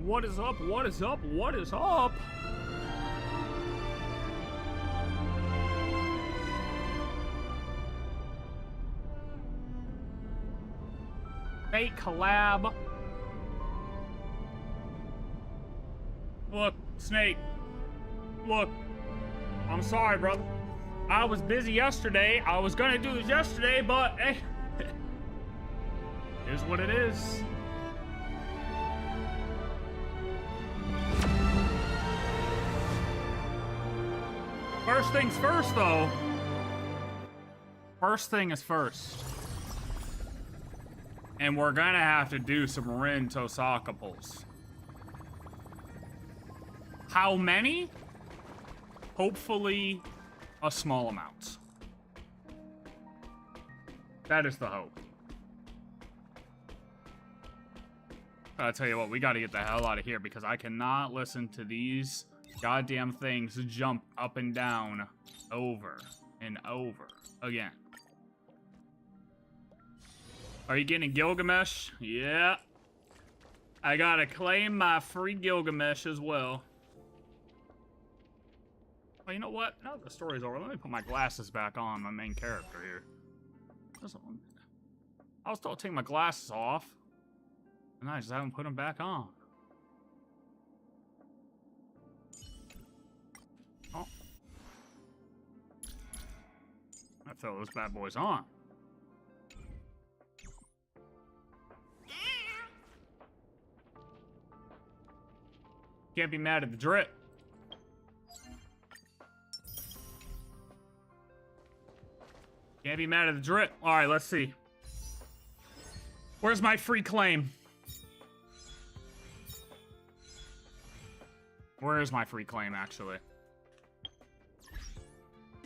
What is up? What is up? What is up? Fake collab. Look, Snake. Look. I'm sorry, brother. I was busy yesterday. I was gonna do this yesterday, but hey. Here's what it is. First things first, though. First thing is first. And we're gonna have to do some RIN TOHSAKA pulls. How many? Hopefully, a small amount. That is the hope. I'll tell you what, we gotta get the hell out of here because I cannot listen to these goddamn things jump up and down over and over again. Are you getting Gilgamesh? Yeah. I gotta claim my free Gilgamesh as well. Oh, you know what? Now that the story's over, let me put my glasses back on, my main character here. I was told to take my glasses off, and I just haven't put them back on. Oh. I throw those bad boys on. Can't be mad at the drip. Can't be mad at the drip. All right, let's see. Where's my free claim? Where is my free claim, actually?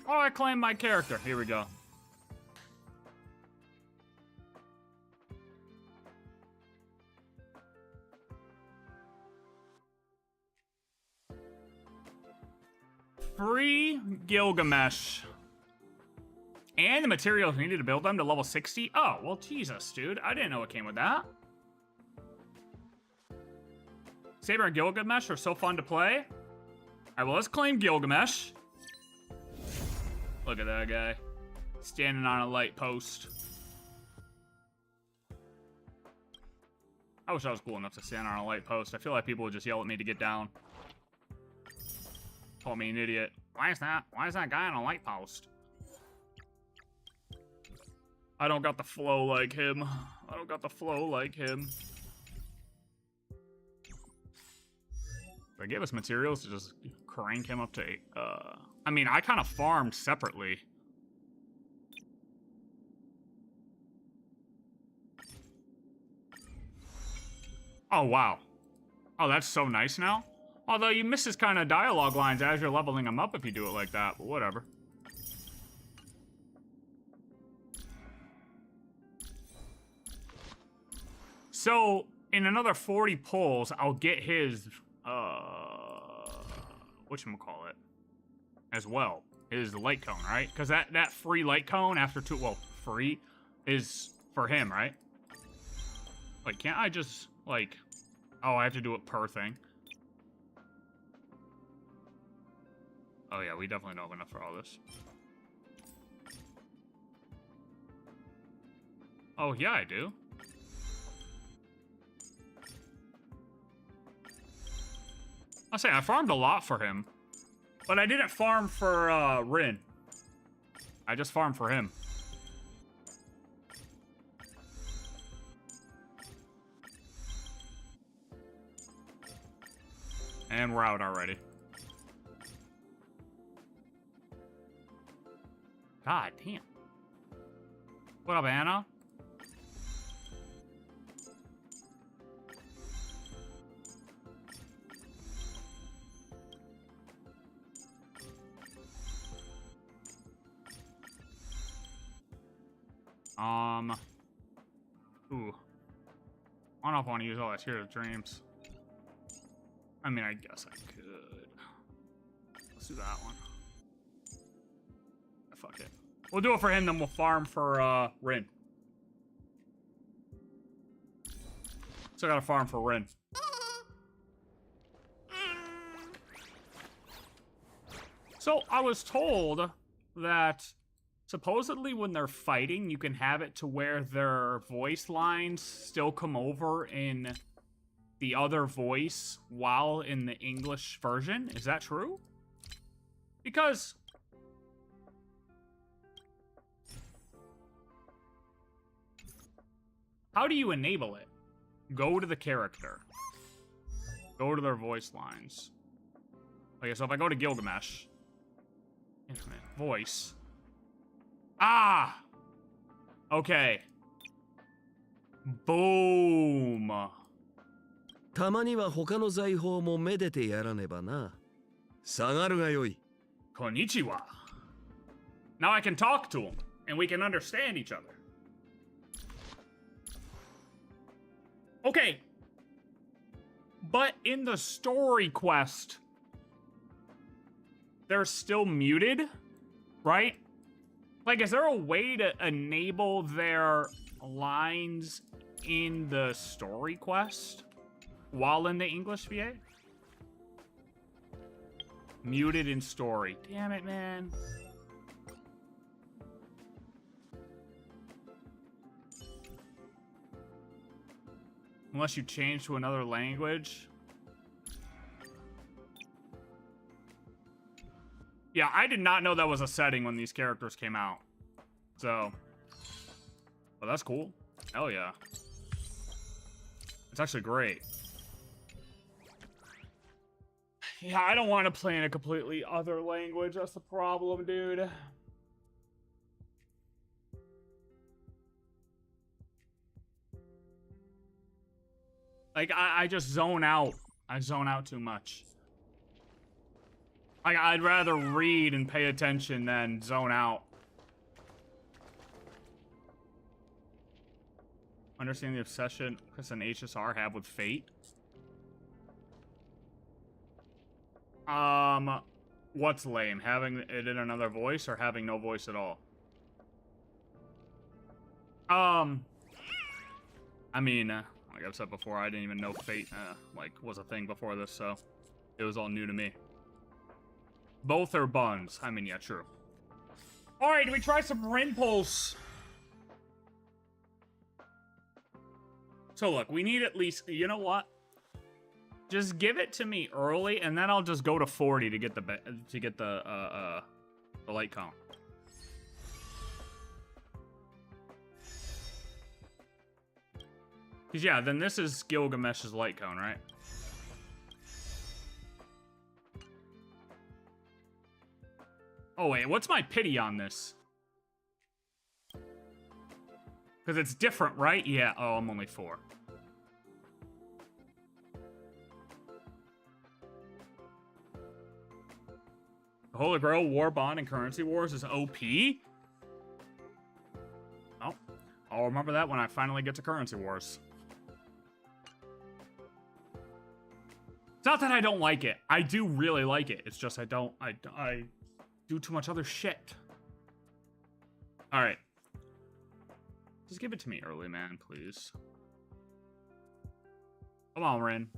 Oh, I claimed my character. Here we go. Free Gilgamesh. And the materials needed to build them to level 60? Oh, well, Jesus, dude. I didn't know it came with that. Saber and Gilgamesh are so fun to play. All right, well, let's claim Gilgamesh. Look at that guy. Standing on a light post. I wish I was cool enough to stand on a light post. I feel like people would just yell at me to get down. Call me an idiot. Why is that guy on a light post? I don't got the flow like him. I don't got the flow like him. They gave us materials to just crank him up to 8. I mean, I kind of farmed separately. Oh, wow. Oh, that's so nice now. Although you miss his kind of dialogue lines as you're leveling him up if you do it like that, but whatever. So, in another 40 pulls, I'll get his, whatchamacallit, as well. His light cone, right? Because that free light cone after free, is for him, right? Like, can't I just, like, oh, I have to do it per thing. Oh, yeah, we definitely don't have enough for all this. Oh, yeah, I do. I'll say, I farmed a lot for him. But I didn't farm for, Rin. I just farmed for him. And we're out already. God damn. What up, Anna? Ooh. I don't know if I want to use all that Tears of Dreams. I mean, I guess I could. Let's do that one. Fuck it. We'll do it for him, then we'll farm for, Rin. Still gotta farm for Rin. So I was told that supposedly when they're fighting, you can have it to where their voice lines still come over in the other voice while in the English version. Is that true? Because how do you enable it? Go to the character. Go to their voice lines. Okay, so if I go to Gilgamesh, infinite voice. Ah! Okay. Boom. たまには他の財宝もめでてやらねばな。下がるがよい。Konnichiwa. Now I can talk to him, and we can understand each other. Okay. But in the story quest, they're still muted, right? Like, is there a way to enable their lines in the story quest while in the English VA? Muted in story. Damn it, man. Unless you change to another language. Yeah, I did not know that was a setting when these characters came out. So. Well, that's cool. Hell yeah. It's actually great. Yeah, I don't want to play in a completely other language. That's the problem, dude. Like, I just zone out. I zone out too much. I'd rather read and pay attention than zone out. Understand the obsession Chris and HSR have with fate. What's lame? Having it in another voice or having no voice at all? I mean, like I've said before, I didn't even know fate, like, was a thing before this, so it was all new to me. Both are buns. I mean, yeah, true. Alright, we try some RIN pulse. So look, we need at least, you know what? Just give it to me early, and then I'll just go to 40 to get the light count. Cause yeah, then this is Gilgamesh's light cone, right? Oh wait, what's my pity on this? Because it's different, right? Yeah, oh, I'm only 4. The Holy Grail, War Bond, and Currency Wars is OP? Oh, I'll remember that when I finally get to Currency Wars. It's not that I don't like it. I do really like it. It's just I do too much other shit. All right. Just give it to me early, man, please. Come on, Rin.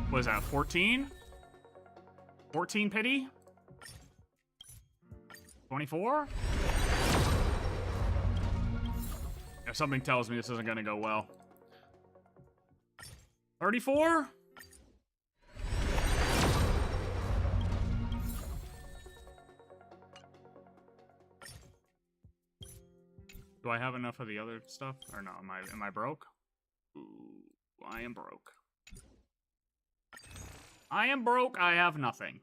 What is that, 14? 14 pity? 24? If something tells me this isn't gonna go well. 34? Do I have enough of the other stuff? Or no, am I broke? Ooh, I am broke. I am broke, I have nothing.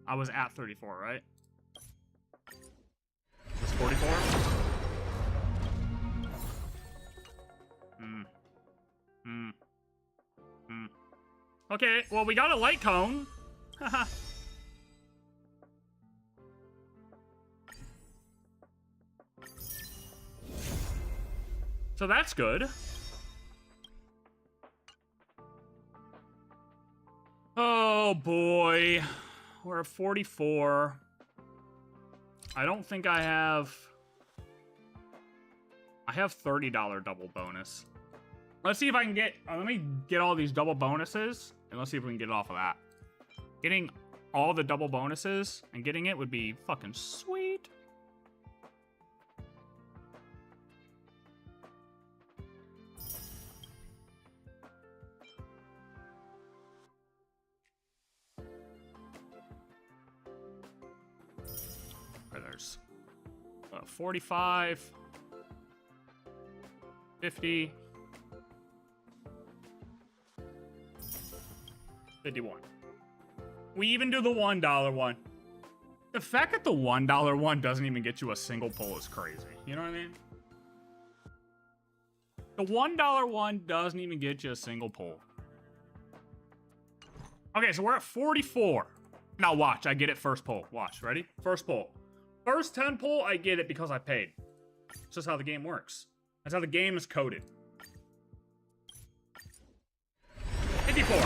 I was at 34, right? Was 44? Okay, well, we got a light cone. Haha. So that's good. Oh boy. We're at 44. I don't think I have I have $30 double bonus. Let's see if I can get... let me get all these double bonuses, and let's see if we can get it off of that. Getting all the double bonuses and getting it would be fucking sweet. There's 45, 50, 51. We even do the $1 one. The fact that the $1 one doesn't even get you a single pull is crazy. You know what I mean? The $1 one doesn't even get you a single pull. Okay, so we're at 44. Now watch, I get it first pull. Watch, ready? First pull. First 10 pull, I get it because I paid. It's just how the game works. That's how the game is coded. 54.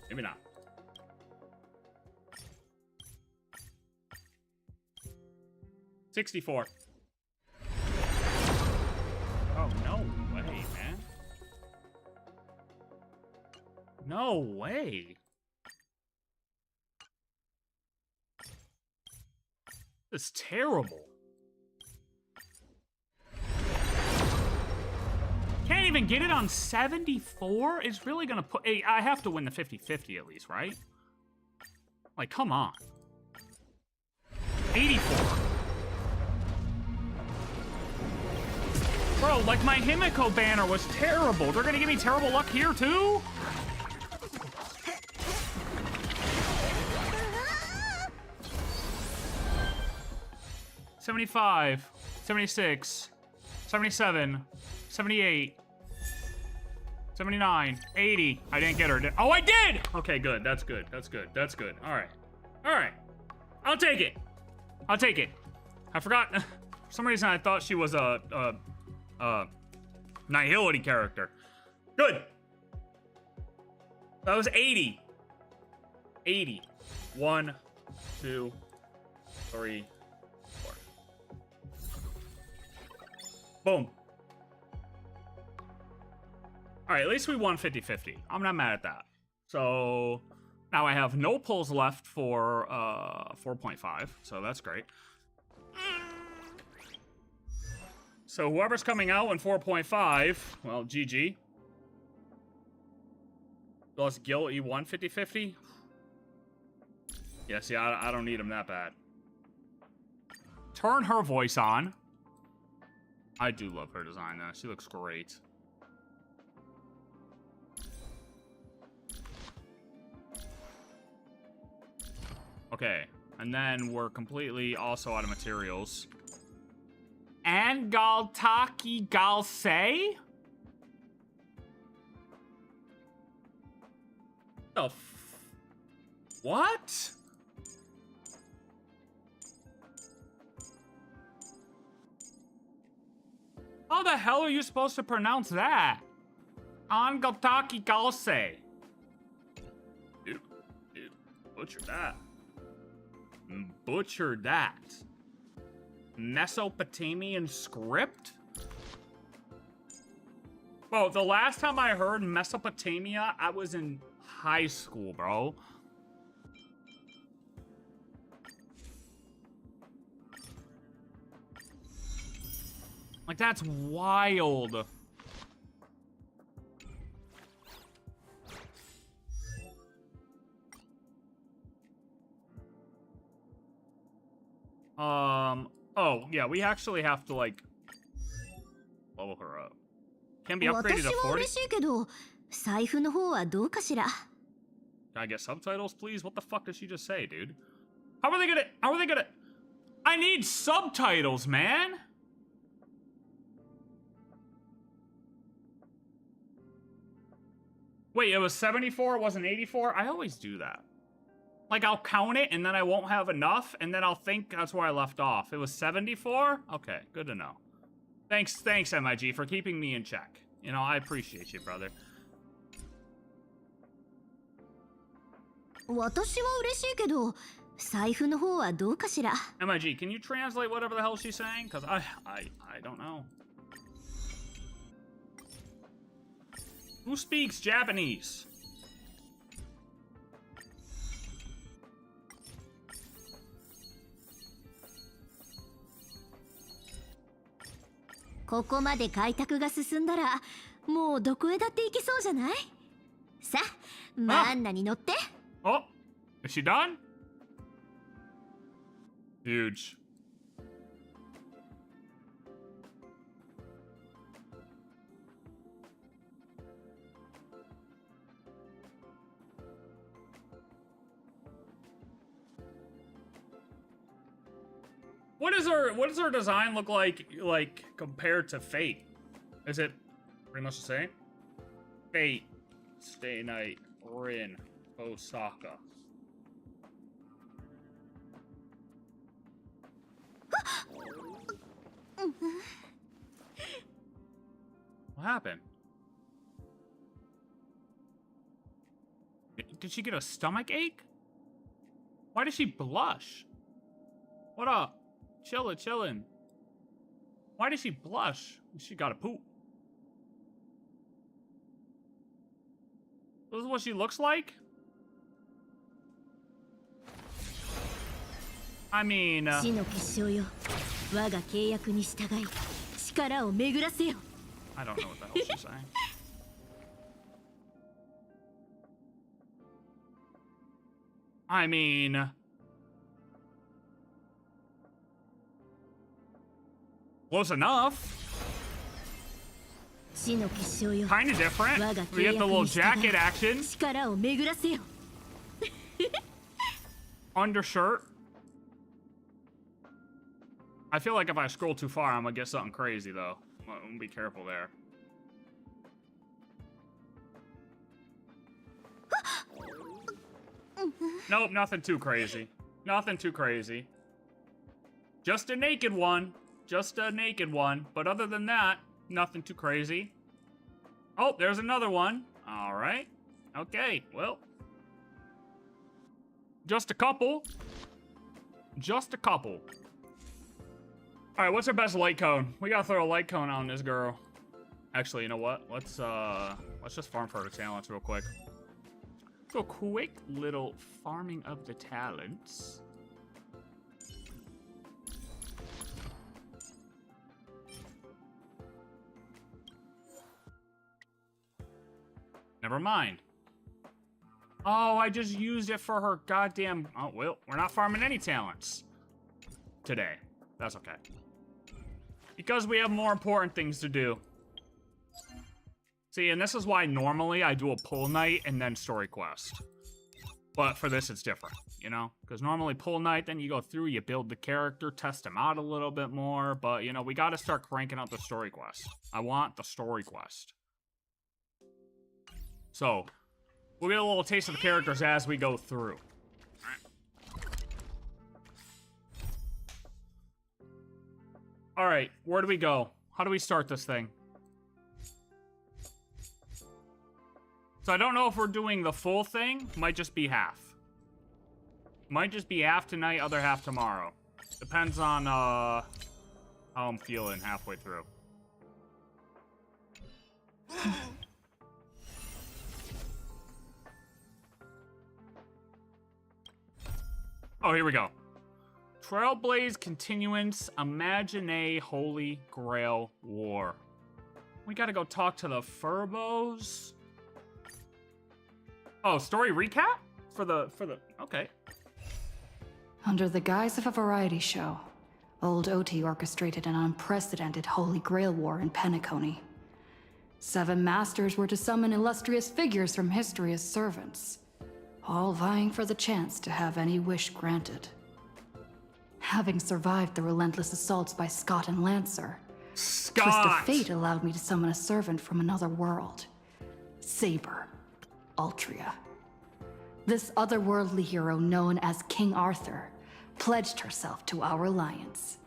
Maybe not. $64. Oh, no way, man. No way. This is terrible. Can't even get it on 74? It's really gonna put... Hey, I have to win the 50-50 at least, right? Like, come on. 84. Bro, like, my Himiko banner was terrible. They're gonna give me terrible luck here, too? $75, $76, $77, $78, $79, $80. I didn't get her. Oh, I did! Okay, good. That's good. That's good. That's good. All right. All right. I'll take it. I'll take it. I forgot. For some reason, I thought she was a Nihility character. Good. That was 80. 80. 1, 2, 3, 4. Boom. All right, at least we won 50-50. I'm not mad at that. So now I have no pulls left for 4.5, so that's great. So whoever's coming out in 4.5, well, GG. Does Gil E1 50-50? Yeah, see, I don't need him that bad. Turn her voice on. I do love her design, though. She looks great. Okay, and then we're completely also out of materials. And Galtaki Galse? The what? How the hell are you supposed to pronounce that? Angataki Galse. Dude, butcher that. Butcher that. Mesopotamian script? Bro, the last time I heard Mesopotamia, I was in high school, bro. Like, that's wild. Oh, yeah, we actually have to, like, level her up. Can be upgraded to 40. Can I get subtitles, please? What the fuck did she just say, dude? How are they gonna... I need subtitles, man! Wait, it was 74, it wasn't 84? I always do that. Like, I'll count it, and then I won't have enough, and then I'll think that's where I left off. It was 74? Okay, good to know. Thanks, MIG, for keeping me in check. You know, I appreciate you, brother. 財布の方はどうかしら。 MIG, can you translate whatever the hell she's saying? Because I don't know. Who speaks Japanese? ここまで開拓が進んだらもうどこへだって行けそうじゃない？さあ、マンナに乗って。 Oh, is she done? Huge. What does her design look like compared to Fate? Is it pretty much the same? Fate, Stay Night, RIN TOHSAKA. What happened? Did she get a stomach ache? Why did she blush? What up? Chillin'. Why did she blush? She got a poop. This is what she looks like? I mean, 死の結晶よ。我が契約に従い、力を巡らせよ。 I don't know what the hell she's saying. I mean, close enough. 死の結晶よ。 Kind of different. We get the little jacket action. 力を巡らせよ。 Undershirt. I feel like if I scroll too far, I'm gonna get something crazy, though. I'm gonna be careful there. Nope, nothing too crazy. Nothing too crazy. Just a naked one. Just a naked one. But other than that, nothing too crazy. Oh, there's another one. All right. Okay, well. Just a couple. Just a couple. All right, what's our best light cone? We gotta throw a light cone on this girl. Actually, you know what? Let's just farm for her talents real quick. So a quick little farming of the talents. Never mind. Oh, I just used it for her goddamn... Oh, well, we're not farming any talents today. That's okay. Because we have more important things to do. See, and this is why normally I do a pull night and then story quest. But for this, it's different, you know? Because normally pull night, then you go through, you build the character, test him out a little bit more. But, you know, we got to start cranking out the story quest. I want the story quest. So, we'll get a little taste of the characters as we go through. All right, where do we go? How do we start this thing? So I don't know if we're doing the full thing. Might just be half. Might just be half tonight, other half tomorrow. Depends on how I'm feeling halfway through. Oh, here we go. Trailblaze Continuance, Imaginae, Holy Grail War. We gotta go talk to the Furbos. Oh, story recap? For the, okay. Under the guise of a variety show, Old Oti orchestrated an unprecedented Holy Grail War in Penacony. 7 masters were to summon illustrious figures from history as servants, all vying for the chance to have any wish granted. Having survived the relentless assaults by Scott and Lancer, Twist of Fate allowed me to summon a servant from another world. Saber. Altria. This otherworldly hero known as King Arthur pledged herself to our alliance.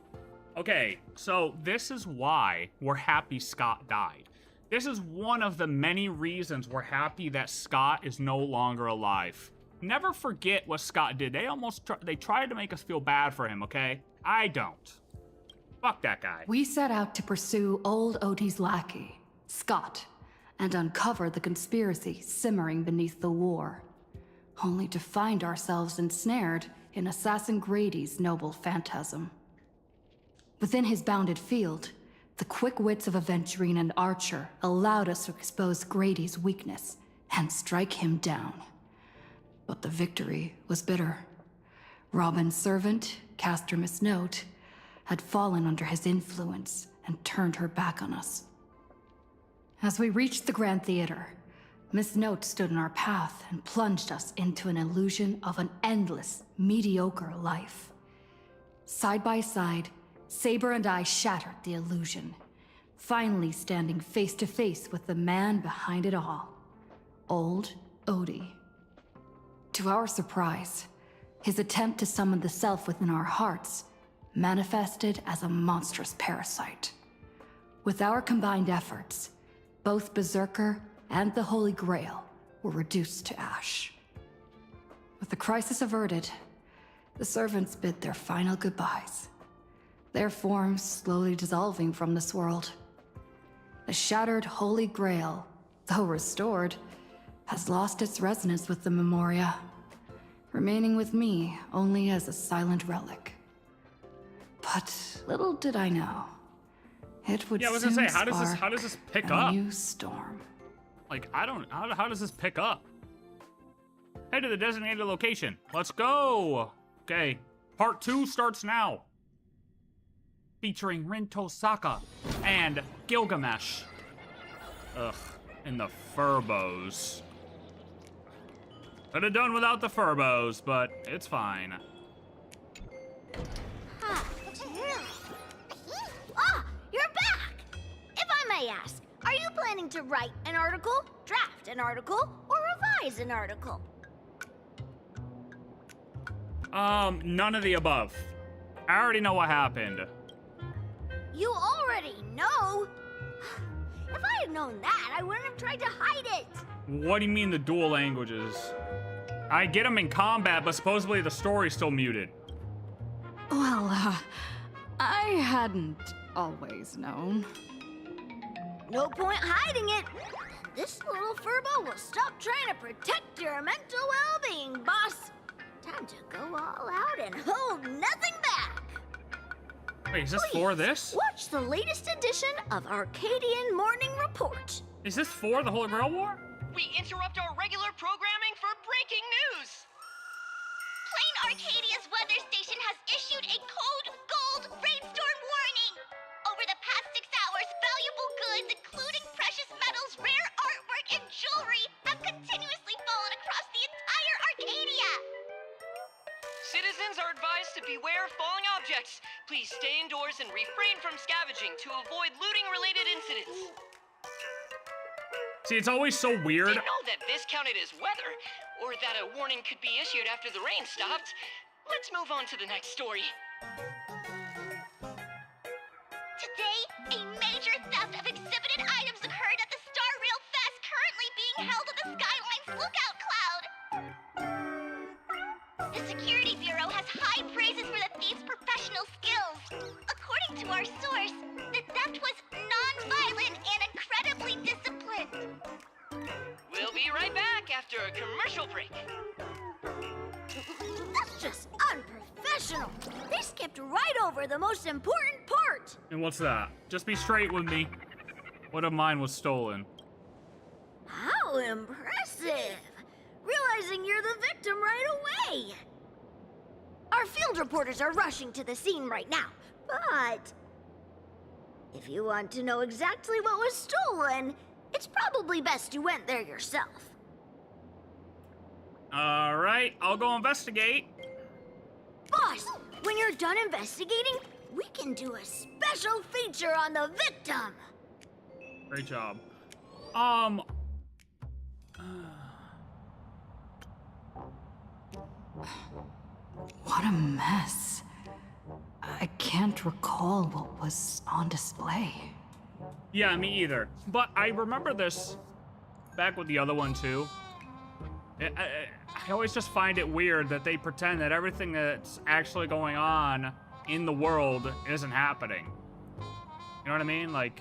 Okay, so this is why we're happy Scott died. This is one of the many reasons we're happy that Scott is no longer alive. never forget what Scott did. They tried to make us feel bad for him, okay? I don't. Fuck that guy. We set out to pursue old Odie's lackey, Scott, and uncover the conspiracy simmering beneath the war, only to find ourselves ensnared in Assassin Grady's noble phantasm. Within his bounded field, the quick wits of Aventurine and Archer allowed us to expose Grady's weakness and strike him down. But the victory was bitter. Robin's servant, Caster Miss Note, had fallen under his influence and turned her back on us. As we reached the Grand Theater, Miss Note stood in our path and plunged us into an illusion of an endless, mediocre life. Side by side, Saber and I shattered the illusion, finally standing face to face with the man behind it all, old Odie. To our surprise, his attempt to summon the self within our hearts manifested as a monstrous parasite. With our combined efforts, both Berserker and the Holy Grail were reduced to ash. With the crisis averted, the servants bid their final goodbyes, their forms slowly dissolving from this world. The shattered Holy Grail, though restored, has lost its resonance with the Memoria, remaining with me only as a silent relic. But little did I know, it would Yeah, I was soon gonna say, how spark does this pick a up? new storm. Like, I don't, how does this pick up? Head to the designated location. Let's go. Okay, part 2 starts now. Featuring RIN TOHSAKA and Gilgamesh. Ugh, and the Furbos. Could have done without the Furbos, but it's fine. Ah, you're back! If I may ask, are you planning to write an article, draft an article, or revise an article? None of the above. I already know what happened. You already know? If I had known that, I wouldn't have tried to hide it. What do you mean the dual languages? I get them in combat, but supposedly the story's still muted. Well, I hadn't always known. No point hiding it. This little Furbo will stop trying to protect your mental well-being, boss. Time to go all out and hold nothing back. Wait, is this for this? Watch the latest edition of Arcadian Morning Report. Is this for the Holy Grail War? We interrupt our regular programming for breaking news! Plain Arcadia's weather station has issued a code gold rainstorm warning. Over the past 6 hours, valuable goods, including precious metals, rare artwork, and jewelry, have continuously fallen across the entire Arcadia. Citizens are advised to beware falling objects. Please stay indoors and refrain from scavenging to avoid looting-related incidents. See, it's always so weird. Didn't know that this counted as weather, or that a warning could be issued after the rain stopped. Let's move on to the next story. Today, a major theft of exhibited items occurred at the Star Rail Fest currently being held at the Skyline's lookout cloud. The Security Bureau has high praises for the thieves' professional skills. According to our source, the theft was non-violent and incredibly disciplined. We'll be right back after a commercial break. That's just unprofessional. They skipped right over the most important part. And what's that? Just be straight with me. What of mine was stolen? How impressive. Realizing you're the victim right away. Our field reporters are rushing to the scene right now, but if you want to know exactly what was stolen, it's probably best you went there yourself. All right, I'll go investigate. Boss, when you're done investigating, we can do a special feature on the victim. Great job. What a mess. I can't recall what was on display. Yeah, me either. But I remember this back with the other one too. I always just find it weird that they pretend that everything that's actually going on in the world isn't happening. You know what I mean? Like,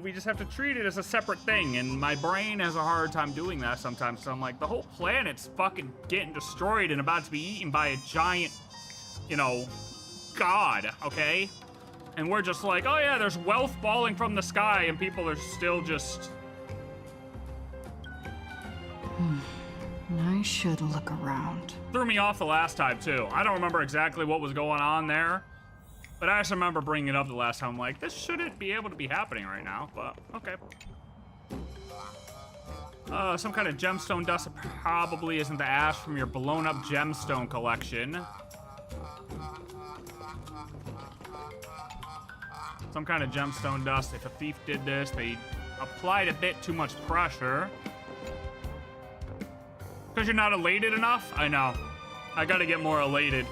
we just have to treat it as a separate thing, and my brain has a hard time doing that sometimes. So I'm like, the whole planet's fucking getting destroyed and about to be eaten by a giant, you know, god, okay? And we're just like, oh yeah, there's wealth falling from the sky, and people are still just... I should look around. Threw me off the last time, too. I don't remember exactly what was going on there, but I just remember bringing it up the last time. I'm like, this shouldn't be able to be happening right now, but okay. Some kind of gemstone dust. It probably isn't the ash from your blown-up gemstone collection. Some kind of gemstone dust. If a thief did this, they applied a bit too much pressure. Because you're not elated enough? I know. I gotta get more elated.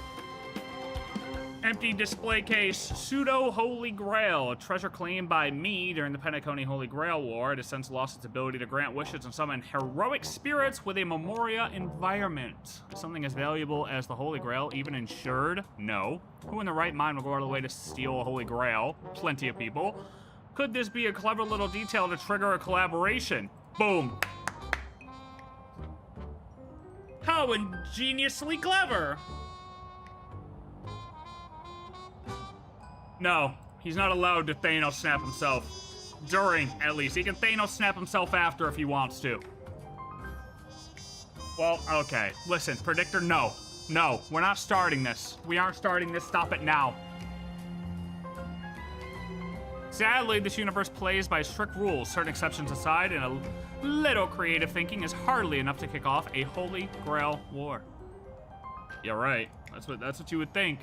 Empty display case. Pseudo Holy Grail. A treasure claimed by me during the Penacony Holy Grail War. It has since lost its ability to grant wishes and summon heroic spirits with a Memoria environment. Something as valuable as the Holy Grail, even insured? No. Who in the right mind will go out of the way to steal a Holy Grail? Plenty of people. Could this be a clever little detail to trigger a collaboration? Boom. How ingeniously clever! No, he's not allowed to Thanos snap himself. During, at least. He can Thanos snap himself after if he wants to. Well, okay. Listen, Predictor, no. No, we're not starting this. We aren't starting this. Stop it now. Sadly, this universe plays by strict rules, certain exceptions aside, and a little creative thinking is hardly enough to kick off a Holy Grail war. Yeah, right. That's what you would think.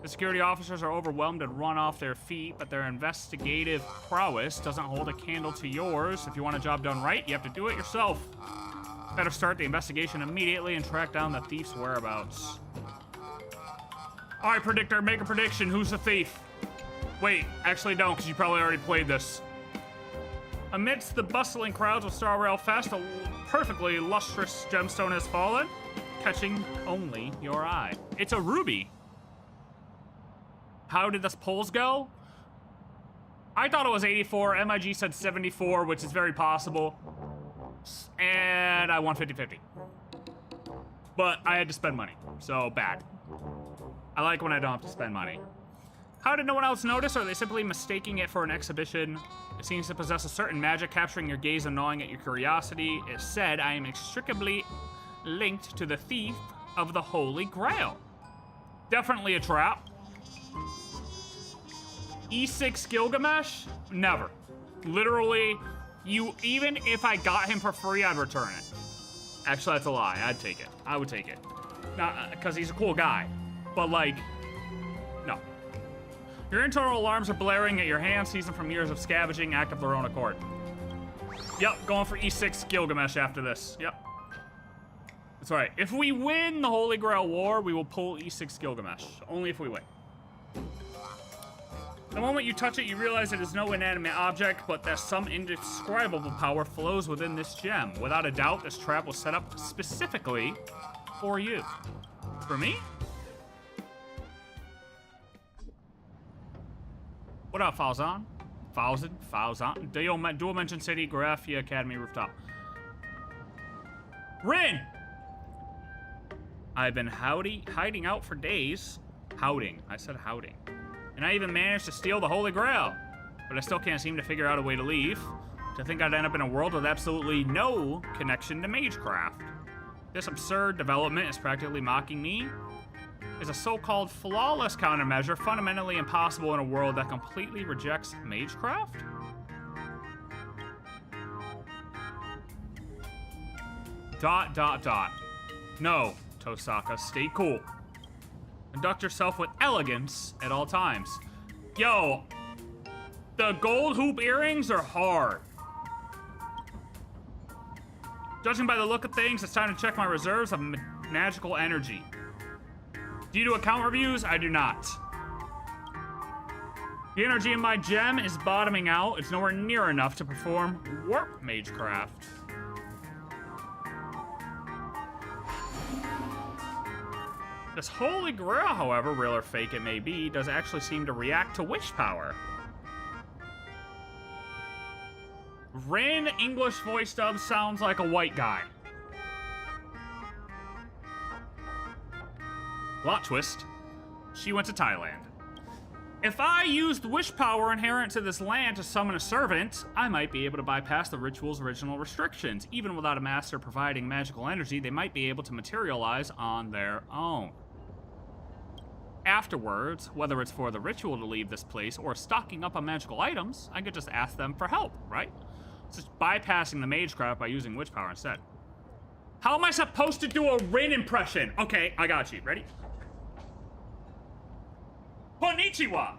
The security officers are overwhelmed and run off their feet, but their investigative prowess doesn't hold a candle to yours. If you want a job done right, you have to do it yourself. Better start the investigation immediately and track down the thief's whereabouts. All right, Predictor, make a prediction. Who's the thief? Wait, actually don't, because you probably already played this. Amidst the bustling crowds of Star Rail Fest, a perfectly lustrous gemstone has fallen, catching only your eye. It's a ruby. How did the polls go? I thought it was 84. MIG said 74, which is very possible. And I won 50-50. But I had to spend money, so bad. I like when I don't have to spend money. How did no one else notice, or are they simply mistaking it for an exhibition? It seems to possess a certain magic, capturing your gaze and gnawing at your curiosity. It said, I am inextricably linked to the thief of the Holy Grail. Definitely a trap. E6 Gilgamesh? Never. Literally, even if I got him for free, I'd return it. Actually, that's a lie. I'd take it. I would take it. Not because he's a cool guy. But like, no. Your internal alarms are blaring at your hands, seasoned from years of scavenging, act of their own accord. Yep, going for E6 Gilgamesh after this. Yep. That's right. If we win the Holy Grail War, we will pull E6 Gilgamesh. Only if we win. The moment you touch it, you realize it is no inanimate object, but that some indescribable power flows within this gem. Without a doubt, this trap was set up specifically for you. For me? What up, Falzon? Falzon? Dual Mention City, Graphia Academy Rooftop. Rin! I've been hiding out for days. Howding. I said howding. And I even managed to steal the Holy Grail. But I still can't seem to figure out a way to leave. To think I'd end up in a world with absolutely no connection to magecraft. This absurd development is practically mocking me. Is a so-called flawless countermeasure fundamentally impossible in a world that completely rejects magecraft? ... No, Tosaka, stay cool. Conduct yourself with elegance at all times. Yo, the gold hoop earrings are hard. Judging by the look of things, it's time to check my reserves of magical energy. Do you do account reviews? I do not. The energy in my gem is bottoming out. It's nowhere near enough to perform warp magecraft. This Holy Grail, however, real or fake it may be, does actually seem to react to wish power. Rin English voice dub sounds like a white guy. Plot twist. She went to Thailand. If I used wish power inherent to this land to summon a servant, I might be able to bypass the ritual's original restrictions. Even without a master providing magical energy, they might be able to materialize on their own. Afterwards, whether it's for the ritual to leave this place or stocking up on magical items, I could just ask them for help, right? It's just bypassing the magecraft by using witch power instead. How am I supposed to do a Rin impression? Okay, I got you. Ready? Konnichiwa!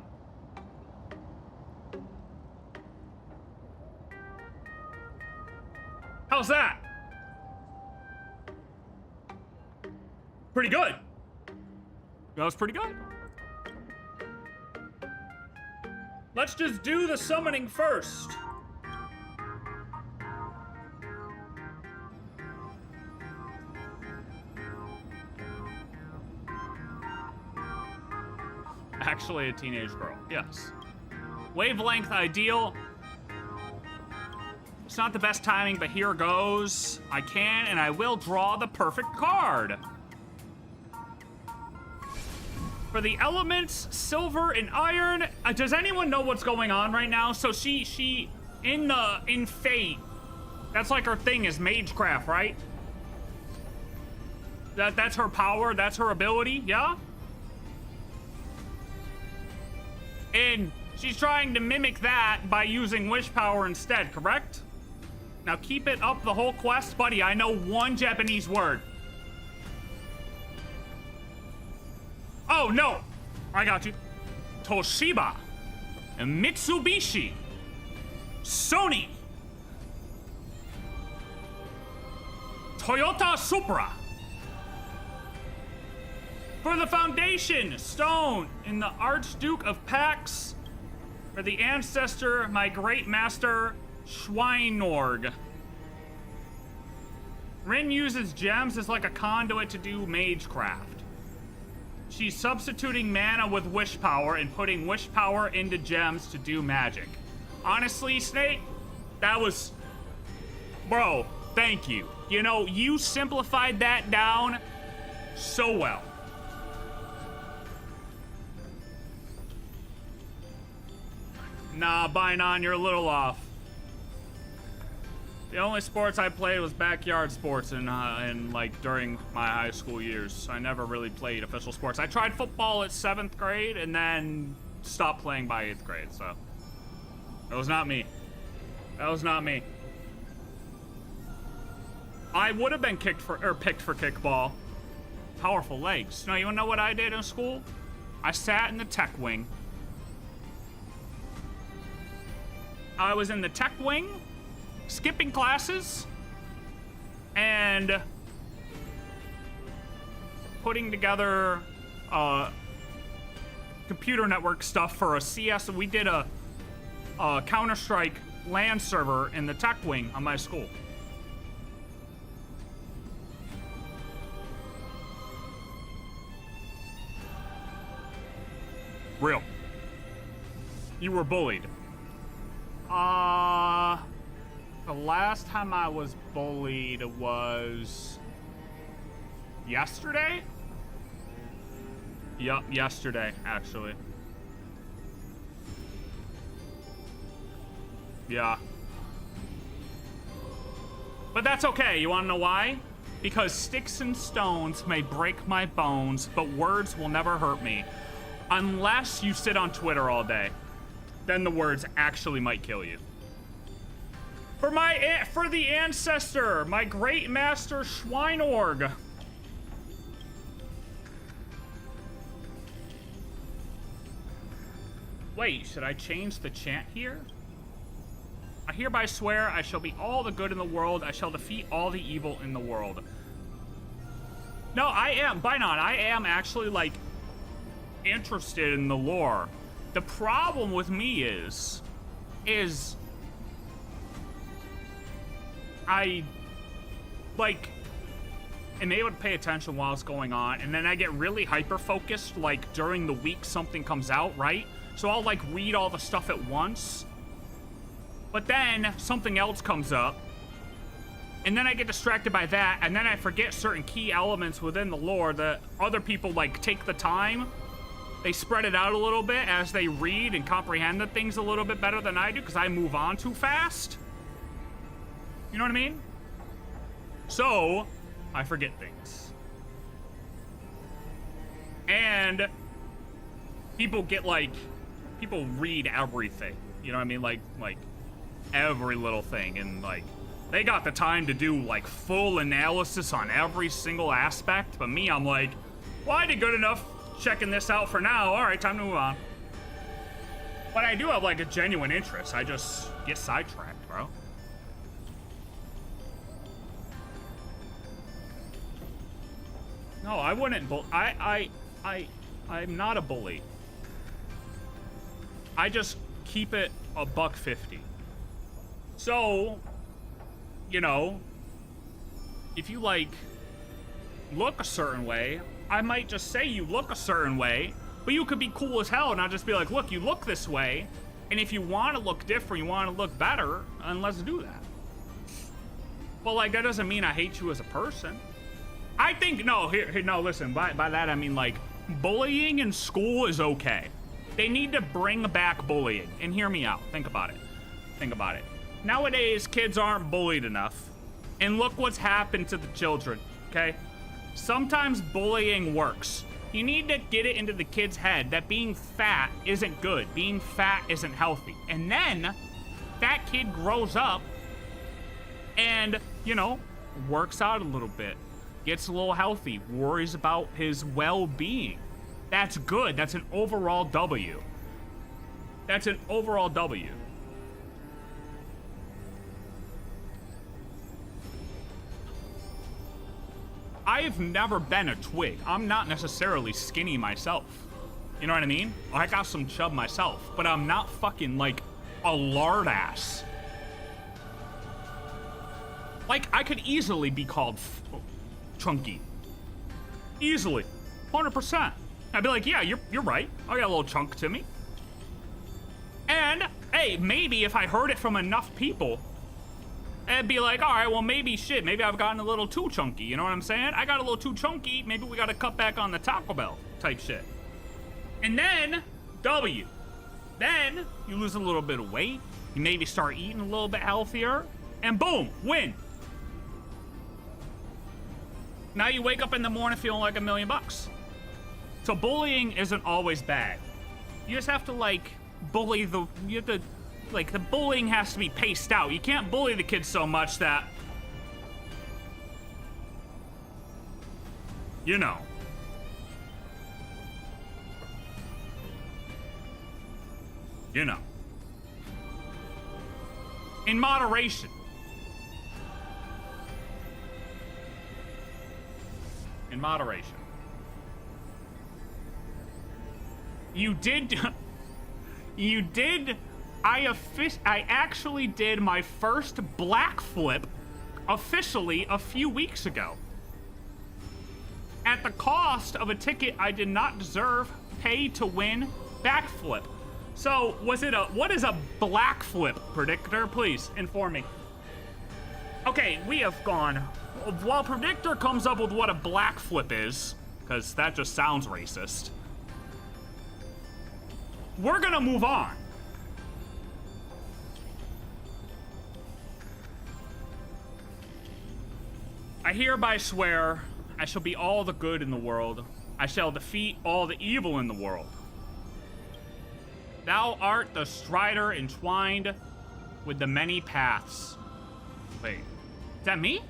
How's that? Pretty good. That was pretty good. Let's just do the summoning first. Actually a teenage girl, yes. Wavelength ideal. It's not the best timing, but here goes. I can and I will draw the perfect card. For the elements, silver and iron. Does anyone know what's going on right now? So she in Fate, that's like her thing is magecraft, right? That's her power, that's her ability, yeah? And she's trying to mimic that by using wish power instead, correct? Now keep it up the whole quest, buddy. I know one Japanese word. Oh, no. I got you. Toshiba. And Mitsubishi. Sony. Toyota Supra. For the foundation, stone in the Archduke of Pax. For the ancestor, my great master, Schweinorg. Rin uses gems as like a conduit to do magecraft. She's substituting mana with wish power and putting wish power into gems to do magic. Honestly, Snake, that was... Bro, thank you. You know, you simplified that down so well. Nah, Bainon, you're a little off. The only sports I played was backyard sports and like during my high school years. I never really played official sports. I tried football at 7th grade and then stopped playing by 8th grade, so. That was not me. That was not me. I would have been picked for kickball. Powerful legs. Now, you wanna know what I did in school? I sat in the tech wing. I was in the tech wing, skipping classes, and putting together computer network stuff for a CS. We did a Counter-Strike LAN server in the tech wing on my school. Real. You were bullied. The last time I was bullied was yesterday? Yup, yesterday, actually. Yeah. But that's okay, you wanna know why? Because sticks and stones may break my bones, but words will never hurt me. Unless you sit on Twitter all day. Then the words actually might kill you. For the ancestor, my great master Schweinorg. Wait, should I change the chant here? I hereby swear I shall be all the good in the world. I shall defeat all the evil in the world. No, I am, Bainon, I am actually like interested in the lore. The problem with me is I, like, am able to pay attention while it's going on, and then I get really hyper-focused, like, during the week something comes out, right? So I'll, like, read all the stuff at once. But then something else comes up, and then I get distracted by that, and then I forget certain key elements within the lore that other people, like, take the time. They spread it out a little bit as they read and comprehend the things a little bit better than I do, because I move on too fast. You know what I mean? So, I forget things. And people get, like, people read everything. You know what I mean? Like every little thing, and, like, they got the time to do, like, full analysis on every single aspect, but me, I'm like, well, I did good enough checking this out for now. All right, time to move on. But I do have, like, a genuine interest. I just get sidetracked, bro. No, I wouldn't I'm not a bully. I just keep it $1.50. So, you know, if you, like, look a certain way, I might just say you look a certain way, but you could be cool as hell and I'll just be like, look, you look this way, and if you want to look different, you want to look better, then let's do that. But, like, that doesn't mean I hate you as a person. I think, no, no, listen, by that I mean, like, bullying in school is okay. They need to bring back bullying, and hear me out. Think about it. Think about it. Nowadays, kids aren't bullied enough, and look what's happened to the children, okay? Sometimes bullying works. You need to get it into the kid's head that being fat isn't good, being fat isn't healthy. And then, that kid grows up and, you know, works out a little bit, gets a little healthy, worries about his well-being. That's good. That's an overall W. That's an overall W. I've never been a twig. I'm not necessarily skinny myself. You know what I mean? I got some chub myself, but I'm not fucking like a lard ass. Like, I could easily be called chunky. Easily. 100%. I'd be like, yeah, you're right. I got a little chunk to me. And, hey, maybe if I heard it from enough people, it'd be like, all right, well, maybe shit. Maybe I've gotten a little too chunky. You know what I'm saying? I got a little too chunky. Maybe we got to cut back on the Taco Bell type shit. And then, W. Then, you lose a little bit of weight. You maybe start eating a little bit healthier. And boom, win. Now you wake up in the morning feeling like $1 million. So bullying isn't always bad. You just have to, like, bully the... You have to... Like, the bullying has to be paced out. You can't bully the kids so much that... You know. You know. In moderation. In moderation. You did... You did... I actually did my first black flip officially a few weeks ago. At the cost of a ticket I did not deserve, pay to win backflip. So, was it what is a black flip, Predictor? Please, inform me. Okay, we have gone. While Predictor comes up with what a black flip is, because that just sounds racist, we're gonna move on. I hereby swear, I shall be all the good in the world. I shall defeat all the evil in the world. Thou art the strider entwined with the many paths. Wait, is that me?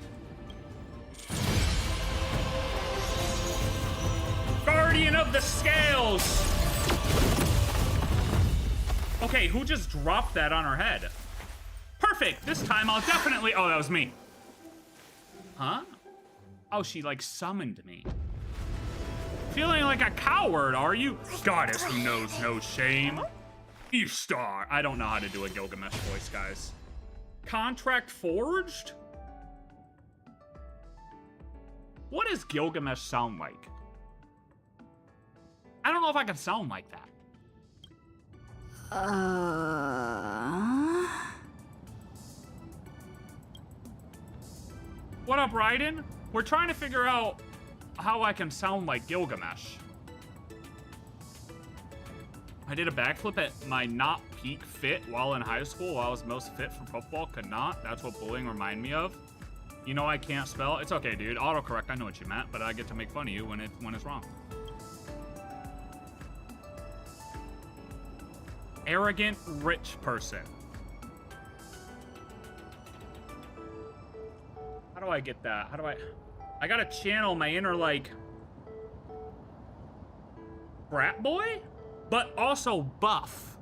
Guardian of the Scales! Okay, who just dropped that on her head? Perfect, this time I'll definitely... Oh, that was me. Huh? Oh, she, like, summoned me. Feeling like a coward, are you? Goddess who knows no shame. Ishtar. I don't know how to do a Gilgamesh voice, guys. Contract forged? What does Gilgamesh sound like? I don't know if I can sound like that. What up, Raiden? We're trying to figure out how I can sound like Gilgamesh. I did a backflip at my not peak fit while in high school, while I was most fit for football. Could not. That's what bullying reminded me of. You know I can't spell. It's okay, dude. Autocorrect. I know what you meant, but I get to make fun of you when it's wrong. Arrogant rich person. How do I get that? How do I gotta channel my inner, like, frat boy, but also buff.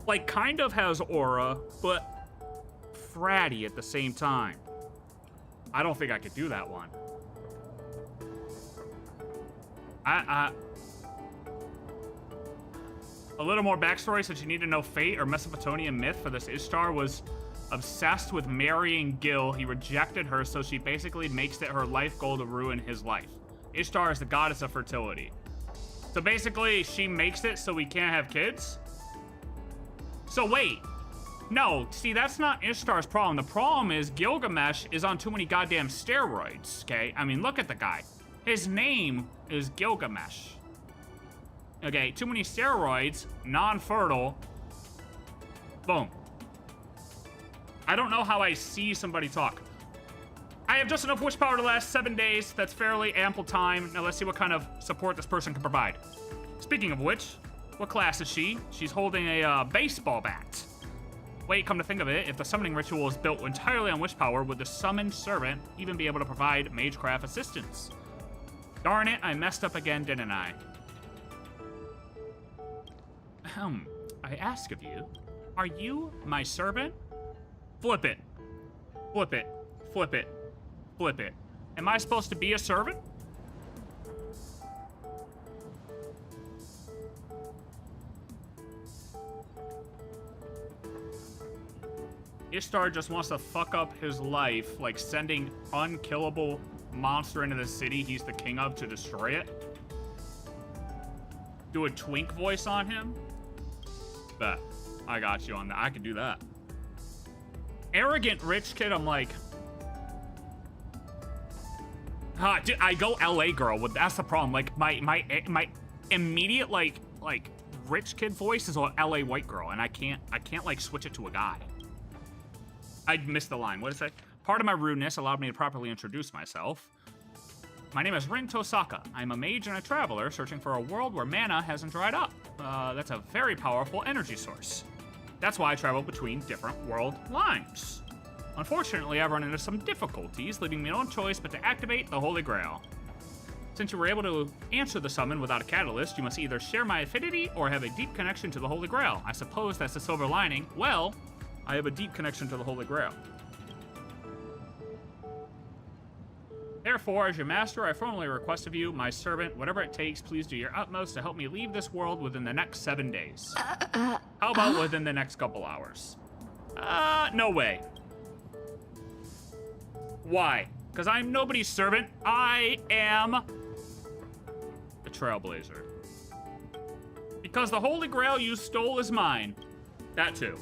Like, kind of has aura, but fratty at the same time. I don't think I could do that one. A little more backstory, since you need to know fate or Mesopotamian myth for this. Ishtar was obsessed with marrying Gil. He rejected her, so she basically makes it her life goal to ruin his life. Ishtar is the goddess of fertility. So basically, she makes it so we can't have kids? So wait. No, see, that's not Ishtar's problem. The problem is Gilgamesh is on too many goddamn steroids, okay? I mean, look at the guy. His name is Gilgamesh. Okay, too many steroids, non-fertile. Boom. I don't know how I see somebody talk. I have just enough wish power to last 7 days. That's fairly ample time. Now let's see what kind of support this person can provide. Speaking of which, what class is she? She's holding a baseball bat. Wait, come to think of it, if the summoning ritual is built entirely on wish power, would the summoned servant even be able to provide magecraft assistance? Darn it, I messed up again, didn't I? I ask of you, are you my servant? Flip it. Flip it. Flip it. Flip it. Am I supposed to be a servant? Ishtar just wants to fuck up his life, like sending unkillable monster into the city he's the king of to destroy it. Do a twink voice on him? Bet. I got you on that. I can do that. Arrogant rich kid, I'm like... dude, I go LA girl. That's the problem. Like, my immediate, like, rich kid voice is a LA white girl, and I can't, like, switch it to a guy. I missed the line. What did it say? Part of my rudeness allowed me to properly introduce myself. My name is RIN TOHSAKA. I'm a mage and a traveler searching for a world where mana hasn't dried up. That's a very powerful energy source. That's why I travel between different world lines. Unfortunately, I've run into some difficulties, leaving me no choice but to activate the Holy Grail. Since you were able to answer the summon without a catalyst, you must either share my affinity or have a deep connection to the Holy Grail. I suppose that's the silver lining. Well, I have a deep connection to the Holy Grail. Therefore, as your master, I formally request of you, my servant, whatever it takes, please do your utmost to help me leave this world within the next 7 days. How about within the next couple hours? No way. Why? Because I'm nobody's servant. I am a trailblazer. Because the Holy Grail you stole is mine. That too.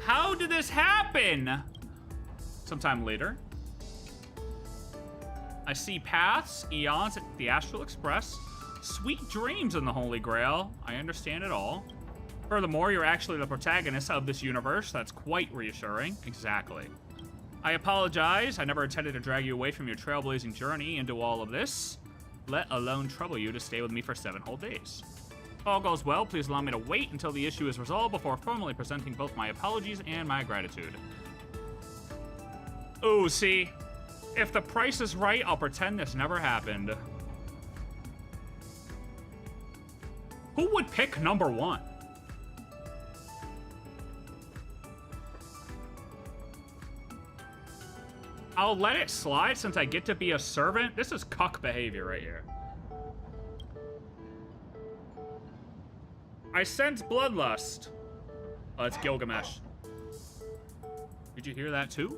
How did this happen? Sometime later. I see paths, eons at the Astral Express. Sweet dreams in the Holy Grail. I understand it all. Furthermore, you're actually the protagonist of this universe. That's quite reassuring. Exactly. I apologize. I never intended to drag you away from your trailblazing journey into all of this, let alone trouble you to stay with me for 7 whole days. If all goes well, please allow me to wait until the issue is resolved before formally presenting both my apologies and my gratitude. Ooh, see? If the price is right, I'll pretend this never happened. Who would pick number 1? I'll let it slide since I get to be a servant. This is cuck behavior right here. I sense bloodlust. Oh, it's Gilgamesh. Did you hear that too?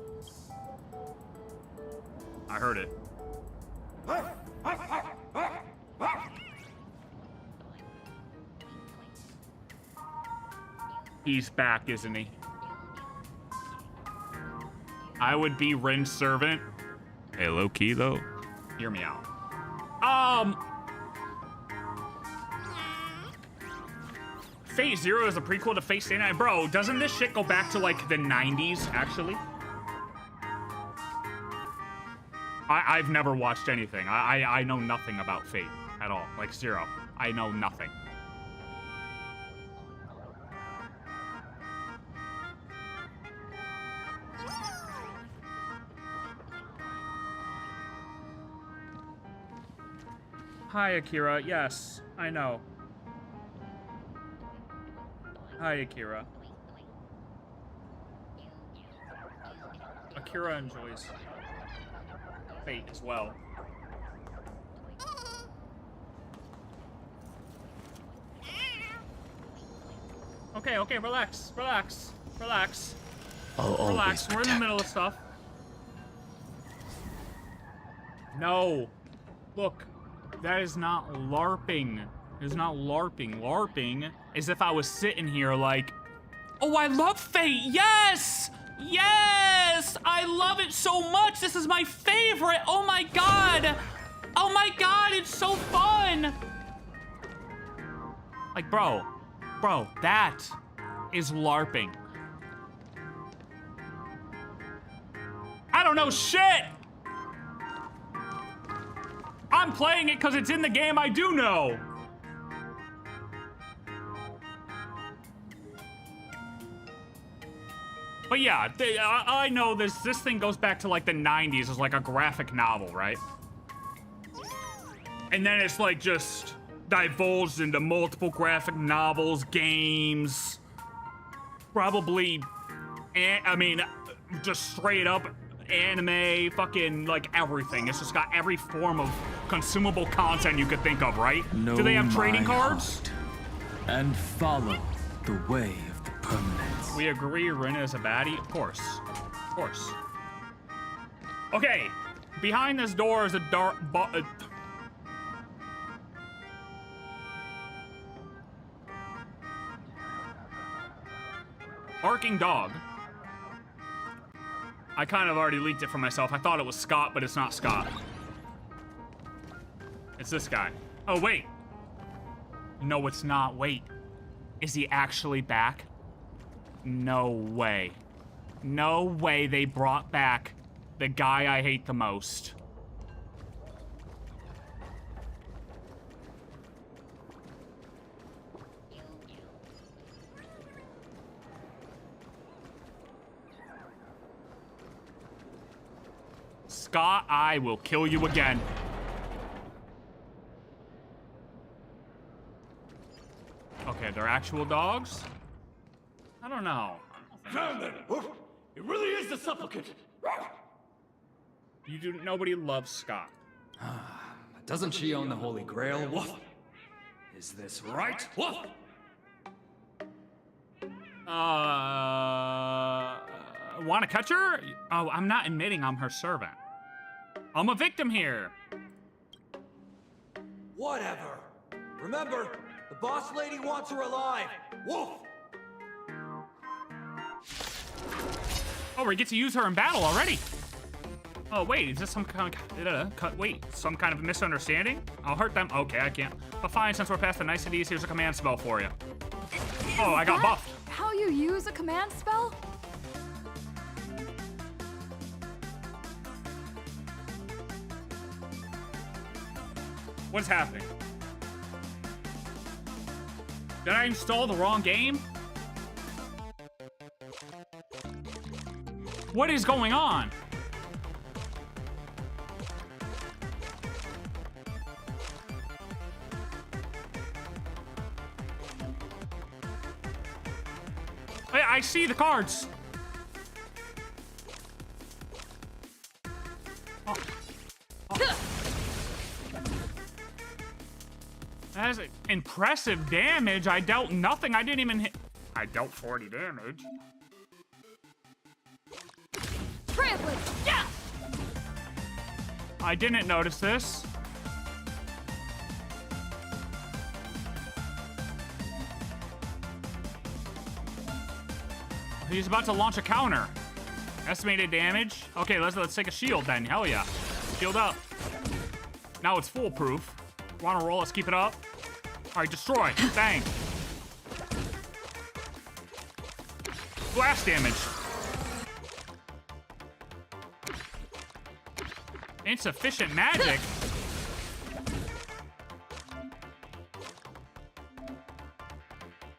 I heard it. He's back, isn't he? I would be Rin's servant. Hey, low key though. Hear me out. Fate Zero is a prequel to Fate Stay Night. Bro, doesn't this shit go back to like the 90s, actually? I've never watched anything. I know nothing about Fate at all. Like, zero. I know nothing. Hi, Akira. Yes, I know. Hi, Akira. Akira enjoys Fate as well. Okay, okay, relax, relax, relax. Relax, we're in the middle of stuff. No. Look, that is not LARPing. It is not LARPing. LARPing is if I was sitting here like, oh, I love Fate. Yes! Yes! I love it so much. This is my favorite. Oh my god. Oh my god, it's so fun. Like, bro, that is LARPing. I don't know shit. I'm playing it because it's in the game I do know. But yeah, I know this thing goes back to like the 90s as like a graphic novel, right? And then it's like just divulged into multiple graphic novels, games, probably, I mean, just straight up anime, fucking like everything. It's just got every form of consumable content you could think of, right? Do they have trading cards? And follow the way of the permanence. We agree Rin is a baddie? Of course. Of course. Okay. Behind this door is a dark... barking dog. I kind of already leaked it for myself. I thought it was Scott, but it's not Scott. It's this guy. Oh, wait. No, it's not. Wait. Is he actually back? No way. No way they brought back the guy I hate the most. Scott, I will kill you again. Okay, they're actual dogs? I don't know. Damn it! It really is the supplicant! Nobody loves Scott. Doesn't she own the Holy Grail? Woof. Is this right? Woof. Wanna catch her? Oh, I'm not admitting I'm her servant. I'm a victim here. Whatever. Remember, the boss lady wants her alive. Woof! Oh, we get to use her in battle already. Oh, wait, is this some kind of... wait, some kind of misunderstanding? I'll hurt them. Okay, I can't. But fine, since we're past the niceties, here's a command spell for you. Oh, I got buffed. How you use a command spell? What's happening? Did I install the wrong game? What is going on? I see the cards. Oh. Oh. That is impressive damage. I dealt nothing. I didn't even hit. I dealt 40 damage. I didn't notice this. He's about to launch a counter. Estimated damage. Okay, let's take a shield then. Hell yeah. Shield up. Now it's foolproof. Wanna roll? Let's keep it up. All right, destroy. Bang. Blast damage. Insufficient magic.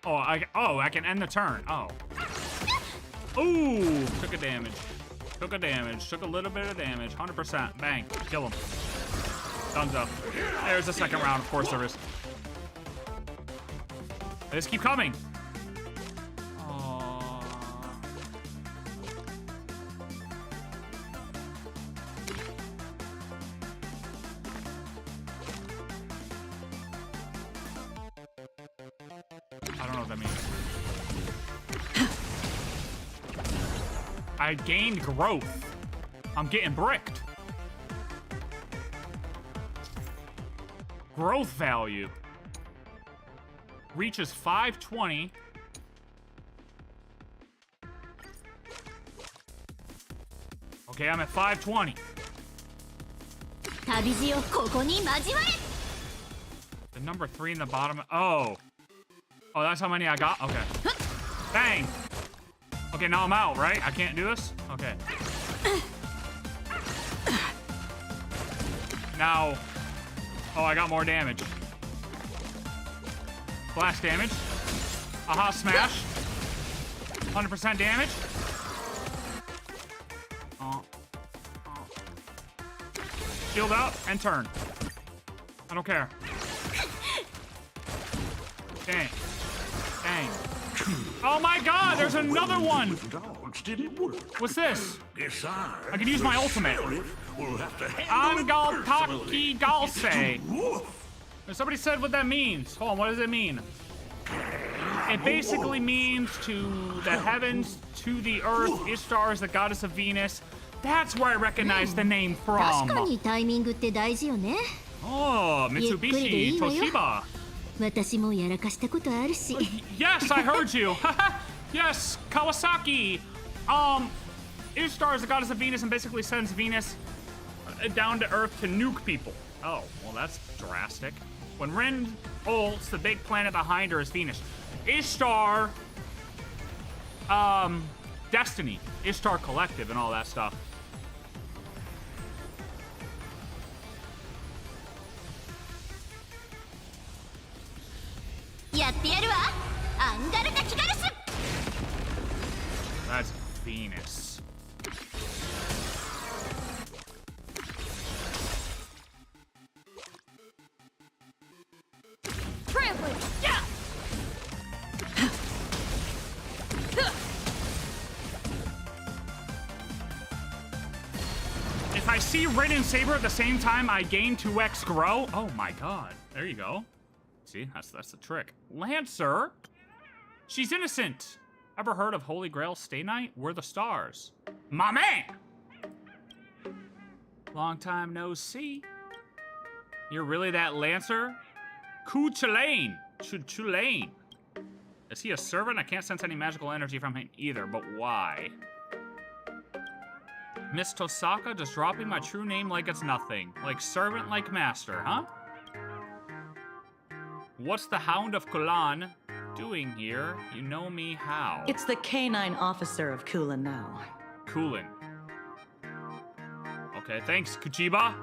I can end the turn. Oh. Ooh, took a damage. Took a damage. Took a little bit of damage. 100%. Bang. Kill him. Dunzo. There's a second round. Of course there is. They just keep coming. I don't know what that means. I gained growth. I'm getting bricked. Growth value. Reaches 520. Okay, I'm at 520. The number 3 in the bottom. Oh, that's how many I got? Okay. Bang. Okay, now I'm out, right? I can't do this? Okay. Now. Oh, I got more damage. Blast damage. Aha, smash. 100% damage. Shield up and turn. I don't care. Dang. Dang. Oh my god, there's another one! What's this? I can use my ultimate. Angal Taki Galse. Somebody said what that means. Hold on, what does it mean? It basically means to the heavens, to the earth. Ishtar is the goddess of Venus. That's where I recognize the name from. Oh, Mitsubishi Toshiba. Yes, I heard you. Yes, Kawasaki. Ishtar is the goddess of Venus and basically sends Venus down to Earth to nuke people. Oh, well, that's drastic. When Rin ults, the big planet behind her is Venus. Ishtar, Destiny, Ishtar Collective, and all that stuff. That's Venus. Trampling! Yeah! If I see Rin and Saber at the same time, I gain 2x grow. Oh my god. There you go. See, that's the trick. Lancer? She's innocent. Ever heard of Holy Grail Stay Night? We're the stars. My man! Long time no see. You're really that Lancer? Chulain. Chulain. Is he a servant? I can't sense any magical energy from him either, but why? Miss Tosaka just dropping my true name like it's nothing. Like servant, like master, huh? What's the Hound of Kulan doing here? You know me how? It's the canine officer of Kulan now. Kulan. Okay, thanks, Kuchiba.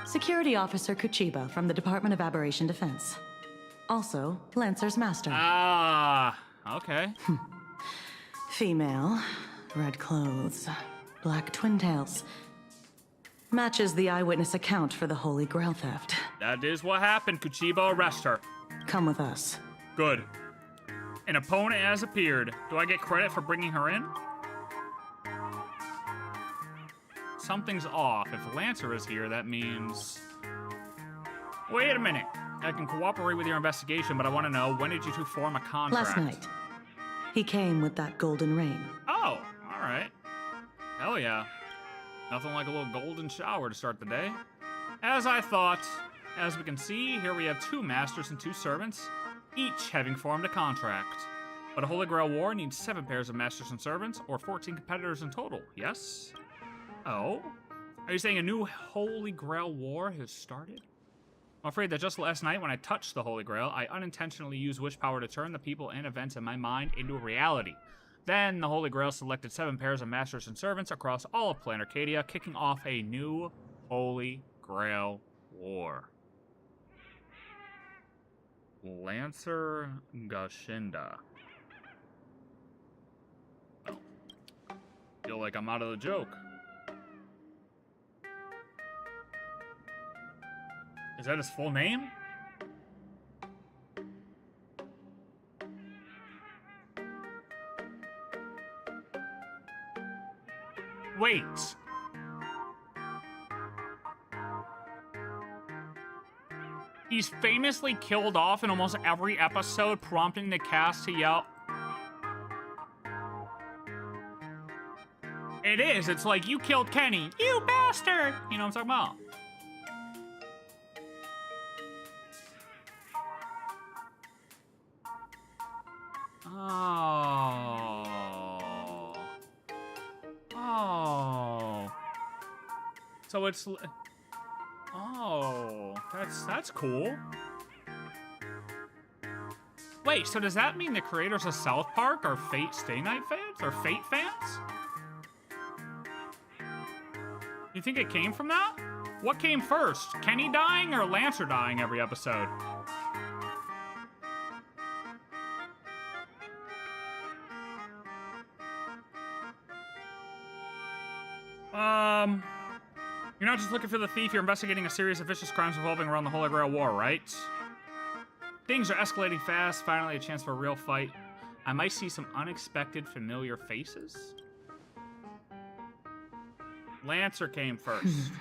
Security Officer Kuchiba from the Department of Aberration Defense. Also, Lancer's master. Ah, okay. Female, red clothes, black twin tails. Matches the eyewitness account for the Holy Grail theft. That is what happened. Kuchiba, arrest her. Come with us. Good. An opponent has appeared. Do I get credit for bringing her in? Something's off. If Lancer is here, that means... Wait a minute. I can cooperate with your investigation, but I want to know, when did you two form a contract? Last night. He came with that golden ring. Oh, all right. Hell yeah. Nothing like a little golden shower to start the day. As I thought. As we can see, here we have 2 masters and 2 servants, each having formed a contract. But a Holy Grail War needs 7 pairs of masters and servants, or 14 competitors in total, yes? Oh? Are you saying a new Holy Grail War has started? I'm afraid that just last night, when I touched the Holy Grail, I unintentionally used wish power to turn the people and events in my mind into a reality. Then, the Holy Grail selected 7 pairs of masters and servants across all of Planet Arcadia, kicking off a new Holy Grail War. Lancer Gashinda. Oh. Feel like I'm out of the joke. Is that his full name? Wait. He's famously killed off in almost every episode, prompting the cast to yell. It is. It's like, you killed Kenny. You bastard! You know what I'm talking about? Oh. So it's... Oh, that's cool. Wait, so does that mean the creators of South Park are Fate Stay Night fans? Or Fate fans? You think it came from that? What came first? Kenny dying or Lancer dying every episode? You're not just looking for the thief, you're investigating a series of vicious crimes revolving around the Holy Grail War, right? Things are escalating fast, finally a chance for a real fight. I might see some unexpected familiar faces. Lancer came first.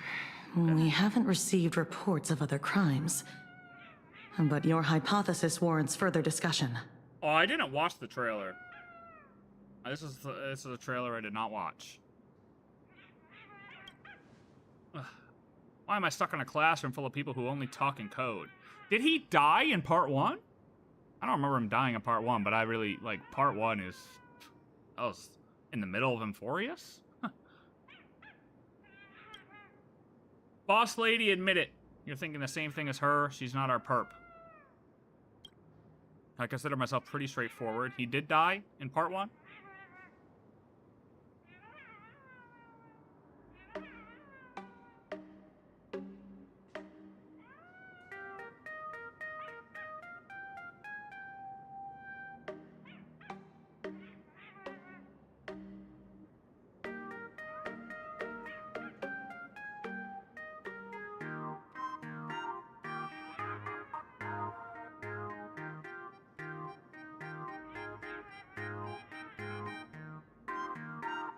We haven't received reports of other crimes. But your hypothesis warrants further discussion. Oh, I didn't watch the trailer. This is a trailer I did not watch. Why am I stuck in a classroom full of people who only talk in code? Did he die in part 1? I don't remember him dying in part 1, but I really, like, part 1 is... I was in the middle of Emphorius? Huh. Boss lady, admit it. You're thinking the same thing as her. She's not our perp. I consider myself pretty straightforward. He did die in part 1?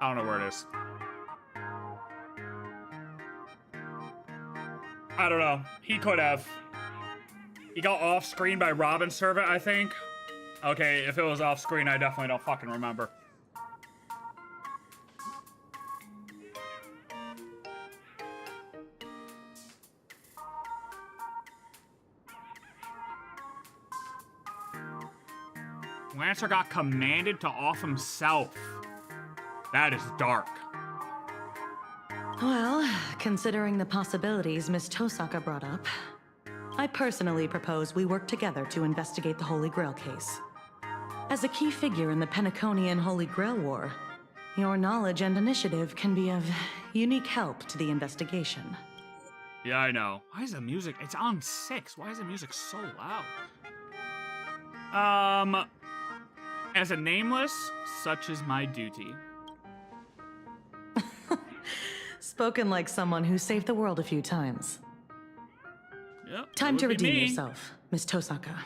I don't know where it is. I don't know. He could have. He got off screen by Robin's servant, I think. Okay, if it was off screen, I definitely don't fucking remember. Lancer got commanded to off himself. That is dark. Well, considering the possibilities Miss Tosaka brought up, I personally propose we work together to investigate the Holy Grail case. As a key figure in the Penaconian Holy Grail War, your knowledge and initiative can be of unique help to the investigation. Yeah, I know. Why is the music... It's on 6. Why is the music so loud? As a nameless, such is my duty. Spoken like someone who saved the world a few times. Yep. Time to redeem yourself, Miss Tosaka.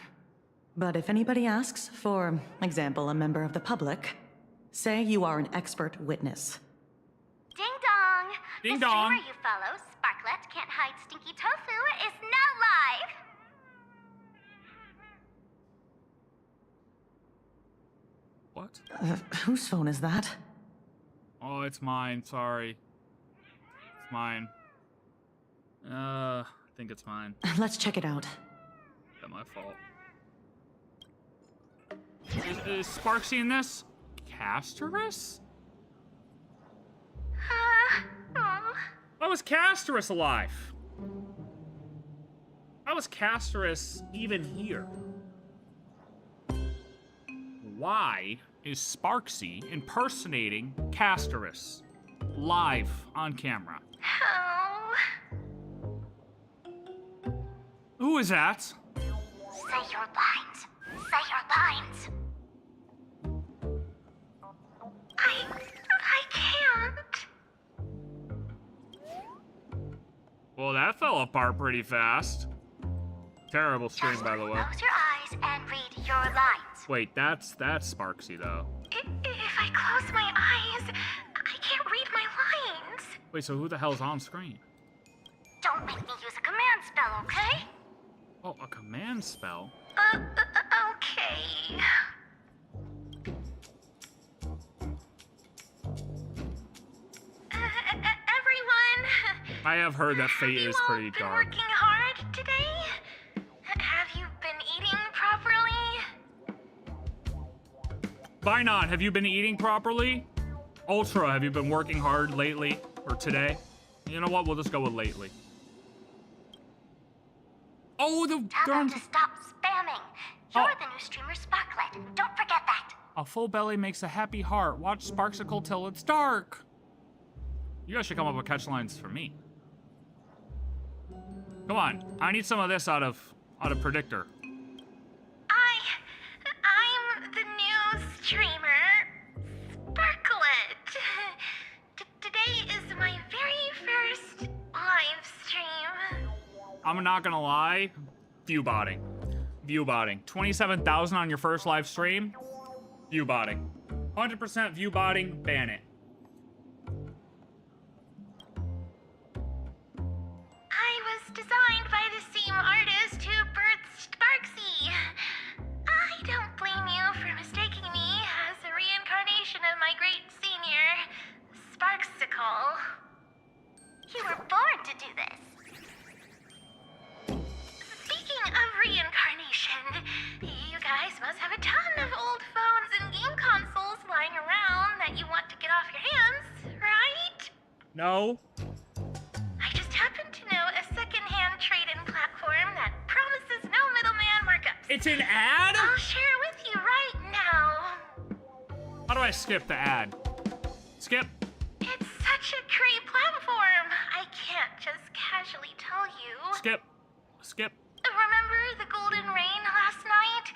But if anybody asks, for example, a member of the public, say you are an expert witness. Ding dong! Ding the dong! streamer you follow, Sparklet Can't Hide Stinky Tofu, is now live! What? Whose phone is that? Oh, it's mine. Sorry. Mine. I think it's mine. Let's check it out. Yeah, my fault. Is Sparksy in this? Castorus? Why was Castorus alive? Why was Castorus even here? Why is Sparksy impersonating Castorus live on camera? Who is that? Say your lines. Say your lines. I can't. Well, that fell apart pretty fast. Terrible stream, by the way. Close your eyes and read your lines. Wait, that's Sparksy, though. If I close my eyes, I can't read my lines. Wait, so who the hell's on screen? Don't make me use a command spell, okay? Oh, a command spell? Okay. Everyone. I have heard that fate is pretty been dark. Working hard today? Have you been eating properly? Binon, have you been eating properly? Ultra, have you been working hard lately? Or today? You know what? We'll just go with lately. Oh, Tell them to stop spamming. You're the new streamer Sparklet. Don't forget that. A full belly makes a happy heart. Watch Sparksicle till it's dark. You guys should come up with catchlines for me. Come on, I need some of this out of Predictor. I'm the new streamer, Sparklet. Today is my very first live stream. I'm not gonna lie, view botting. 27,000 on your first live stream, view botting. 100% view botting, ban it. I was designed by the same artist who birthed Sparksy. I don't blame you for mistaking me as a reincarnation of my great senior, Sparksicle. You were born to do this. Speaking of reincarnation, you guys must have a ton of old phones and game consoles lying around that you want to get off your hands, right? No. I just happen to know a second-hand trade-in platform that promises no middleman markups. It's an ad? I'll share it with you right now. How do I skip the ad? Skip. It's such a great platform. I can't just casually tell you. Skip. Skip. Remember the Golden Rain last night?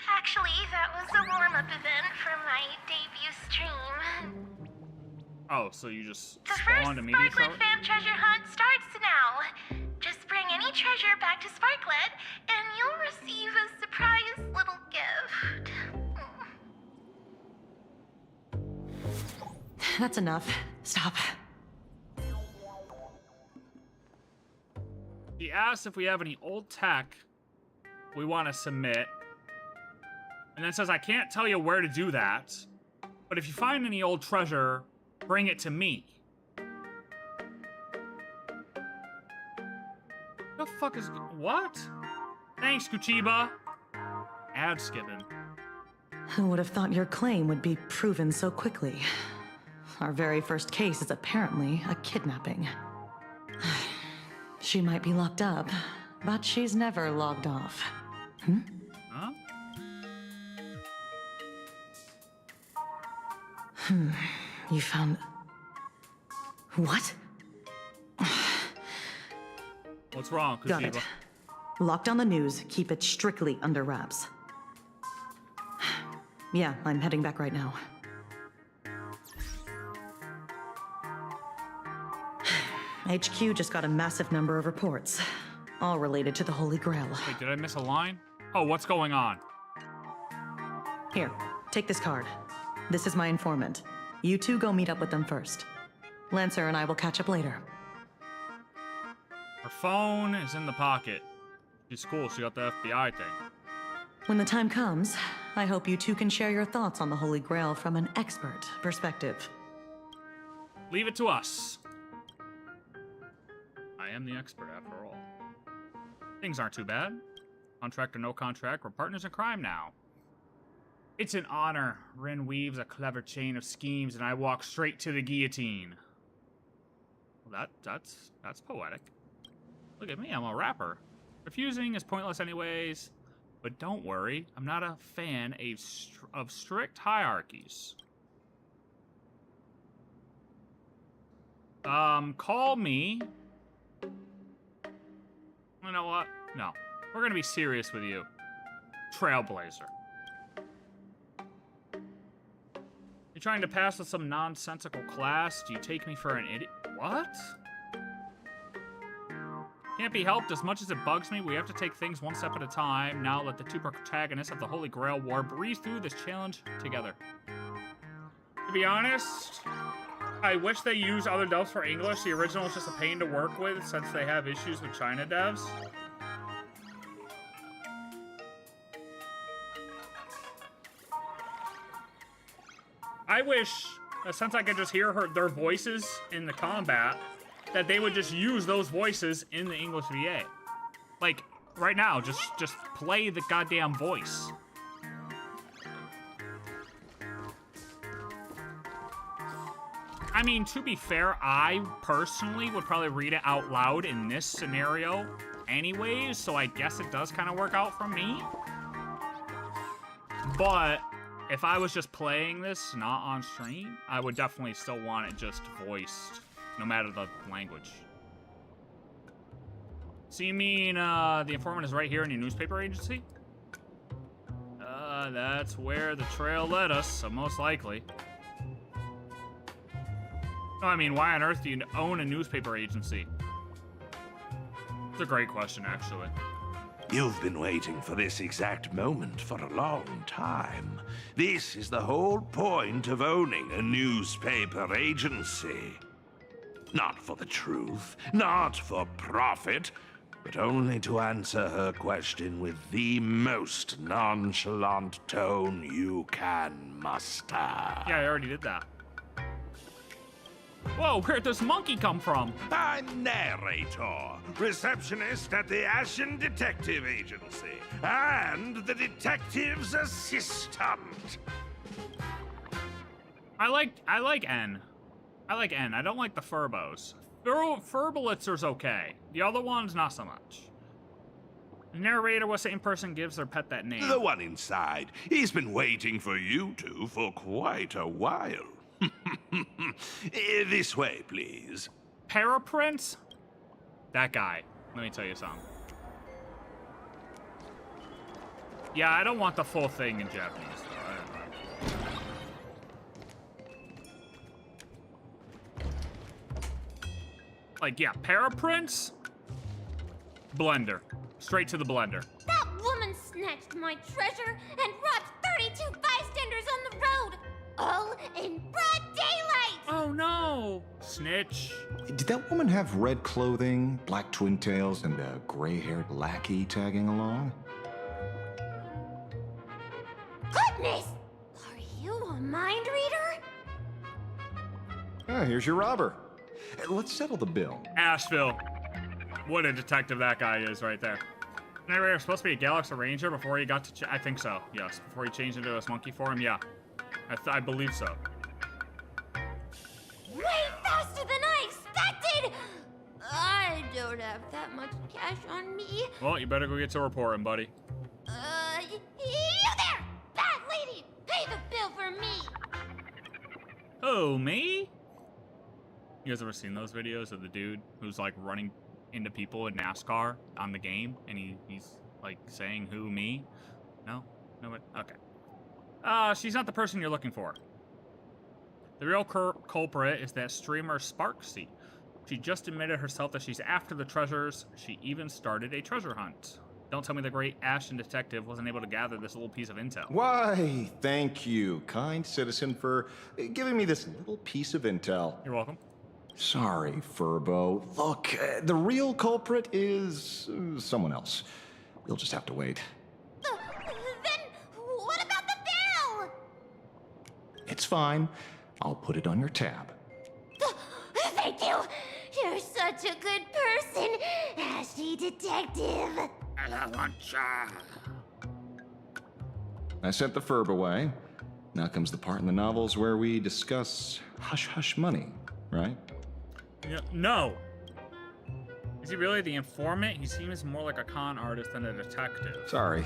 Actually, that was a warm-up event for my debut stream. Oh, so you just The first spawned immediately? Sparklet fan treasure hunt starts now. Just bring any treasure back to Sparklet, and you'll receive a surprise little gift. That's enough. Stop. He asks if we have any old tech we want to submit. And then says, I can't tell you where to do that. But if you find any old treasure, bring it to me. The fuck is... What? Thanks, Kuchiba. Ad skipping. Who would have thought your claim would be proven so quickly? Our very first case is apparently a kidnapping. She might be locked up, but she's never logged off. Huh? You found... What? What's wrong, Got Kuchiba? it. Lock down the news, keep it strictly under wraps. Yeah, I'm heading back right now. HQ just got a massive number of reports, all related to the Holy Grail. Wait, did I miss a line? Oh, what's going on? Here, take this card. This is my informant. You two go meet up with them first. Lancer and I will catch up later. Her phone is in the pocket. She's cool, she got the FBI thing. When the time comes, I hope you two can share your thoughts on the Holy Grail from an expert perspective. Leave it to us. am the expert after all. Things aren't too bad. Contract or no contract, we're partners in crime now. It's an honor. Rin weaves a clever chain of schemes, and I walk straight to the guillotine. Well, that's poetic. Look at me, I'm a rapper. Refusing is pointless anyways. But don't worry, I'm not a fan of strict hierarchies. Call me. You know what? No. We're gonna be serious with you. Trailblazer. You're trying to pass with some nonsensical class? Do you take me for an idiot? What? Can't be helped. As much as it bugs me, we have to take things one step at a time. Now let the two protagonists of the Holy Grail War breeze through this challenge together. To be honest, I wish they used other dubs for English. The original is just a pain to work with since they have issues with China devs. I wish, since I could just hear their voices in the combat, that they would just use those voices in the English VA. Like, right now, just play the goddamn voice. I mean, to be fair, I personally would probably read it out loud in this scenario anyways, so I guess it does kind of work out for me. But if I was just playing this, not on stream, I would definitely still want it just voiced, no matter the language. So you mean, the informant is right here in your newspaper agency? That's where the trail led us, so most likely. No, I mean, why on earth do you own a newspaper agency? It's a great question, actually. You've been waiting for this exact moment for a long time. This is the whole point of owning a newspaper agency. Not for the truth, not for profit, but only to answer her question with the most nonchalant tone you can muster. Yeah, I already did that. Whoa, where'd this monkey come from? A narrator, receptionist at the Ashen Detective Agency, and the detective's assistant. I like N. I like N. I don't like the Furbos. Furbolitzer's okay. The other one's not so much. The narrator was the same person gives their pet that name. The one inside. He's been waiting for you two for quite a while. This way, please. Paraprince? That guy. Let me tell you something. Yeah, I don't want the full thing in Japanese, though. Like, yeah, Paraprince? Blender. Straight to the blender. That woman snatched my treasure and robbed 32 bystanders on the road! All in broad daylight! Oh no! Snitch. Did that woman have red clothing, black twin tails, and a gray-haired lackey tagging along? Goodness! Are you a mind reader? Ah, here's your robber. Let's settle the bill. Asheville. What a detective that guy is right there. Narrator was supposed to be a Galaxy Ranger before he got to... I think so, yes. Before he changed into his monkey form, yeah. I believe so. Way faster than I expected! I don't have that much cash on me. Well, you better go get to reporting, buddy. You there! Bad lady! Pay the bill for me! Oh, me? You guys ever seen those videos of the dude who's like running into people in NASCAR on the game? And he's like saying, who, me? No? No, okay. She's not the person you're looking for. The real culprit is that streamer Sparksy. She just admitted herself that she's after the treasures. She even started a treasure hunt. Don't tell me the great Ashen Detective wasn't able to gather this little piece of intel. Why, thank you, kind citizen, for giving me this little piece of intel. You're welcome. Sorry, Furbo. Look, the real culprit is someone else. You'll just have to wait. Then what about the bill? It's fine. I'll put it on your tab. Thank you. You're such a good person, Ashy Detective. I sent the Ferb away. Now comes the part in the novels where we discuss hush-hush money, right? Yeah, no. Is he really the informant? He seems more like a con artist than a detective. Sorry.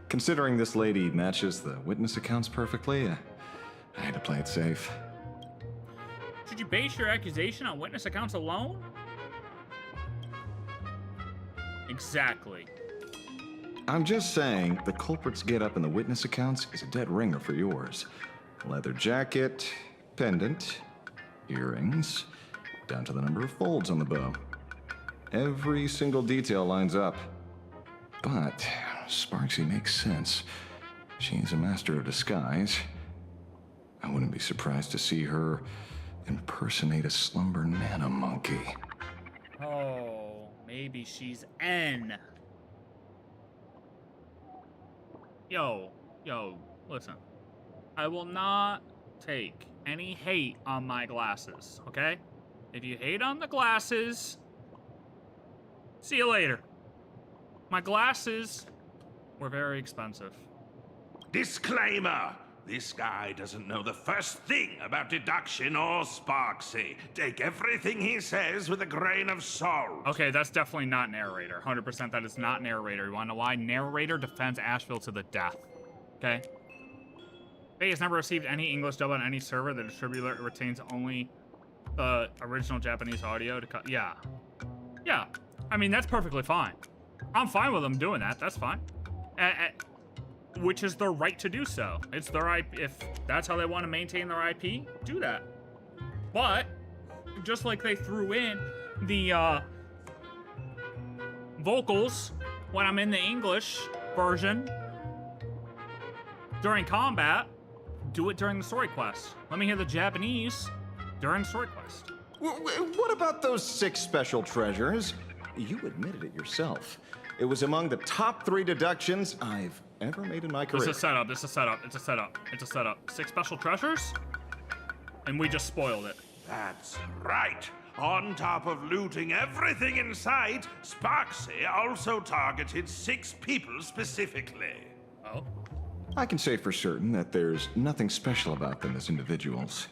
Considering this lady matches the witness accounts perfectly, I had to play it safe. Should you base your accusation on witness accounts alone? Exactly. I'm just saying, the culprit's get-up in the witness accounts is a dead ringer for yours. Leather jacket, pendant, earrings, down to the number of folds on the bow. Every single detail lines up. But Sparksy makes sense. She's a master of disguise. I wouldn't be surprised to see her impersonate a slumber nana monkey. Oh, maybe she's N. Yo, listen. I will not take any hate on my glasses, okay? If you hate on the glasses, see you later. My glasses were very expensive. Disclaimer! This guy doesn't know the first thing about deduction or Sparksy. Take everything he says with a grain of salt. Okay, that's definitely not narrator. 100% that is not narrator. You wanna know why? Narrator defends Asheville to the death. Okay? Faye has never received any English dub on any server. The distributor retains only the original Japanese audio to cut. Yeah. Yeah. I mean, that's perfectly fine. I'm fine with them doing that. That's fine. Which is their right to do so. It's their IP. If that's how they want to maintain their IP, do that. But just like they threw in the vocals when I'm in the English version during combat, do it during the story quest. Let me hear the Japanese during the story quest. What about those 6 special treasures? You admitted it yourself. It was among the top 3 deductions I've ever made in my career. This is a setup. This is a setup. It's a setup. It's a setup. 6 special treasures, and we just spoiled it. That's right. On top of looting everything in sight, Sparksy also targeted 6 people specifically. Oh? I can say for certain that there's nothing special about them as individuals.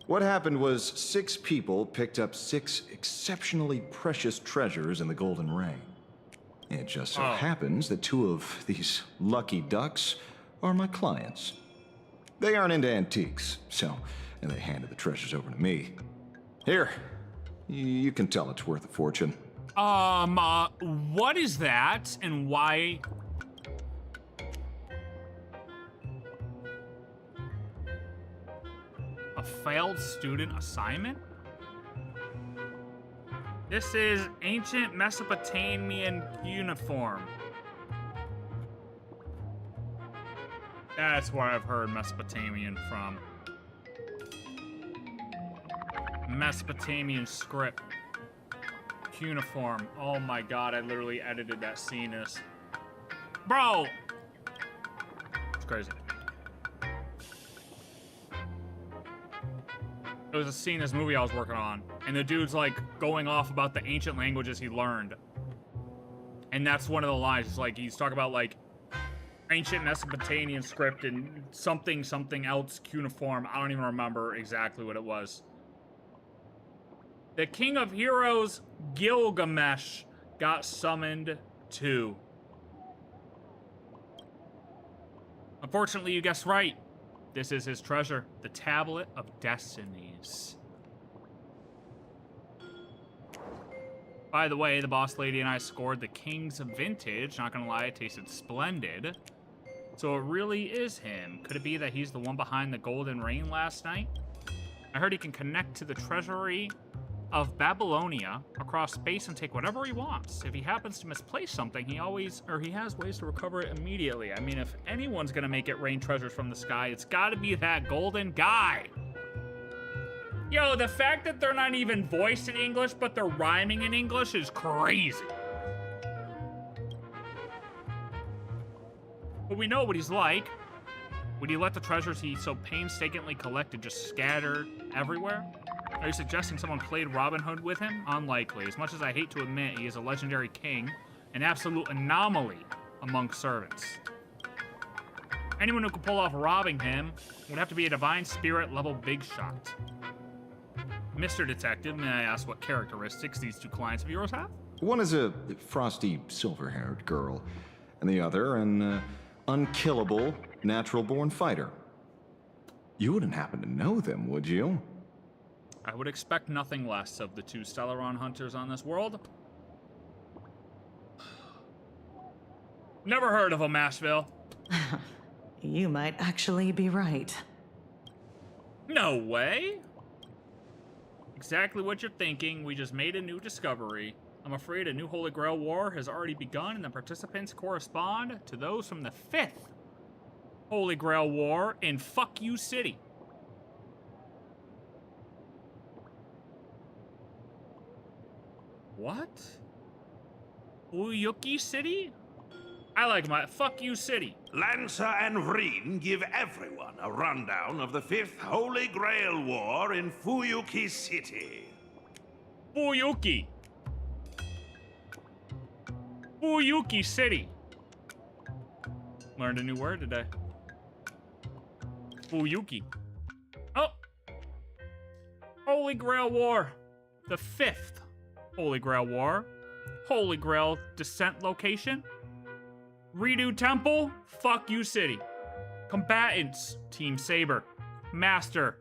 What happened was 6 people picked up 6 exceptionally precious treasures in the Golden Ring. It just so happens that 2 of these lucky ducks are my clients. They aren't into antiques, so they handed the treasures over to me. Here, you can tell it's worth a fortune. What is that, and why? A failed student assignment? This is ancient Mesopotamian uniform. That's where I've heard Mesopotamian from. Mesopotamian script. Cuneiform. Oh my god, I literally edited that scene as... Bro! It's crazy. It was a scene in this movie I was working on, and the dude's like going off about the ancient languages he learned. And that's one of the lines. It's like he's talking about like ancient Mesopotamian script and something else cuneiform. I don't even remember exactly what it was. The King of Heroes, Gilgamesh, got summoned too. Unfortunately, you guessed right. This is his treasure, the Tablet of Destinies. By the way, the boss lady and I scored the King's Vintage. Not gonna lie, it tasted splendid. So it really is him. Could it be that he's the one behind the golden rain last night? I heard he can connect to the treasury of Babylonia across space and take whatever he wants. If he happens to misplace something, he has ways to recover it immediately. I mean, if anyone's gonna make it rain treasures from the sky, it's gotta be that golden guy. Yo, the fact that they're not even voiced in English, but they're rhyming in English is crazy. But we know what he's like. Would he let the treasures he so painstakingly collected just scatter everywhere? Are you suggesting someone played Robin Hood with him? Unlikely. As much as I hate to admit, he is a legendary king, an absolute anomaly among servants. Anyone who could pull off robbing him would have to be a divine spirit level big shot. Mr. Detective, may I ask what characteristics these two clients of yours have? One is a frosty, silver-haired girl, and the other an unkillable, natural-born fighter. You wouldn't happen to know them, would you? I would expect nothing less of the two Stellaron hunters on this world. Never heard of them, Asheville. You might actually be right. No way. Exactly what you're thinking. We just made a new discovery. I'm afraid a new Holy Grail War has already begun, and the participants correspond to those from the 5th Holy Grail War in Fuck You City. What? Uyuki City? I like my Fuck You City. Lancer and RIN give everyone a rundown of the 5th Holy Grail War in Fuyuki City. Fuyuki. Fuyuki City. Learned a new word today. Fuyuki. Oh! Holy Grail War. The 5th Holy Grail War. Holy Grail descent location. Redo Temple. Fuck You City. Combatants. Team Saber. Master.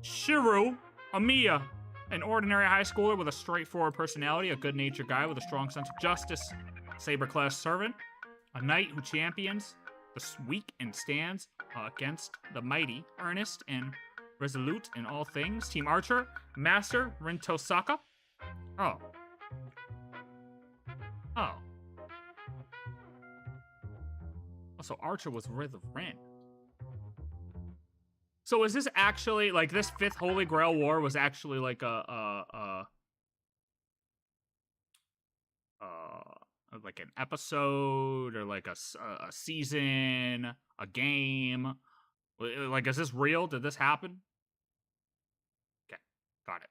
Shiru. Amiya. An ordinary high schooler with a straightforward personality. A good-natured guy with a strong sense of justice. Saber-class servant. A knight who champions the weak and stands against the mighty. Earnest and resolute in all things. Team Archer. Master. RIN TOHSAKA. Oh. Oh. So Archer was with RIN. So is this actually, like, this 5th Holy Grail War was actually like like an episode or like a season, a game? Like, is this real? Did this happen? Okay, got it.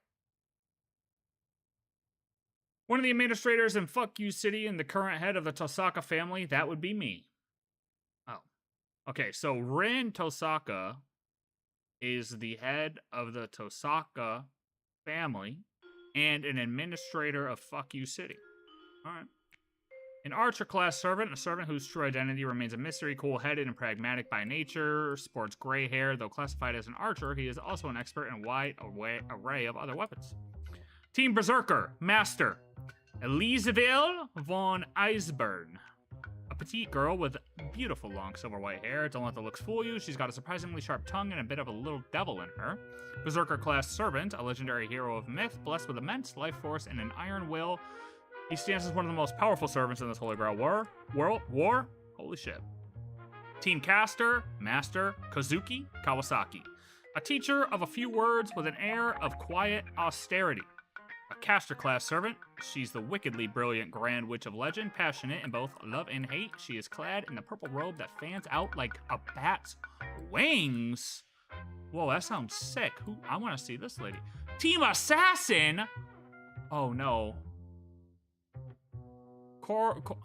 One of the administrators in Fuck You City and the current head of the TOHSAKA family, that would be me. Oh. Okay, so RIN TOHSAKA is the head of the TOHSAKA family and an administrator of Fuck You City. Alright. An Archer-class servant, a servant whose true identity remains a mystery, cool-headed and pragmatic by nature, sports gray hair. Though classified as an Archer, he is also an expert in a wide array of other weapons. Team Berserker, Master, Elisabeth von Eisburn. A petite girl with beautiful long silver white hair. Don't let the looks fool you. She's got a surprisingly sharp tongue and a bit of a little devil in her. Berserker-class servant, a legendary hero of myth, blessed with immense life force and an iron will. He stands as one of the most powerful servants in this Holy Grail War. Holy shit. Team Caster, Master, Kazuki Kawasaki. A teacher of a few words with an air of quiet austerity. A Caster-class servant. She's the wickedly brilliant Grand Witch of Legend, passionate in both love and hate. She is clad in the purple robe that fans out like a bat's wings. Whoa, that sounds sick. I want to see this lady. Team Assassin! Oh, no. Fuck.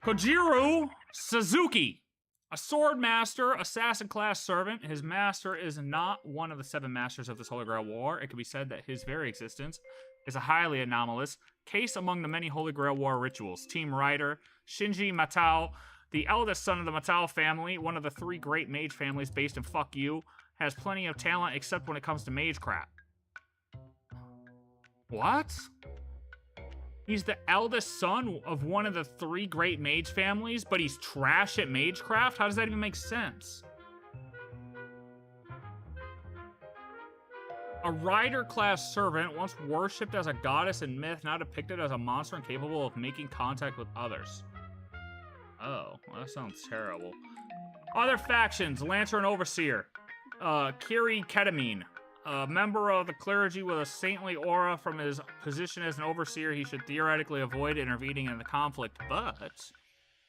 Kojiro Suzuki. A sword master, assassin-class servant. His master is not one of the 7 masters of this Holy Grail War. It can be said that his very existence is a highly anomalous case among the many Holy Grail War rituals. Team Rider, Shinji Matao, the eldest son of the Matao family, one of the 3 great mage families based in Fuck You, has plenty of talent except when it comes to mage crap. What? He's the eldest son of one of the 3 great mage families, but he's trash at magecraft? How does that even make sense? A rider-class servant, once worshipped as a goddess in myth, now depicted as a monster incapable of making contact with others. Oh, well, that sounds terrible. Other factions, Lancer and Overseer. Kiri Ketamine. A member of the clergy with a saintly aura. From his position as an overseer, he should theoretically avoid intervening in the conflict, but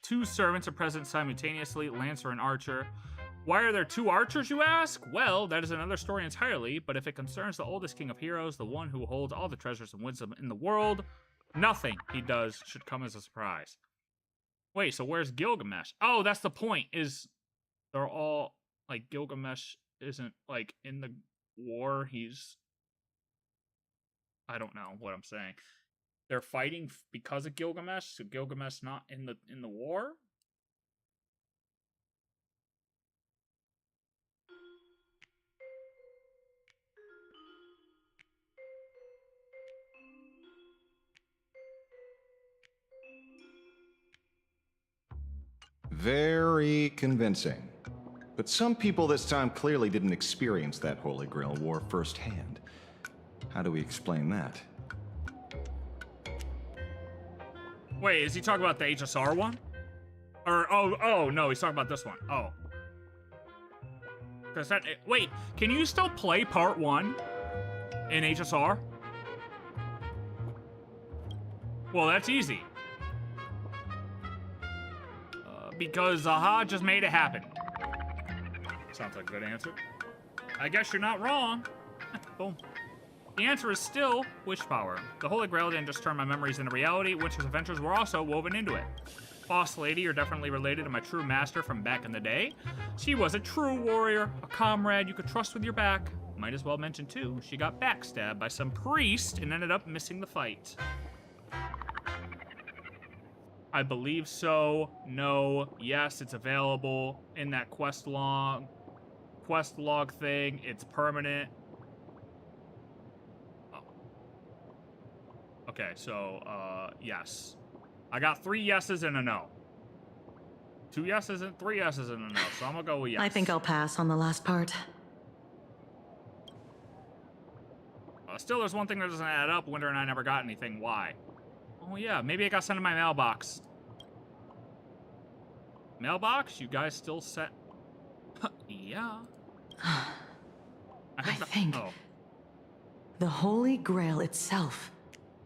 2 servants are present simultaneously, Lancer and Archer. Why are there two archers, you ask? Well, that is another story entirely, but if it concerns the oldest king of heroes, the one who holds all the treasures and wisdom in the world, nothing he does should come as a surprise. Wait, so where's Gilgamesh? Oh, that's the point, is they're all, like, Gilgamesh isn't, like, in the war, he's... I don't know what I'm saying. They're fighting because of Gilgamesh, so Gilgamesh not in the war? Very convincing. But some people this time clearly didn't experience that Holy Grail war firsthand. How do we explain that? Wait, is he talking about the HSR one? Or, oh, no, he's talking about this one. Oh. Cause that, wait, can you still play part 1 in HSR? Well, that's easy. Because Zaha just made it happen. Sounds like a good answer. I guess you're not wrong. Boom. The answer is still wish power. The Holy Grail didn't just turn my memories into reality. Winter's adventures were also woven into it. Boss Lady, you're definitely related to my true master from back in the day. She was a true warrior, a comrade you could trust with your back. Might as well mention, too, she got backstabbed by some priest and ended up missing the fight. I believe so. No. Yes, it's available in that quest log thing. It's permanent. Oh. Okay, so, yes. I got 3 yeses and a no. 2 yeses and 3 yeses and a no, so I'm gonna go with yes. I think I'll pass on the last part. Still, there's one thing that doesn't add up. Winter and I never got anything. Why? Oh, yeah. Maybe it got sent to my mailbox. Mailbox? You guys still sent... yeah. I think the Holy Grail itself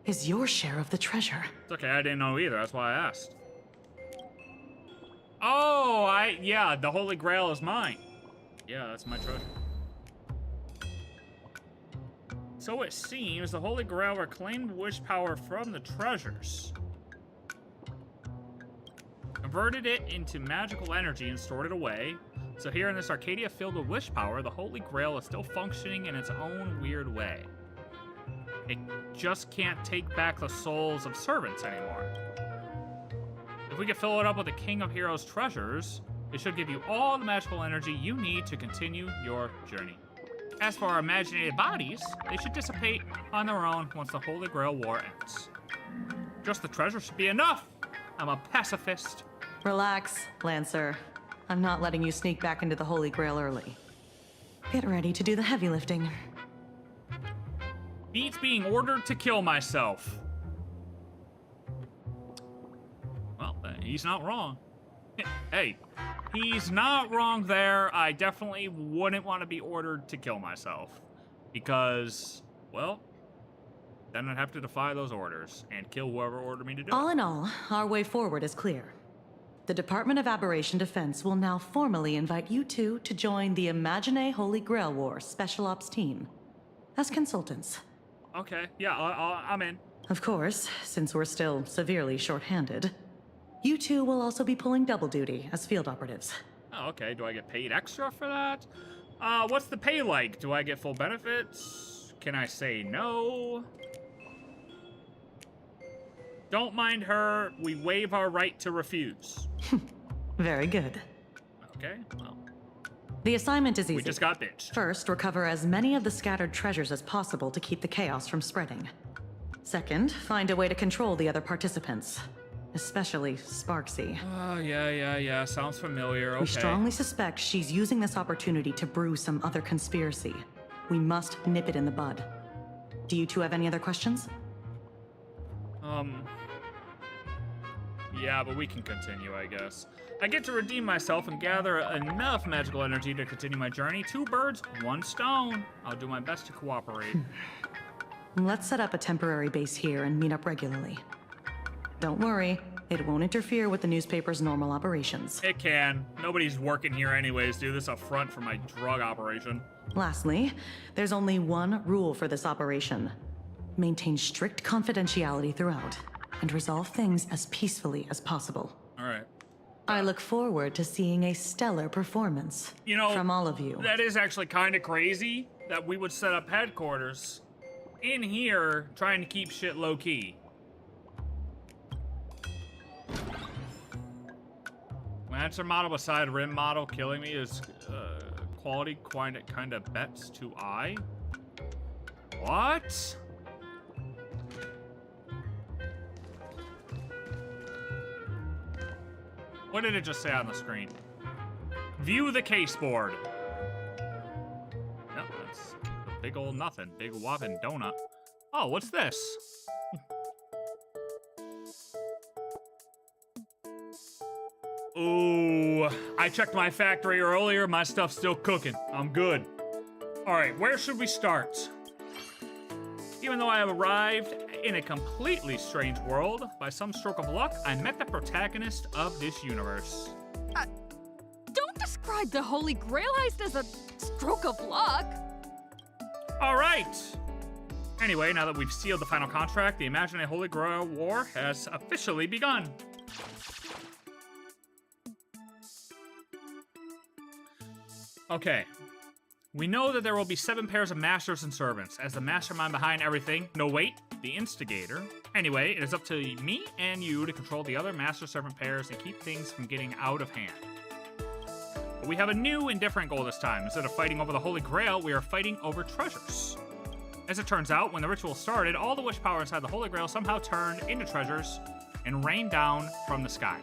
is your share of the treasure. It's okay. I didn't know either. That's why I asked. Oh, yeah. The Holy Grail is mine. Yeah, that's my treasure. So it seems the Holy Grail reclaimed wish power from the treasures, converted it into magical energy and stored it away. So here in this Arcadia filled with wish power, the Holy Grail is still functioning in its own weird way. It just can't take back the souls of servants anymore. If we could fill it up with the King of Heroes treasures, it should give you all the magical energy you need to continue your journey. As for our imaginated bodies, they should dissipate on their own once the Holy Grail War ends. Just the treasure should be enough. I'm a pacifist. Relax, Lancer. I'm not letting you sneak back into the Holy Grail early. Get ready to do the heavy lifting. Beats being ordered to kill myself. Well, he's not wrong. Hey, he's not wrong there. I definitely wouldn't want to be ordered to kill myself. Because, well, then I'd have to defy those orders and kill whoever ordered me to do it. All in all, our way forward is clear. The Department of Aberration Defense will now formally invite you two to join the Imaginae Holy Grail War Special Ops team as consultants. Okay, yeah, I'm in. Of course, since we're still severely short-handed, you two will also be pulling double duty as field operatives. Oh, okay. Do I get paid extra for that? What's the pay like? Do I get full benefits? Can I say no? Don't mind her. We waive our right to refuse. Very good. Okay, well. The assignment is easy. We just got bitched. First, recover as many of the scattered treasures as possible to keep the chaos from spreading. Second, find a way to control the other participants. Especially Sparksy. Oh, yeah. Sounds familiar. Okay. We strongly suspect she's using this opportunity to brew some other conspiracy. We must nip it in the bud. Do you two have any other questions? Yeah, but we can continue, I guess. I get to redeem myself and gather enough magical energy to continue my journey. 2 birds, 1 stone. I'll do my best to cooperate. Let's set up a temporary base here and meet up regularly. Don't worry, It won't interfere with the newspaper's normal operations. It can. Nobody's working here anyways, dude. This is a front for my drug operation. Lastly, there's only one rule for this operation. Maintain strict confidentiality throughout, and resolve things as peacefully as possible. All right. I look forward to seeing a stellar performance from all of you. That is actually kind of crazy that we would set up headquarters in here trying to keep shit low-key. Answer model beside RIN model killing me is quality kind of bets to I. What? What did it just say on the screen? View the case board. Yep, that's a big old nothing. Big whopping donut. Oh, what's this? Ooh, I checked my factory earlier. My stuff's still cooking. I'm good. All right, where should we start? Even though I have arrived in a completely strange world, by some stroke of luck, I met the protagonist of this universe. Don't describe the Holy Grail heist as a stroke of luck. All right. Anyway, now that we've sealed the final contract, the Imaginae Holy Grail War has officially begun. Okay. We know that there will be 7 pairs of masters and servants. As the mastermind behind everything, no wait, the instigator. Anyway, it is up to me and you to control the other master-servant pairs and keep things from getting out of hand. But we have a new and different goal this time. Instead of fighting over the Holy Grail, we are fighting over treasures. As it turns out, when the ritual started, all the wish power inside the Holy Grail somehow turned into treasures and rained down from the sky.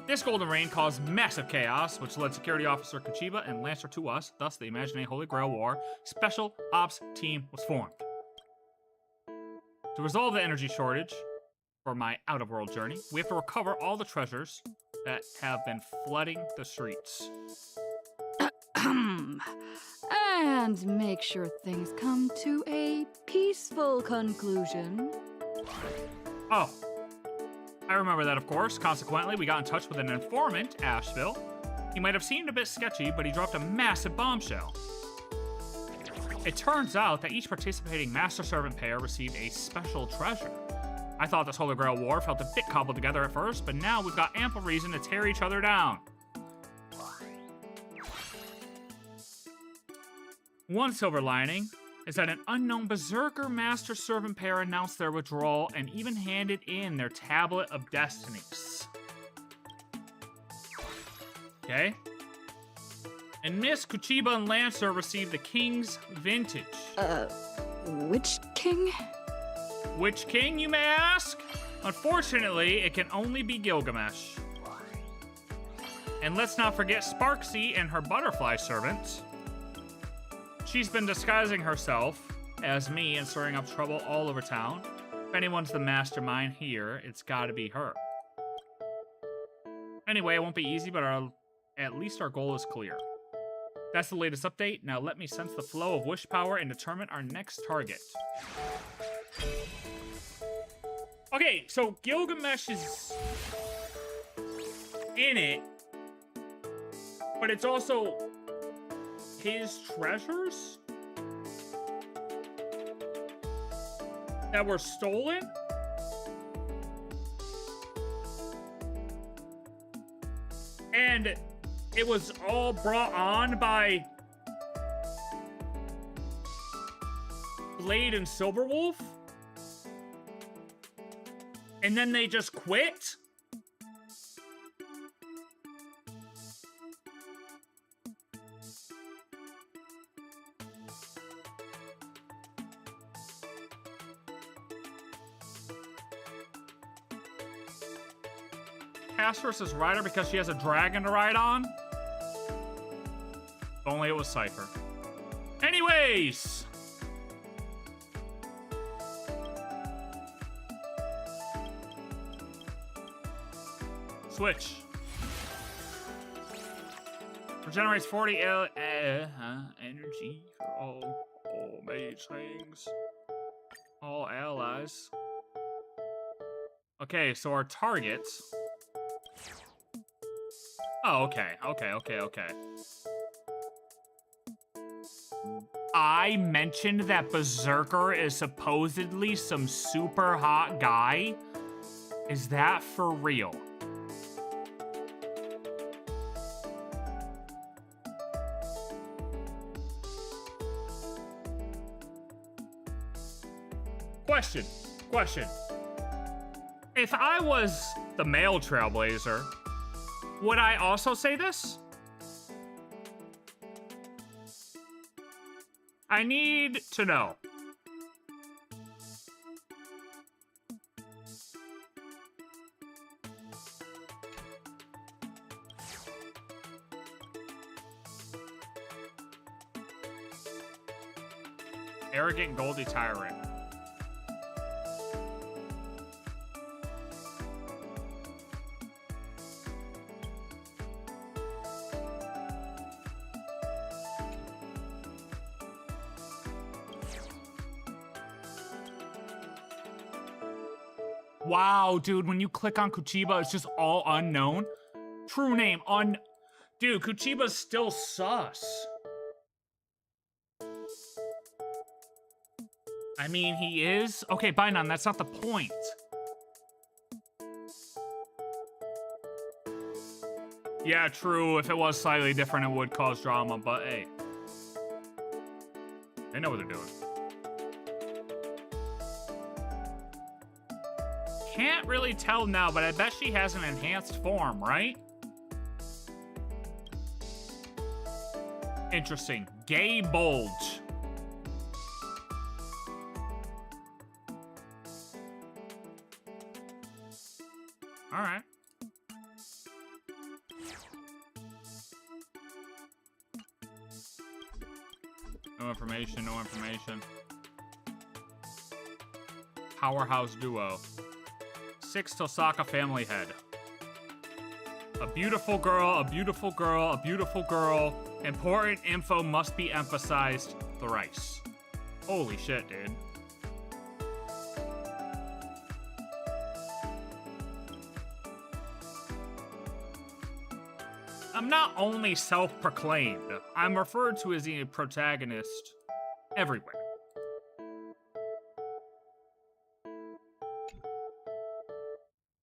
This golden rain caused massive chaos, which led Security Officer Kuchiba and Lancer to us. Thus, the Imaginae Holy Grail War Special Ops Team was formed. To resolve the energy shortage for my out-of-world journey, we have to recover all the treasures that have been flooding the streets. And make sure things come to a peaceful conclusion. Oh. I remember that, of course. Consequently, we got in touch with an informant, Asheville. He might have seemed a bit sketchy, but he dropped a massive bombshell. It turns out that each participating master-servant pair received a special treasure. I thought this Holy Grail War felt a bit cobbled together at first, but now we've got ample reason to tear each other down. One silver lining is that an unknown berserker master-servant pair announced their withdrawal and even handed in their Tablet of Destinies. Okay. And Miss Kuchiba and Lancer received the King's Vintage. Which king? Which king, you may ask? Unfortunately, it can only be Gilgamesh. And let's not forget Sparksy and her butterfly servant. She's been disguising herself as me and stirring up trouble all over town. If anyone's the mastermind here, it's gotta be her. Anyway, it won't be easy, but at least our goal is clear. That's the latest update. Now let me sense the flow of wish power and determine our next target. Okay, so Gilgamesh is in it, but it's also his treasures that were stolen? And it was all brought on by Blade and Silverwolf? And then they just quit? Cast versus Rider because she has a dragon to ride on? If only it was Cypher. Anyways! Switch. Regenerates 40 energy for all mage things. All allies. Okay, so our targets... Oh, okay. I mentioned that Berserker is supposedly some super hot guy. Is that for real? Question. If I was the male Trailblazer, would I also say this? I need to know. Arrogant Goldie Tyrant. Wow, dude, when you click on Kuchiba, it's just all unknown. True name, Dude, Kuchiba's still sus. I mean, he is? Okay, Bainan, that's not the point. Yeah, true, if it was slightly different, it would cause drama, but hey. They know what they're doing. Can't really tell now, but I bet she has an enhanced form, right? Interesting. Gay bulge. All right. No information, no information. Powerhouse duo. 6 Tosaka family head. A beautiful girl, a beautiful girl, a beautiful girl. Important info must be emphasized thrice. Holy shit, dude. I'm not only self-proclaimed, I'm referred to as the protagonist everywhere.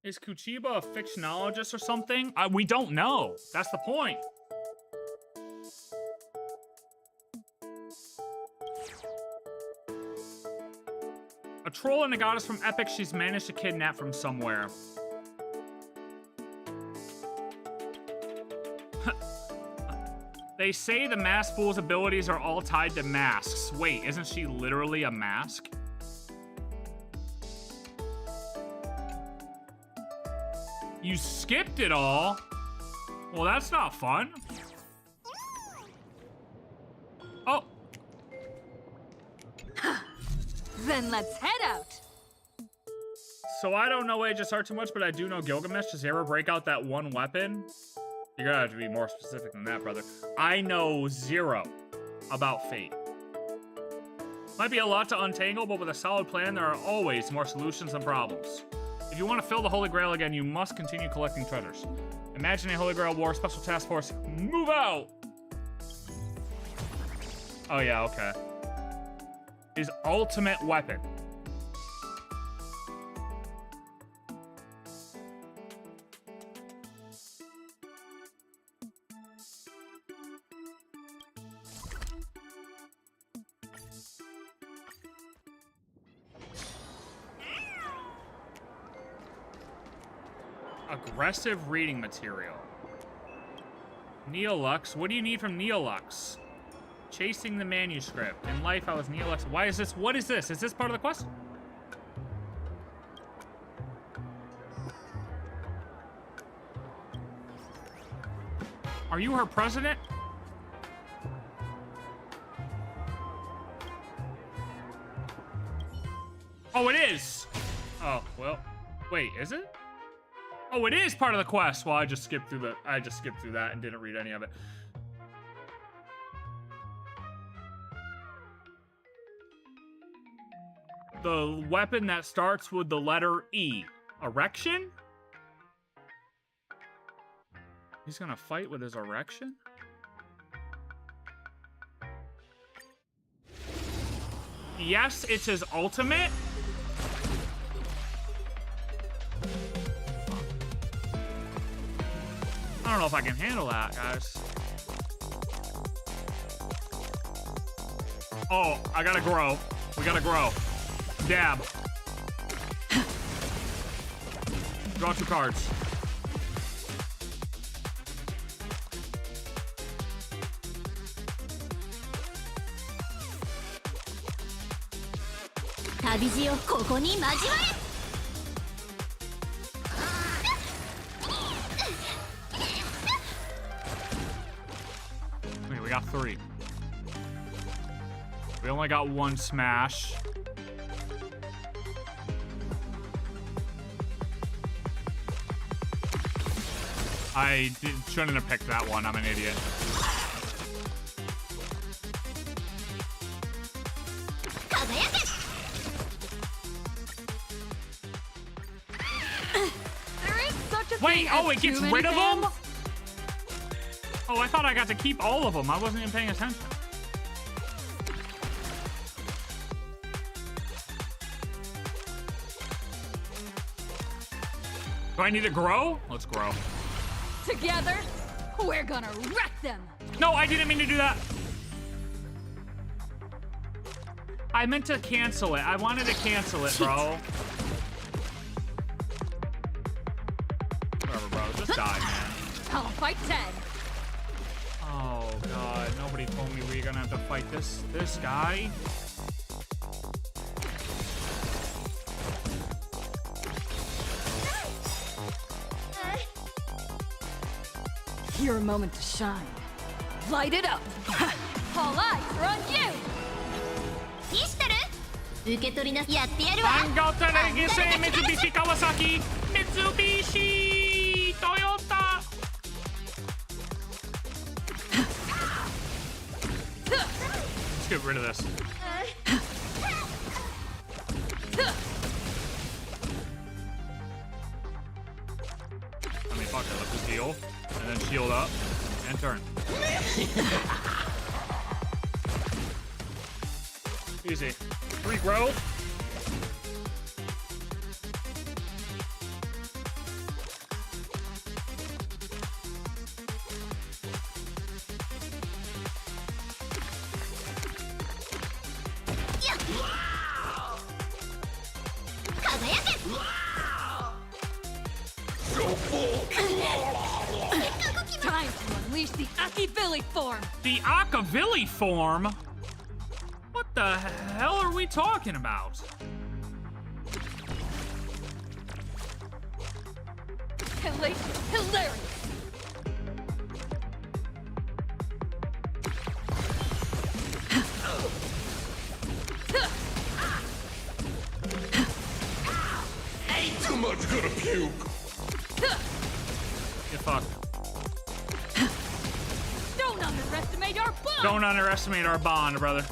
Is Kuchiba a fictionologist or something? We don't know. That's the point. A troll and a goddess from Epic she's managed to kidnap from somewhere. They say the mask fool's abilities are all tied to masks. Wait, isn't she literally a mask? You skipped it all? Well, that's not fun. Oh. Then let's head out. So I don't know HSR too much, but I do know Gilgamesh. Does he ever break out that one weapon? You're gonna have to be more specific than that, brother. I know 0 about Fate. Might be a lot to untangle, but with a solid plan, there are always more solutions than problems. If you want to fill the Holy Grail again, you must continue collecting treasures. Imaginae Holy Grail War Special Task Force, move out! Oh yeah, okay. His ultimate weapon. Aggressive reading material. Neolux. What do you need from Neolux? Chasing the manuscript. In life, I was Neolux. Why is this? What is this? Is this part of the quest? Are you her president? Oh, it is. Oh, well. Wait, is it? Oh, it is part of the quest. Well, I just skipped through that and didn't read any of it. The weapon that starts with the letter E. Erection? He's gonna fight with his erection? Yes, it's his ultimate. I don't know if I can handle that, guys. Oh, I gotta grow. We gotta grow. Dab. Draw 2 cards. Okay, we got 3. We only got 1 smash. Shouldn't have picked that one. I'm an idiot. Wait, oh, it gets rid of them? Oh, I thought I got to keep all of them. I wasn't even paying attention. Do I need to grow? Let's grow. Together, we're gonna wreck them. No, I didn't mean to do that. I meant to cancel it. I wanted to cancel it, bro. Whatever, bro. Just die, man. I'll fight 10. Oh, God. Nobody told me we were gonna have to fight this guy. Your moment to shine. Light it up. All eyes are on you. 受け取りなやってやるわ。三号テレビ製三菱川崎三菱トヨタ。Let's get rid of this. I mean, fuck it. Let's just heal and then shield up and turn. Easy. Regrow. Time to unleash the Akivilli form. The Akivilli form? What the hell are we talking about? Hilarious. Ain't too much gonna puke. Get fucked. Don't underestimate our bond. Don't underestimate our bond, brother.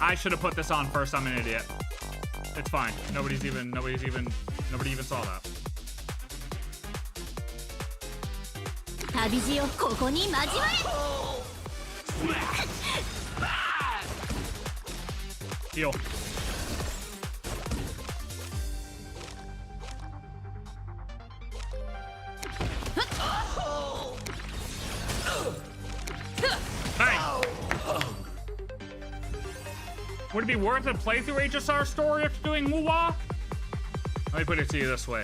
I should have put this on first. I'm an idiot. It's fine. Nobody even saw that. Heal. Bang. Would it be worth a playthrough HSR story after doing Woo-Wah? Let me put it to you this way.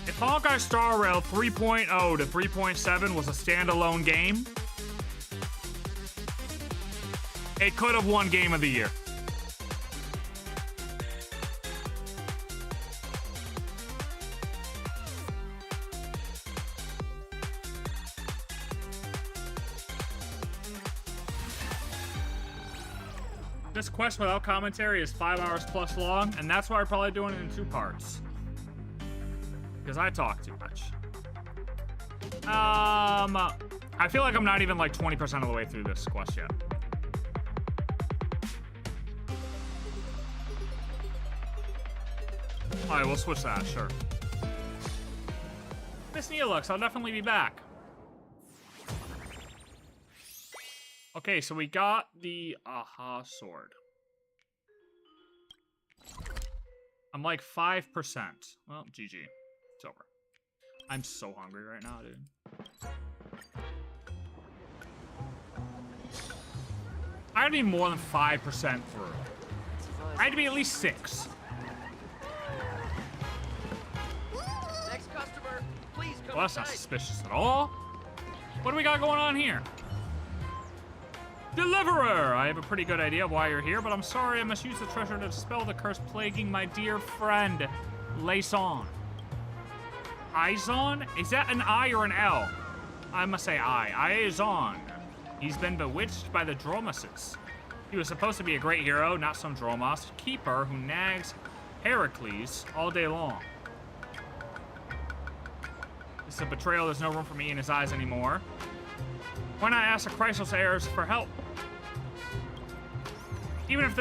If Honkai Star Rail 3.0 to 3.7 was a standalone game, it could have won Game of the Year. This quest without commentary is 5 hours plus long, and that's why we're probably doing it in 2 parts. Because I talk too much. I feel like I'm not even like 20% of the way through this quest yet. Alright, we'll switch that, sure. Miss Neelix, I'll definitely be back. Okay, so we got the Aha sword. I'm like 5%. Well, GG. It's over. I'm so hungry right now, dude. I need more than 5% through. I had to be at least 6. Next customer, please come Well, that's not inside. suspicious at all. What do we got going on here? Deliverer! I have a pretty good idea of why you're here, but I'm sorry I must use the treasure to dispel the curse plaguing my dear friend, Layson. Izon? Is that an I or an L? I must say I. Izon. He's been bewitched by the Dromases. He was supposed to be a great hero, not some Dromos keeper who nags Heracles all day long. This is a betrayal. There's no room for me in his eyes anymore. Why not ask the Chrysos heirs for help? Even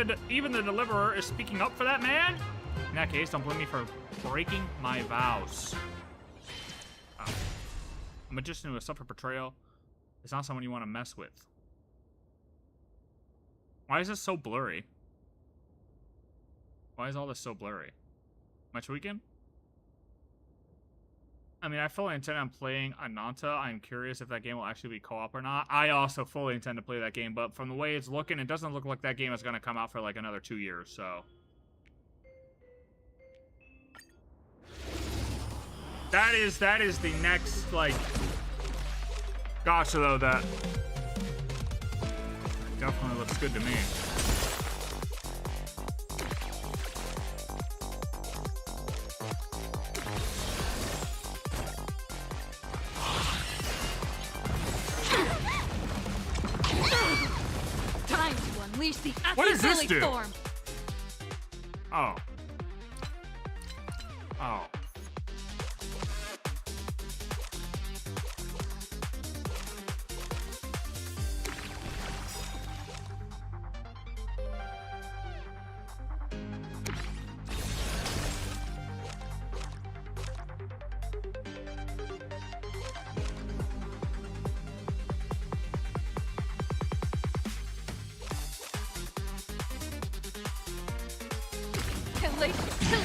the deliverer is speaking up for that man? In that case, don't blame me for breaking my vows. Oh. A magician who has suffered betrayal is not someone you want to mess with. Why is this so blurry? Why is all this so blurry? Am I tweaking? I mean, I fully intend on playing Ananta. I'm curious if that game will actually be co-op or not. I also fully intend to play that game, but from the way it's looking, it doesn't look like that game is going to come out for like another 2 years, so. That is the next, like, gotcha, though, that definitely looks good to me. Time to unleash the What does this Aki do? form. Oh. Oh.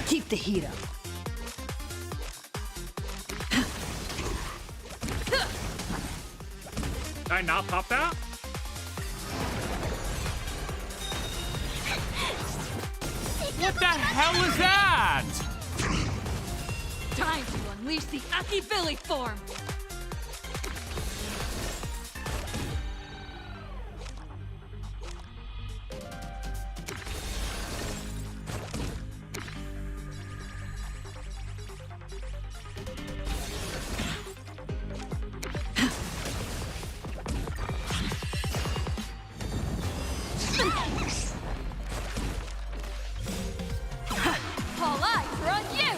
Keep the heat up. Did I not pop that? What the hell is that? Time to unleash the Aki Billy form. All eyes are on you.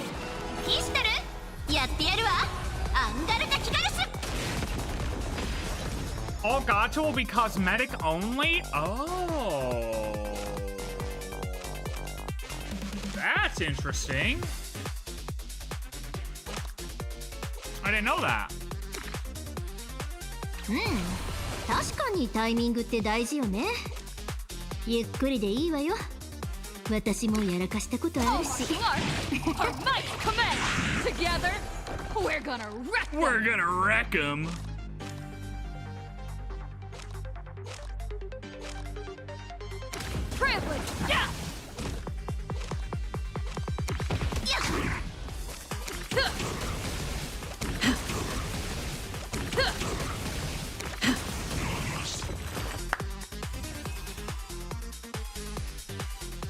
All gacha will be cosmetic only? Oh. That's interesting. I didn't know that. 確かにタイミングって大事よね。ゆっくりでいいわよ。私もやらかしたことあるし。Our might command. Together, we're gonna wreck them. We're gonna wreck him. Privilege. Yeah.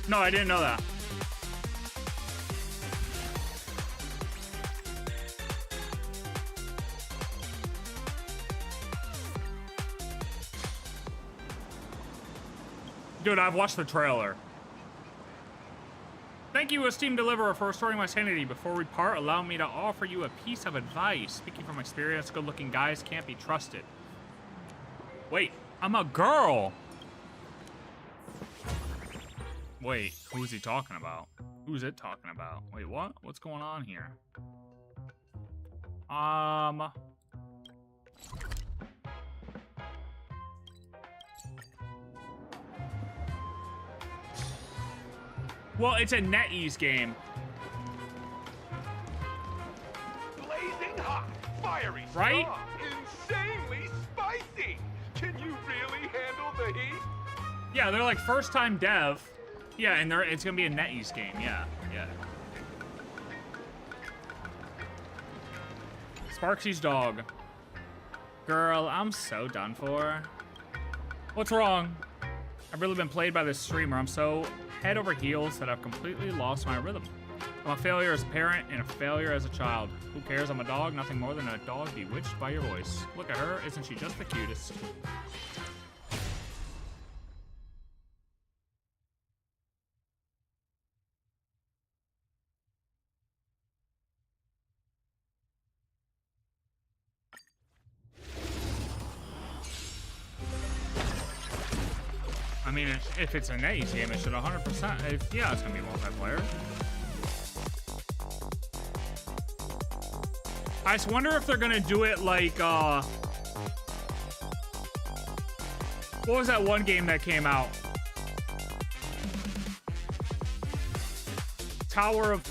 No, I didn't know that. Dude, I've watched the trailer. Thank you, esteemed deliverer, for restoring my sanity. Before we part, allow me to offer you a piece of advice. Speaking from experience, good-looking guys can't be trusted. Wait, I'm a girl. Wait, who is he talking about? Who's it talking about? Wait, what? What's going on here? Well, it's a NetEase game. Blazing hot, fiery, right? strong, insanely spicy. Can you really handle the heat? Yeah, they're like first-time dev. Yeah, and it's gonna be a NetEase game. Yeah, yeah. Sparksy's dog. Girl, I'm so done for. What's wrong? I've really been played by this streamer. I'm so head over heels that I've completely lost my rhythm. I'm a failure as a parent and a failure as a child. Who cares? I'm a dog, nothing more than a dog bewitched by your voice. Look at her, isn't she just the cutest? I mean, if it's a NetEase game, it should 100%. Yeah, it's gonna be multiplayer. I just wonder if they're gonna do it like, what was that one game that came out? Tower of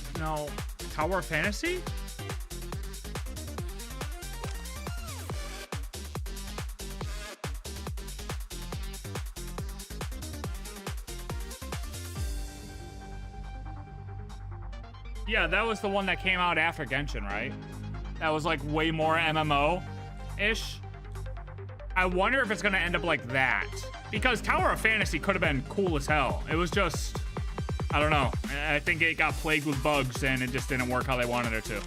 Fantasy? Yeah, that was the one that came out after Genshin, right? That was like way more MMO-ish. I wonder if it's gonna end up like that. Because Tower of Fantasy could have been cool as hell. It was just, I don't know. I think it got plagued with bugs and it just didn't work how they wanted it to.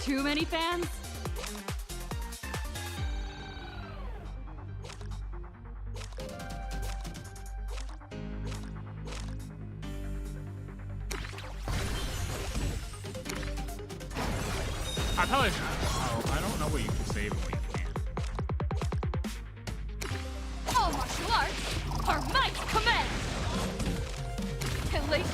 Too many fans? I don't know what you can save and what you can't. All martial arts are my command! Hilarious!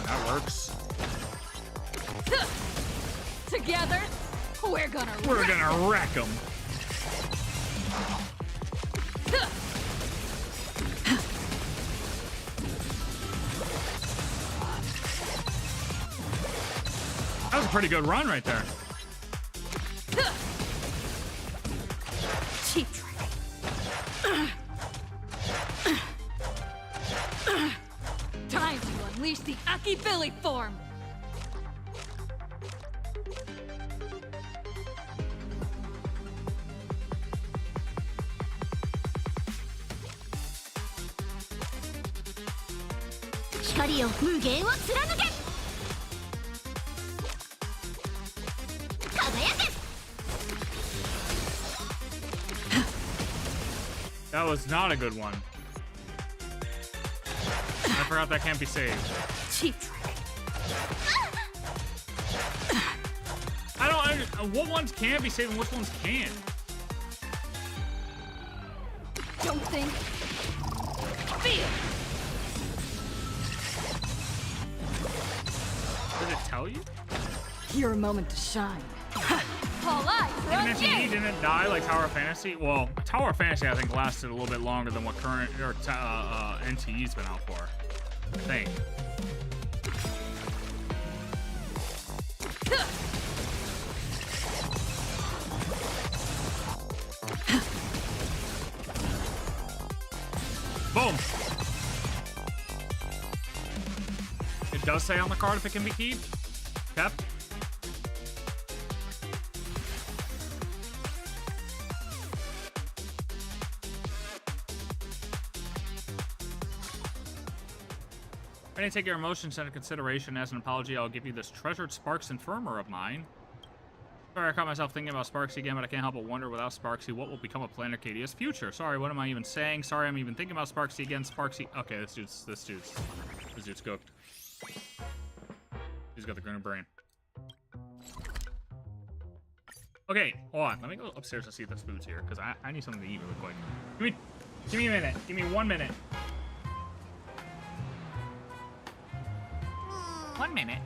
That works. Together, we're gonna wreck them. That was a pretty good run right there. Cheap trick. Time to unleash the Aki Billy form. That was not a good one. I forgot that can't be saved. Cheap trick. I don't understand. What ones can be saved and which ones can't? Don't think. Feel. Does it tell you? Your moment to shine. All eyes are on Even if he didn't die like Tower of Fantasy, well, Tower of Fantasy I think lasted a little bit longer than what current or NTE's been out for. I think. Boom. It does say on the card if it can be kept. If I didn't take your emotions into consideration as an apology, I'll give you this treasured Sparks Infirmer of mine. Sorry, I caught myself thinking about Sparksy again, but I can't help but wonder without Sparksy, what will become of Planet Arcadia's future? Sorry, what am I even saying? Sorry, I'm even thinking about Sparksy again. Sparksy. Okay, this dude's cooked. He's got the green brain. Okay, hold on. Let me go upstairs and see if there's food's here, because I need something to eat really quick. Give me a minute. Give me 1 minute. 1 minute.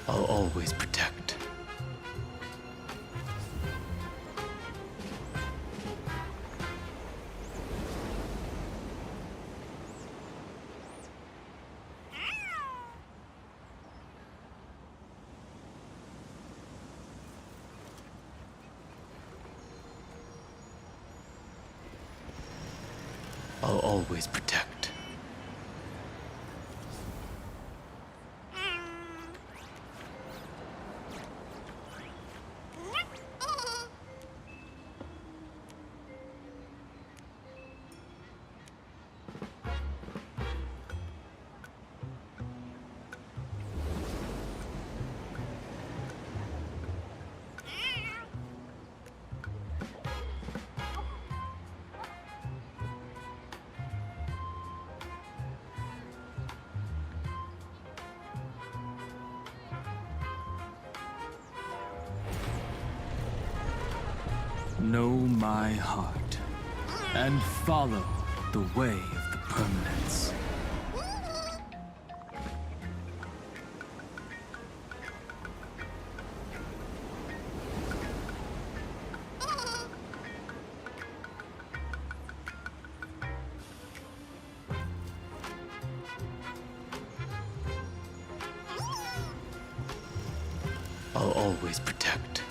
I'll always protect. I'll always protect. Know my heart and follow the way of the permanence. I'll always protect.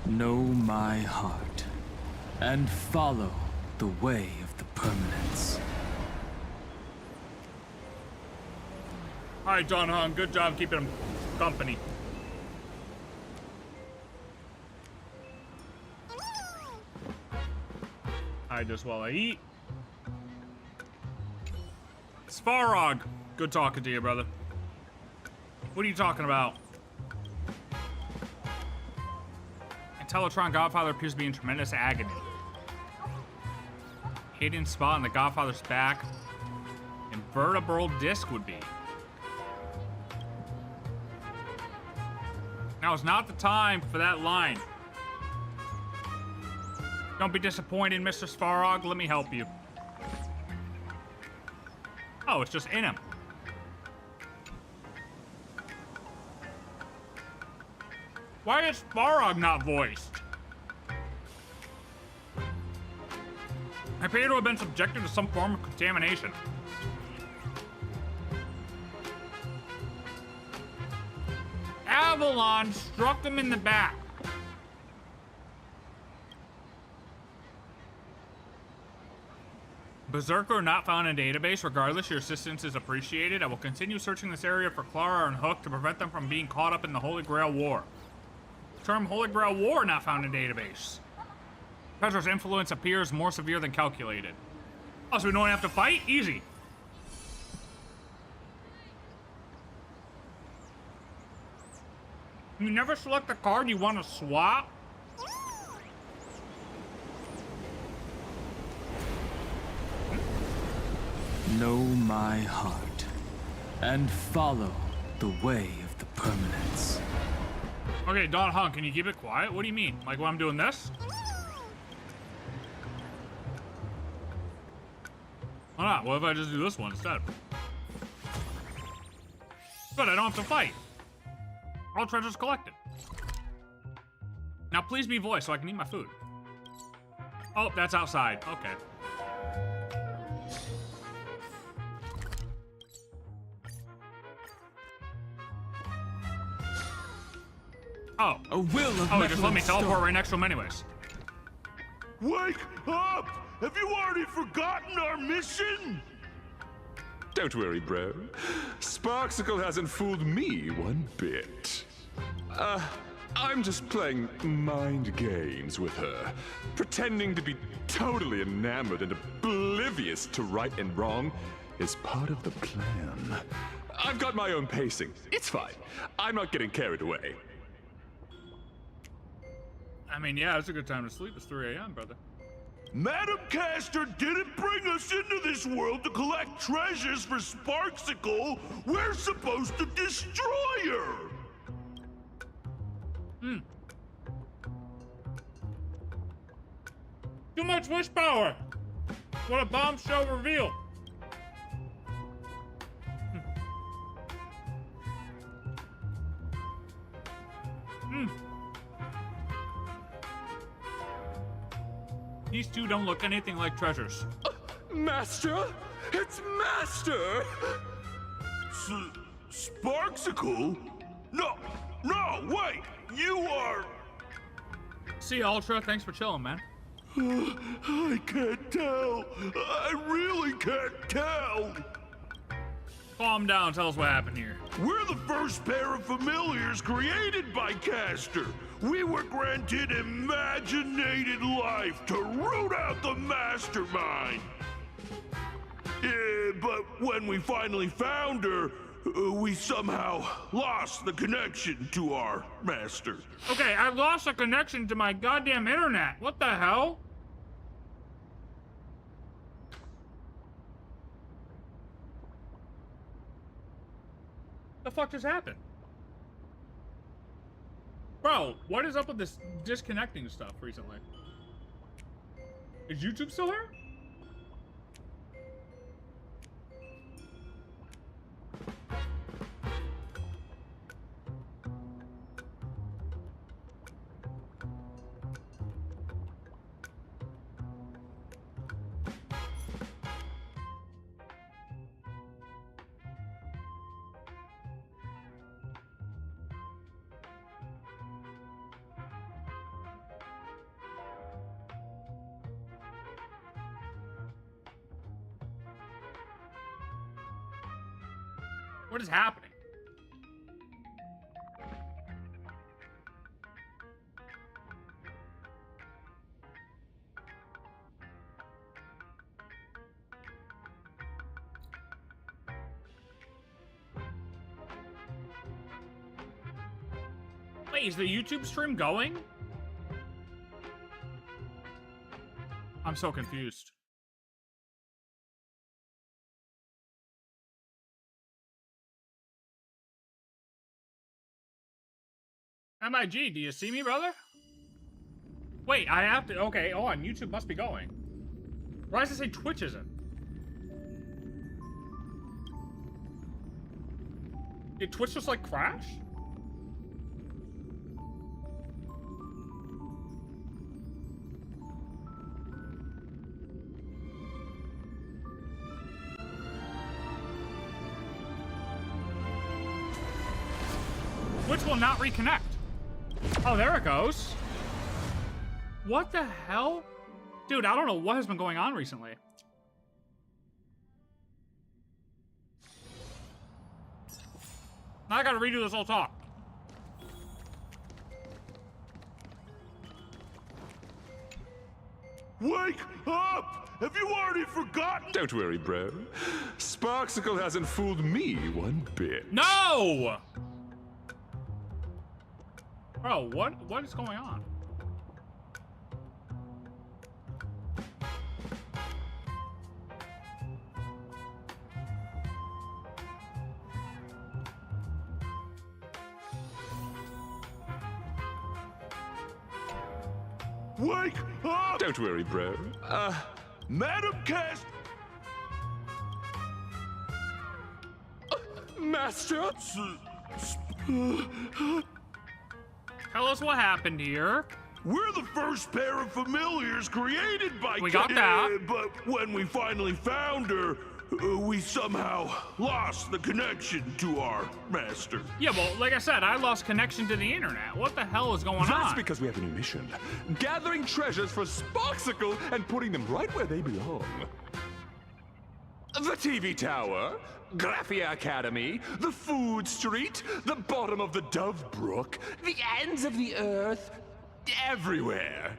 Know my heart and follow the way of the permanence. All right, John Hung, good job keeping him company. I just while I eat. Svarog, good talking to you, brother. What are you talking about? Teletron Godfather appears to be in tremendous agony. Hidden spot on the Godfather's back. Invertebral disc would be. Now is not the time for that line. Don't be disappointed, Mr. Svarog. Let me help you. Oh, it's just in him. Why is Svarog not voiced? I appear to have been subjected to some form of contamination. Avalon struck him in the back. Berserker not found in database. Regardless, your assistance is appreciated. I will continue searching this area for Clara and Hook to prevent them from being caught up in the Holy Grail War. Term Holy Grail War not found in database. Petra's influence appears more severe than calculated. Oh, so we don't have to fight? Easy. You never select the card you want to swap? know my heart and follow the way of the permanence. Okay, Don Hung, can you keep it quiet? What do you mean? Like when I'm doing this? Why not? What if I just do this one instead? Good, I don't have to fight. All treasures collected. Now please be voiced so I can eat my food. Oh, that's outside. Okay. Oh. A will of Oh, just let me metal and teleport stone. right next to him anyways. Wake up! Have you already forgotten our mission? Don't worry, bro. Sparksicle hasn't fooled me one bit. I'm just playing mind games with her, pretending to be totally enamored and oblivious to right and wrong is part of the plan. I've got my own pacing. It's fine. I'm not getting carried away. I mean, yeah, it's a good time to sleep. It's 3 a.m., brother. Madam Castor didn't bring us into this world to collect treasures for Sparksicle. We're supposed to destroy her. Too much wish power. What a bombshell reveal. These two don't look anything like treasures. Master? It's Master! Sparksicle? No, wait! You are... See you, Ultra. Thanks for chilling, man. I can't tell. I really can't tell. Calm down. Tell us what happened here. We're the first pair of familiars created by Castor. We were granted imaginated life to root out the mastermind. But when we finally found her, we somehow lost the connection to our master. Okay, I lost a connection to my goddamn internet. What the hell? The fuck just happened? Bro, what is up with this disconnecting stuff recently? Is YouTube still here? What is happening? Wait, is the YouTube stream going? I'm so confused. MIG, do you see me, brother? Wait, I have to... Okay, hold on. YouTube must be going. Why does it say Twitch isn't? Did Twitch just, like, crash? Twitch will not reconnect. Oh, there it goes. What the hell? Dude, I don't know what has been going on recently. Now I gotta redo this whole talk. Wake up! Have you already forgotten? Don't worry, bro. Sparksicle hasn't fooled me one bit. No! Bro, what is going on? Wake up! Don't worry, bro. Madam Cast... Master? Tell us what happened here. We're the first pair of familiars created by We got that. But when we finally found her, we somehow lost the connection to our master. Yeah, well, like I said, I lost connection to the internet. What the hell is going That's on? because we have a new mission. Gathering treasures for Sparksicle and putting them right where they belong. The TV tower, Graphia Academy, the food street, the bottom of the Dove Brook, the ends of the earth, everywhere.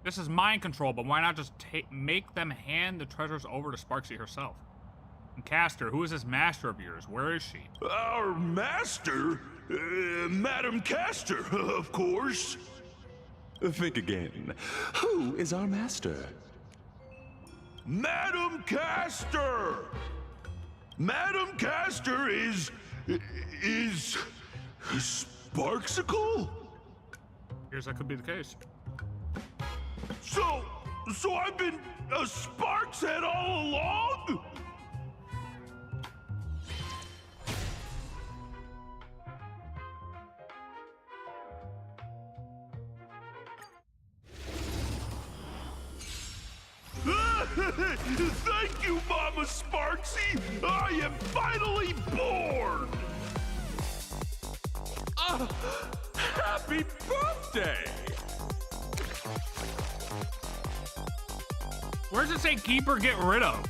This is mind control, but why not just make them hand the treasures over to Sparksy herself? And Castor, who is this master of yours? Where is she? Our master? Madam Castor, of course. Think again. Who is our master? Madam Castor! Madam Castor is Sparksicle? Here's that could be the case. So I've been a Sparks head all along? Thank you, Mama Sparksy! I am finally born! Happy birthday! Where does it say keep or get rid of?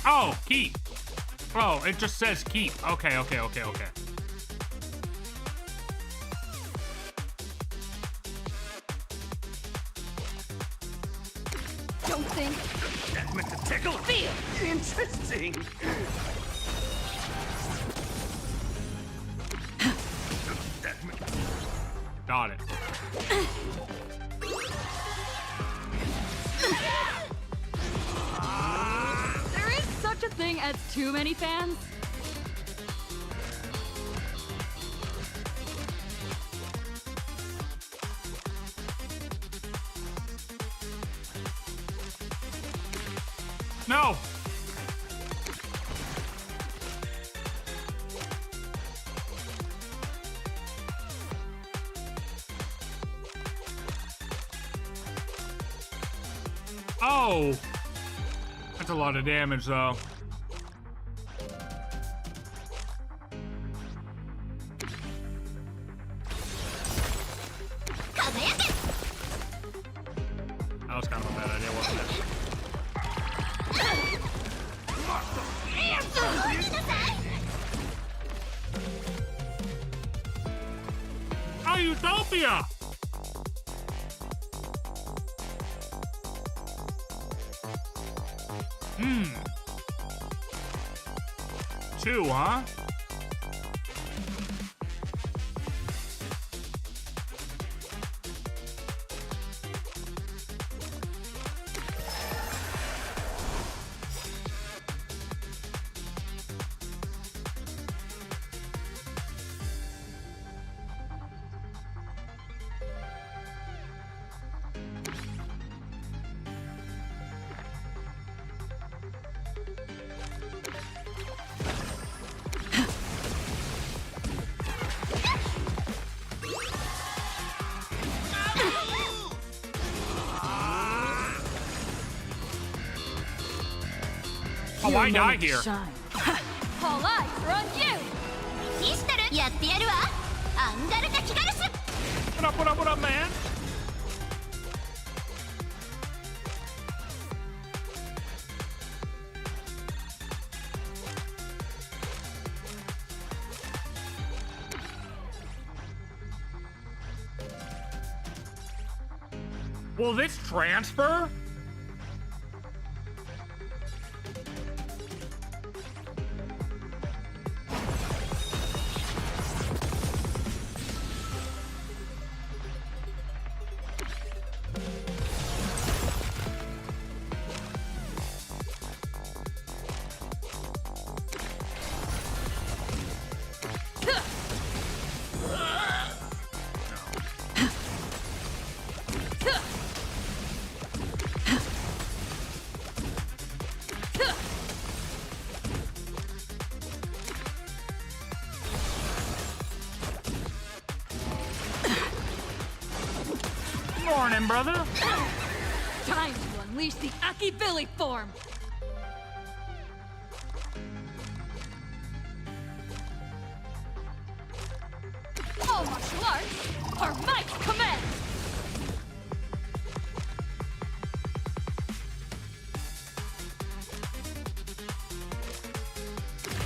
Oh, keep. Oh, it just says keep. Okay. Don't think. That's meant to tickle. Feel. Interesting. Got it. There is such a thing as too many fans. No. Oh. That's a lot of damage, though. That was kind of a bad idea, wasn't it? Oh, Utopia! Two, huh? Oh, why die here? All eyes are on you. What up, man? Will this transfer? Morning, brother. Time to unleash the Aki-Billy form! All martial arts are my command!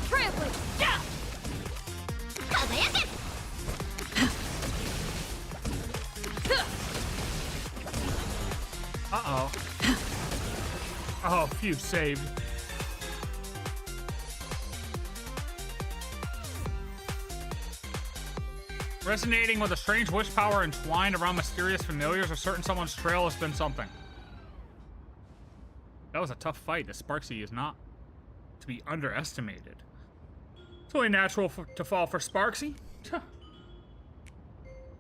Trampling down! Uh-oh. Oh, phew, saved. Resonating with a strange wish power entwined around mysterious familiars or certain someone's trail has been something. That was a tough fight. The Sparksy is not to be underestimated. It's only natural to fall for Sparksy.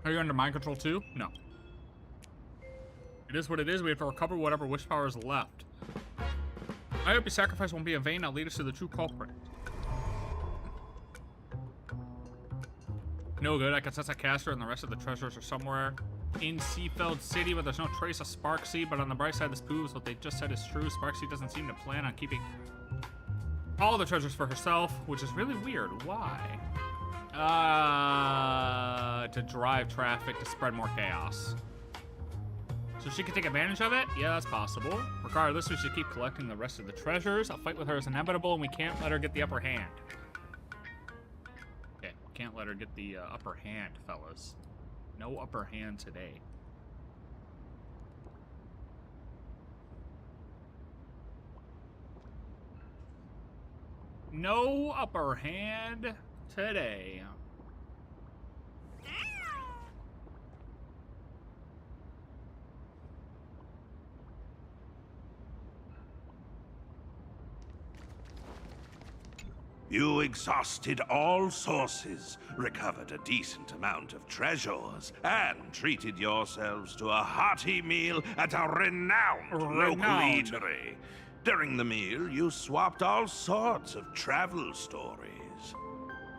Are you under mind control too? No. It is what it is. We have to recover whatever wish power is left. I hope your sacrifice won't be in vain. Now lead us to the true culprit. No good. I can sense a caster and the rest of the treasures are somewhere in Seafeld City, but there's no trace of Sparksy. But on the bright side, this proves what they just said is true. Sparksy doesn't seem to plan on keeping all the treasures for herself, which is really weird. Why? To drive traffic, to spread more chaos. So she can take advantage of it? Yeah, that's possible. Regardless, we should keep collecting the rest of the treasures. A fight with her is inevitable, and we can't let her get the upper hand. Okay, can't let her get the upper hand, fellas. No upper hand today. No upper hand today. You exhausted all sources, recovered a decent amount of treasures, and treated yourselves to a hearty meal at a renowned local eatery. During the meal, you swapped all sorts of travel stories.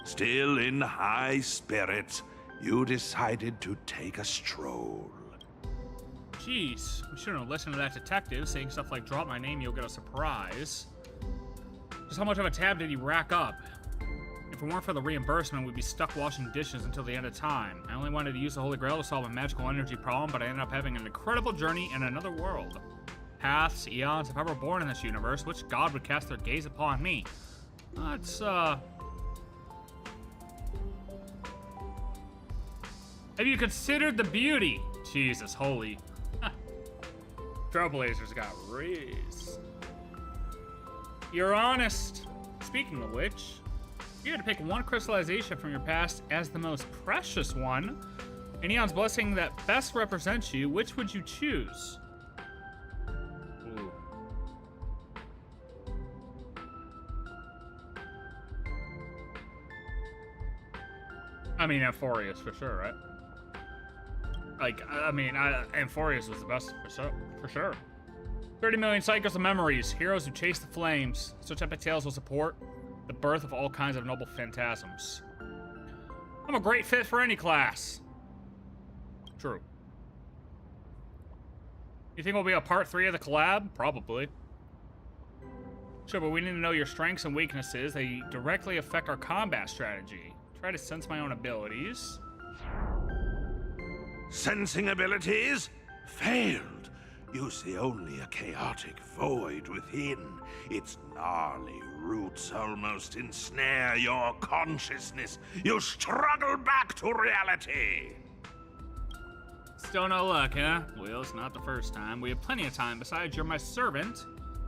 Still in high spirits, you decided to take a stroll. Jeez, we shouldn't have listened to that detective saying stuff like, drop my name, you'll get a surprise. Just how much of a tab did he rack up? If it weren't for the reimbursement, we'd be stuck washing dishes until the end of time. I only wanted to use the Holy Grail to solve a magical energy problem, but I ended up having an incredible journey in another world. Paths, eons, if I were born in this universe, which god would cast their gaze upon me? That's, Have you considered the beauty? Jesus, holy. Trailblazers got raised. You're honest. Speaking of which, if you had to pick one crystallization from your past as the most precious one, and Eon's blessing that best represents you, which would you choose? Ooh. I mean, Amphorius for sure, right? Like, I mean, Amphorius was the best for sure. 30 million cycles of memories, heroes who chase the flames. Such epic tales will support the birth of all kinds of noble phantasms. I'm a great fit for any class. True. You think we'll be a part 3 of the collab? Probably. Sure, but we need to know your strengths and weaknesses. They directly affect our combat strategy. Try to sense my own abilities. Sensing abilities? Failed. You see only a chaotic void within. Its gnarly roots almost ensnare your consciousness. You struggle back to reality. Still no luck, huh? Well, it's not the first time. We have plenty of time. Besides, you're my servant.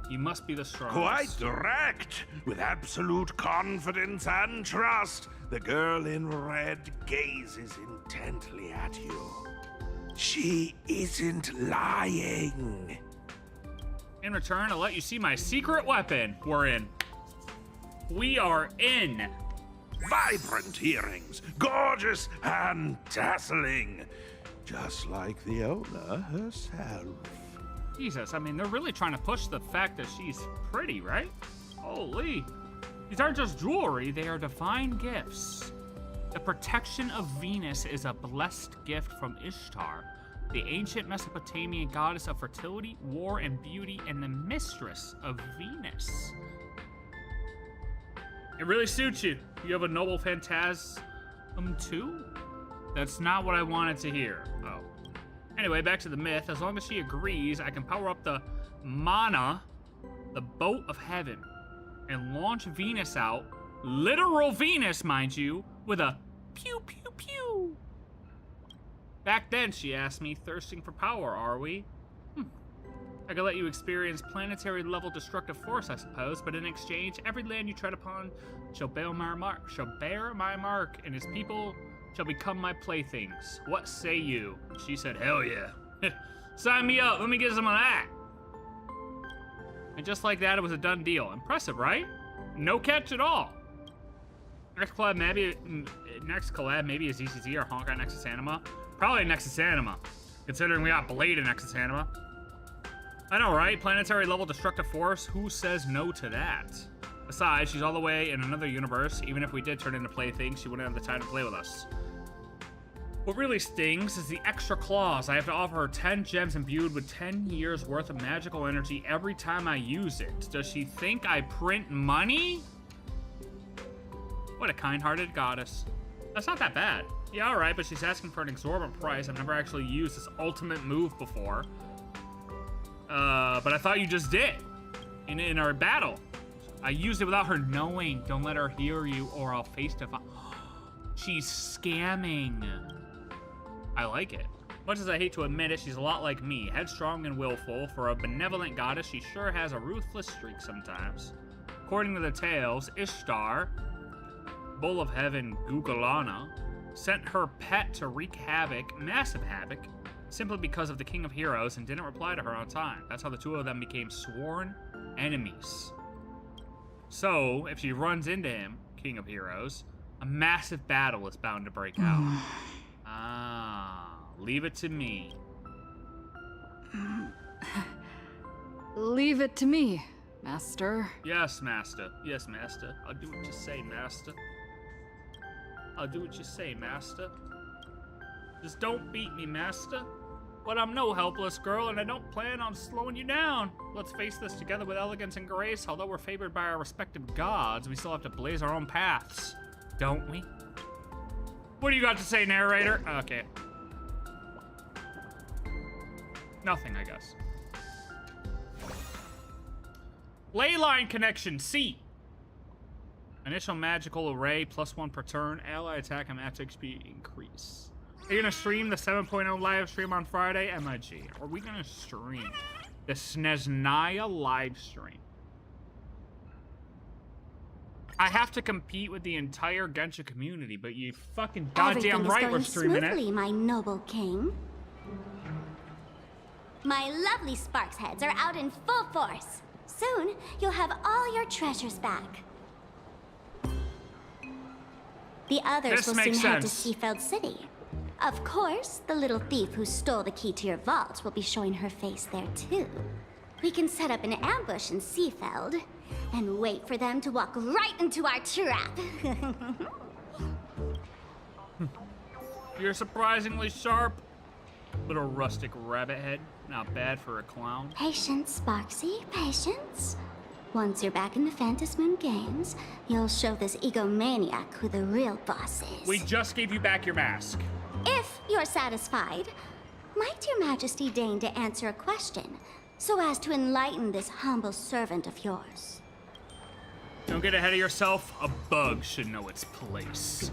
You must be the strongest. Quite direct. With absolute confidence and trust, the girl in red gazes intently at you. She isn't lying. In return, I'll let you see my secret weapon. We're in. We are in. Vibrant earrings, gorgeous and dazzling. Just like the owner herself. Jesus, I mean, they're really trying to push the fact that she's pretty, right? Holy. These aren't just jewelry, they are divine gifts. The protection of Venus is a blessed gift from Ishtar, the ancient Mesopotamian goddess of fertility, war, and beauty, and the mistress of Venus. It really suits you. You have a noble phantasm too? That's not what I wanted to hear. Oh. Anyway, back to the myth. As long as she agrees, I can power up the Mana, the boat of heaven, and launch Venus out, literal Venus, mind you, with a pew pew pew. Back then, she asked me, thirsting for power, are we? I could let you experience planetary level destructive force, I suppose, but in exchange, every land you tread upon shall bear my mark, and his people shall become my playthings. What say you? She said, hell yeah. Sign me up, let me get some of that. And just like that, it was a done deal. Impressive, right? No catch at all. Next collab maybe is ECZ or Honkai Nexus Anima. Probably Nexus Anima, considering we got Blade in Nexus Anima. I know, right? Planetary level destructive force, who says no to that? Besides, she's all the way in another universe. Even if we did turn into playthings, she wouldn't have the time to play with us. What really stings is the extra clause. I have to offer her 10 gems imbued with 10 years worth of magical energy every time I use it. Does she think I print money? What a kind-hearted goddess. That's not that bad. Yeah, alright, but she's asking for an exorbitant price. I've never actually used this ultimate move before. But I thought you just did. In our battle. I used it without her knowing. Don't let her hear you or I'll face to face. She's scamming. I like it. Much as I hate to admit it, she's a lot like me. Headstrong and willful. For a benevolent goddess, she sure has a ruthless streak sometimes. According to the tales, Ishtar, Bull of Heaven Gugalana, sent her pet to wreak havoc, massive havoc, simply because of the King of Heroes and didn't reply to her on time. That's how the two of them became sworn enemies. So, if she runs into him, King of Heroes, a massive battle is bound to break out. Leave it to me. Leave it to me, Master. Yes, Master. Yes, Master. I'll do what you say, Master. I'll do what you say, Master. Just don't beat me, Master. But I'm no helpless girl, and I don't plan on slowing you down. Let's face this together with elegance and grace. Although we're favored by our respective gods, we still have to blaze our own paths, don't we? What do you got to say, narrator? Okay. Nothing, I guess. Leyline connection, C. Initial magical array, +1 per turn. Ally attack and match XP increase. Are you gonna stream the 7.0 live stream on Friday? MIG. Are we gonna stream the Sneznaya live stream? I have to compete with the entire Genshin community, but you fucking goddamn right we're streaming smoothly, it. My noble king. My lovely Sparks heads are out in full force. Soon, you'll have all your treasures back. The others will soon head to Seafeld City. Of course, the little thief who stole the key to your vault will be showing her face there too. We can set up an ambush in Seafeld and wait for them to walk right into our trap. You're surprisingly sharp. Little rustic rabbit head. Not bad for a clown. Patience, Sparksy, patience. Once you're back in the Phantasmoon Games, you'll show this egomaniac who the real boss is. We just gave you back your mask. If you're satisfied, might your majesty deign to answer a question, so as to enlighten this humble servant of yours? Don't get ahead of yourself. A bug should know its place.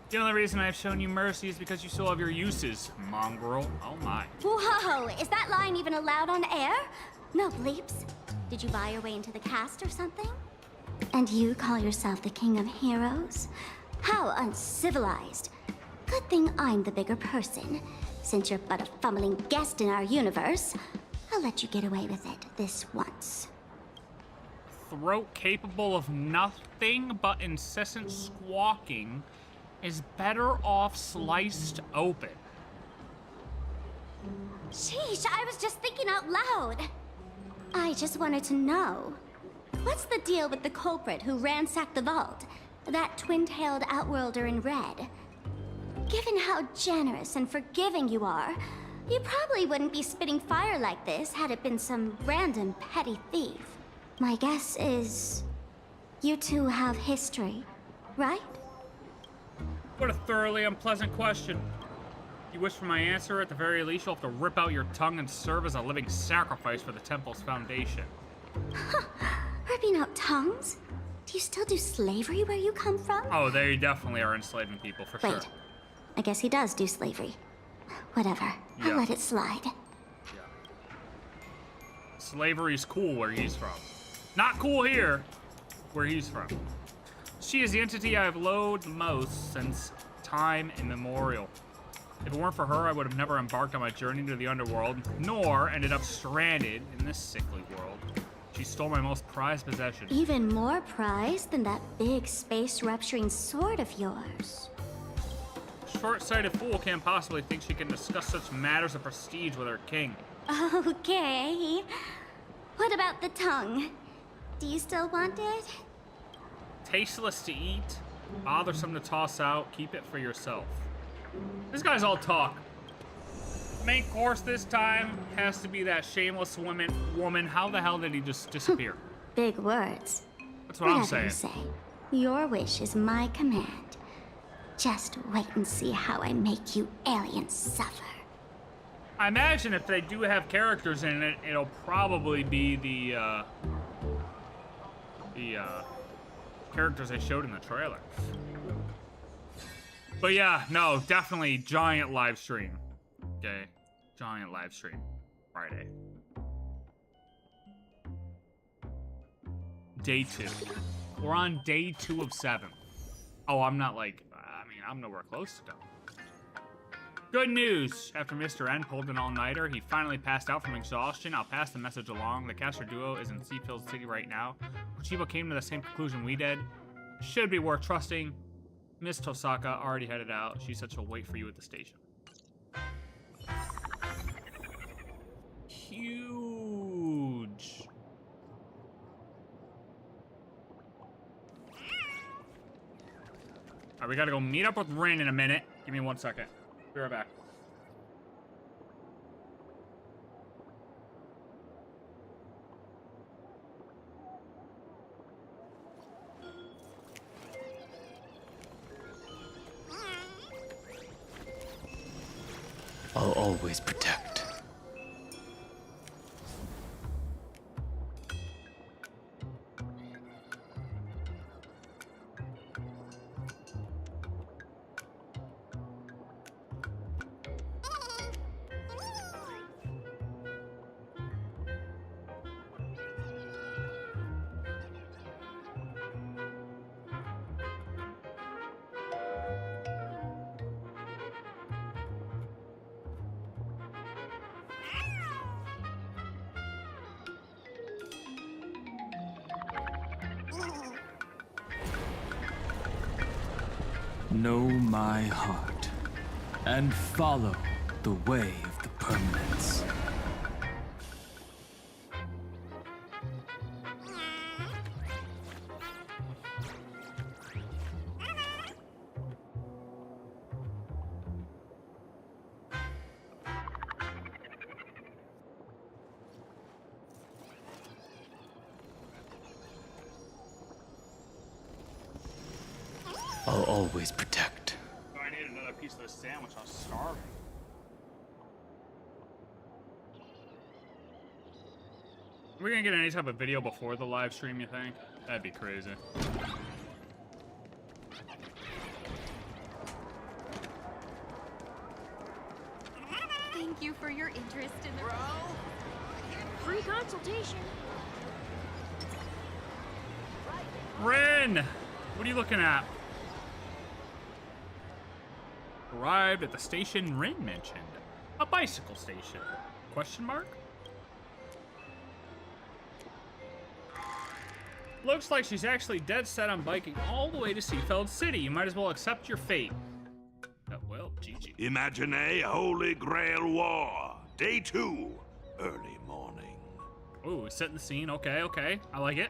The only reason I've shown you mercy is because you still have your uses, mongrel. Oh my. Whoa, is that line even allowed on air? No bleeps. Did you buy your way into the cast or something? And you call yourself the King of Heroes? How uncivilized. Good thing I'm the bigger person. Since you're but a fumbling guest in our universe, I'll let you get away with it this once. Throat capable of nothing but incessant squawking is better off sliced open. Sheesh, I was just thinking out loud. I just wanted to know, what's the deal with the culprit who ransacked the vault? That twin-tailed outworlder in red. Given how generous and forgiving you are, you probably wouldn't be spitting fire like this had it been some random petty thief. My guess is you two have history, right? What a thoroughly unpleasant question. You wish for my answer? At the very least, you'll have to rip out your tongue and serve as a living sacrifice for the temple's foundation. Ripping out tongues? Do you still do slavery where you come from? Oh, they definitely are enslaving people, for sure. Wait, I guess he does do slavery. Whatever, I'll let it slide. Slavery's cool where he's from. Not cool here, where he's from. She is the entity I have loathed most since time immemorial. If it weren't for her, I would have never embarked on my journey to the underworld, nor ended up stranded in this sickly world. She stole my most prized possession. Even more prized than that big space-rupturing sword of yours. Short-sighted fool can't possibly think she can discuss such matters of prestige with her king. Okay. What about the tongue? Do you still want it? Tasteless to eat, bothersome to toss out, keep it for yourself. This guy's all talk. Main course this time has to be that shameless woman. How the hell did he just disappear? Big words. That's what I'm saying. You say. Your wish is my command. Just wait and see how I make you aliens suffer. I imagine if they do have characters in it, it'll probably be the characters they showed in the trailer. But yeah, no, definitely giant live stream. Okay, giant live stream Friday. Day 2. We're on day 2 of 7. Oh, I'm not like, I'm nowhere close to done. Good news! After Mr. N pulled an all-nighter, he finally passed out from exhaustion. I'll pass the message along. The caster duo is in Seafield City right now. Chibo came to the same conclusion we did. Should be worth trusting. Miss Tosaka already headed out. She said she'll wait for you at the station. Huge. Alright, we gotta go meet up with Rin in a minute. Give me 1 second. Be right back. I'll always protect. Know my heart, and follow the way of the permanence. I'll always protect. I need another piece of this sandwich. I'm starving. Are we gonna get any type of video before the live stream, you think? That'd be crazy. Thank you for your interest in the... Free consultation. Rin! What are you looking at? Arrived at the station Rin mentioned. A bicycle station. Question mark? Looks like she's actually dead set on biking all the way to Seafield City. You might as well accept your fate. Oh, well, GG. Imaginae Holy Grail War. Day 2, early morning. Ooh, setting the scene. Okay, okay. I like it.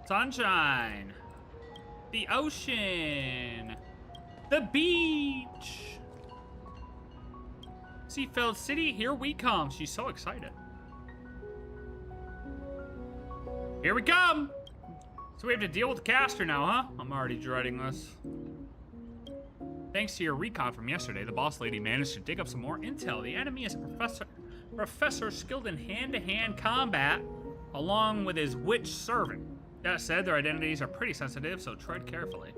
Sunshine. The ocean. The beach. Seafeld City, here we come. She's so excited. Here we come. So we have to deal with the caster now, huh? I'm already dreading this. Thanks to your recon from yesterday, the boss lady managed to dig up some more intel. The enemy is a professor skilled in hand-to-hand combat, along with his witch servant. That said, their identities are pretty sensitive, so tread carefully.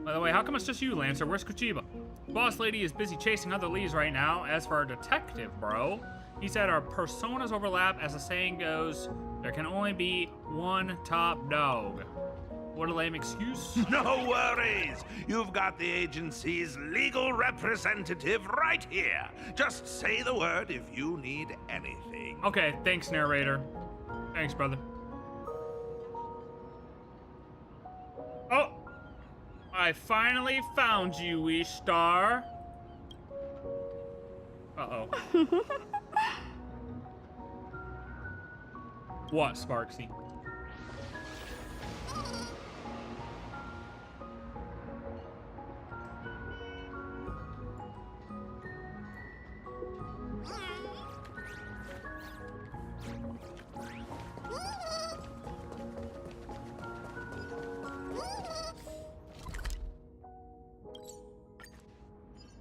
By the way, how come it's just you, Lancer? Where's Kuchiba? Boss lady is busy chasing other leads right now. As for our detective, bro, he said our personas overlap. As the saying goes, there can only be one top dog. What a lame excuse. No worries. You've got the agency's legal representative right here. Just say the word if you need anything. Okay, thanks, narrator. Thanks, brother. Oh! I finally found you, Ishtar. Uh-oh. What, Sparksy?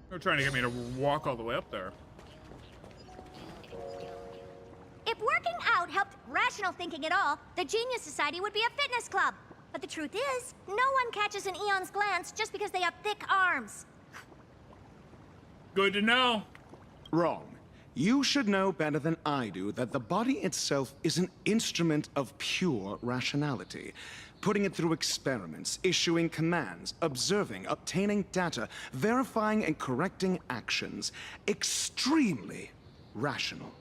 They're trying to get me to walk all the way up there. If working out helped rational thinking at all, the Genius Society would be a fitness club. But the truth is, no one catches an Eon's glance just because they have thick arms. Good to know. Wrong. You should know better than I do that the body itself is an instrument of pure rationality. Putting it through experiments, issuing commands, observing, obtaining data, verifying and correcting actions. Extremely rational.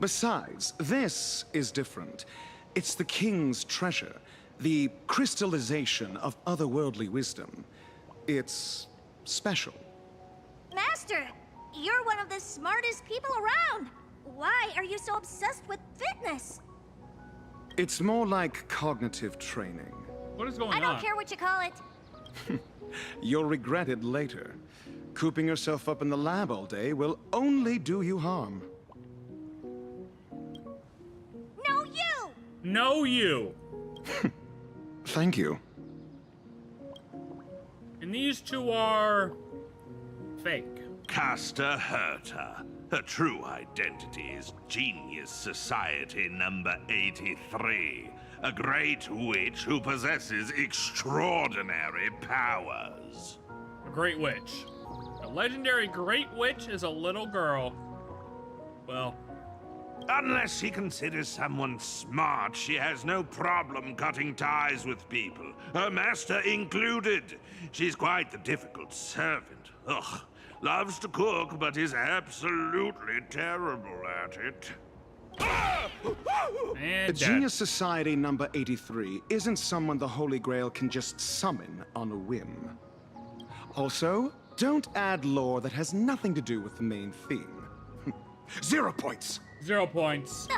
Besides, this is different. It's the king's treasure, the crystallization of otherworldly wisdom. It's special. Master, you're one of the smartest people around. Why are you so obsessed with fitness? It's more like cognitive training. What is going on? I don't care what you call it. You'll regret it later. Cooping yourself up in the lab all day will only do you harm. No, you! No, you! Thank you. And these two are... fake. Caster Herta. Her true identity is Genius Society number 83. A great witch who possesses extraordinary powers. A great witch. A legendary great witch is a little girl. Well... Unless she considers someone smart, she has no problem cutting ties with people, her master included. She's quite the difficult servant. Ugh. Loves to cook, but is absolutely terrible at it. The Genius Society number 83 isn't someone the Holy Grail can just summon on a whim. Also, don't add lore that has nothing to do with the main theme. 0 points! 0 points.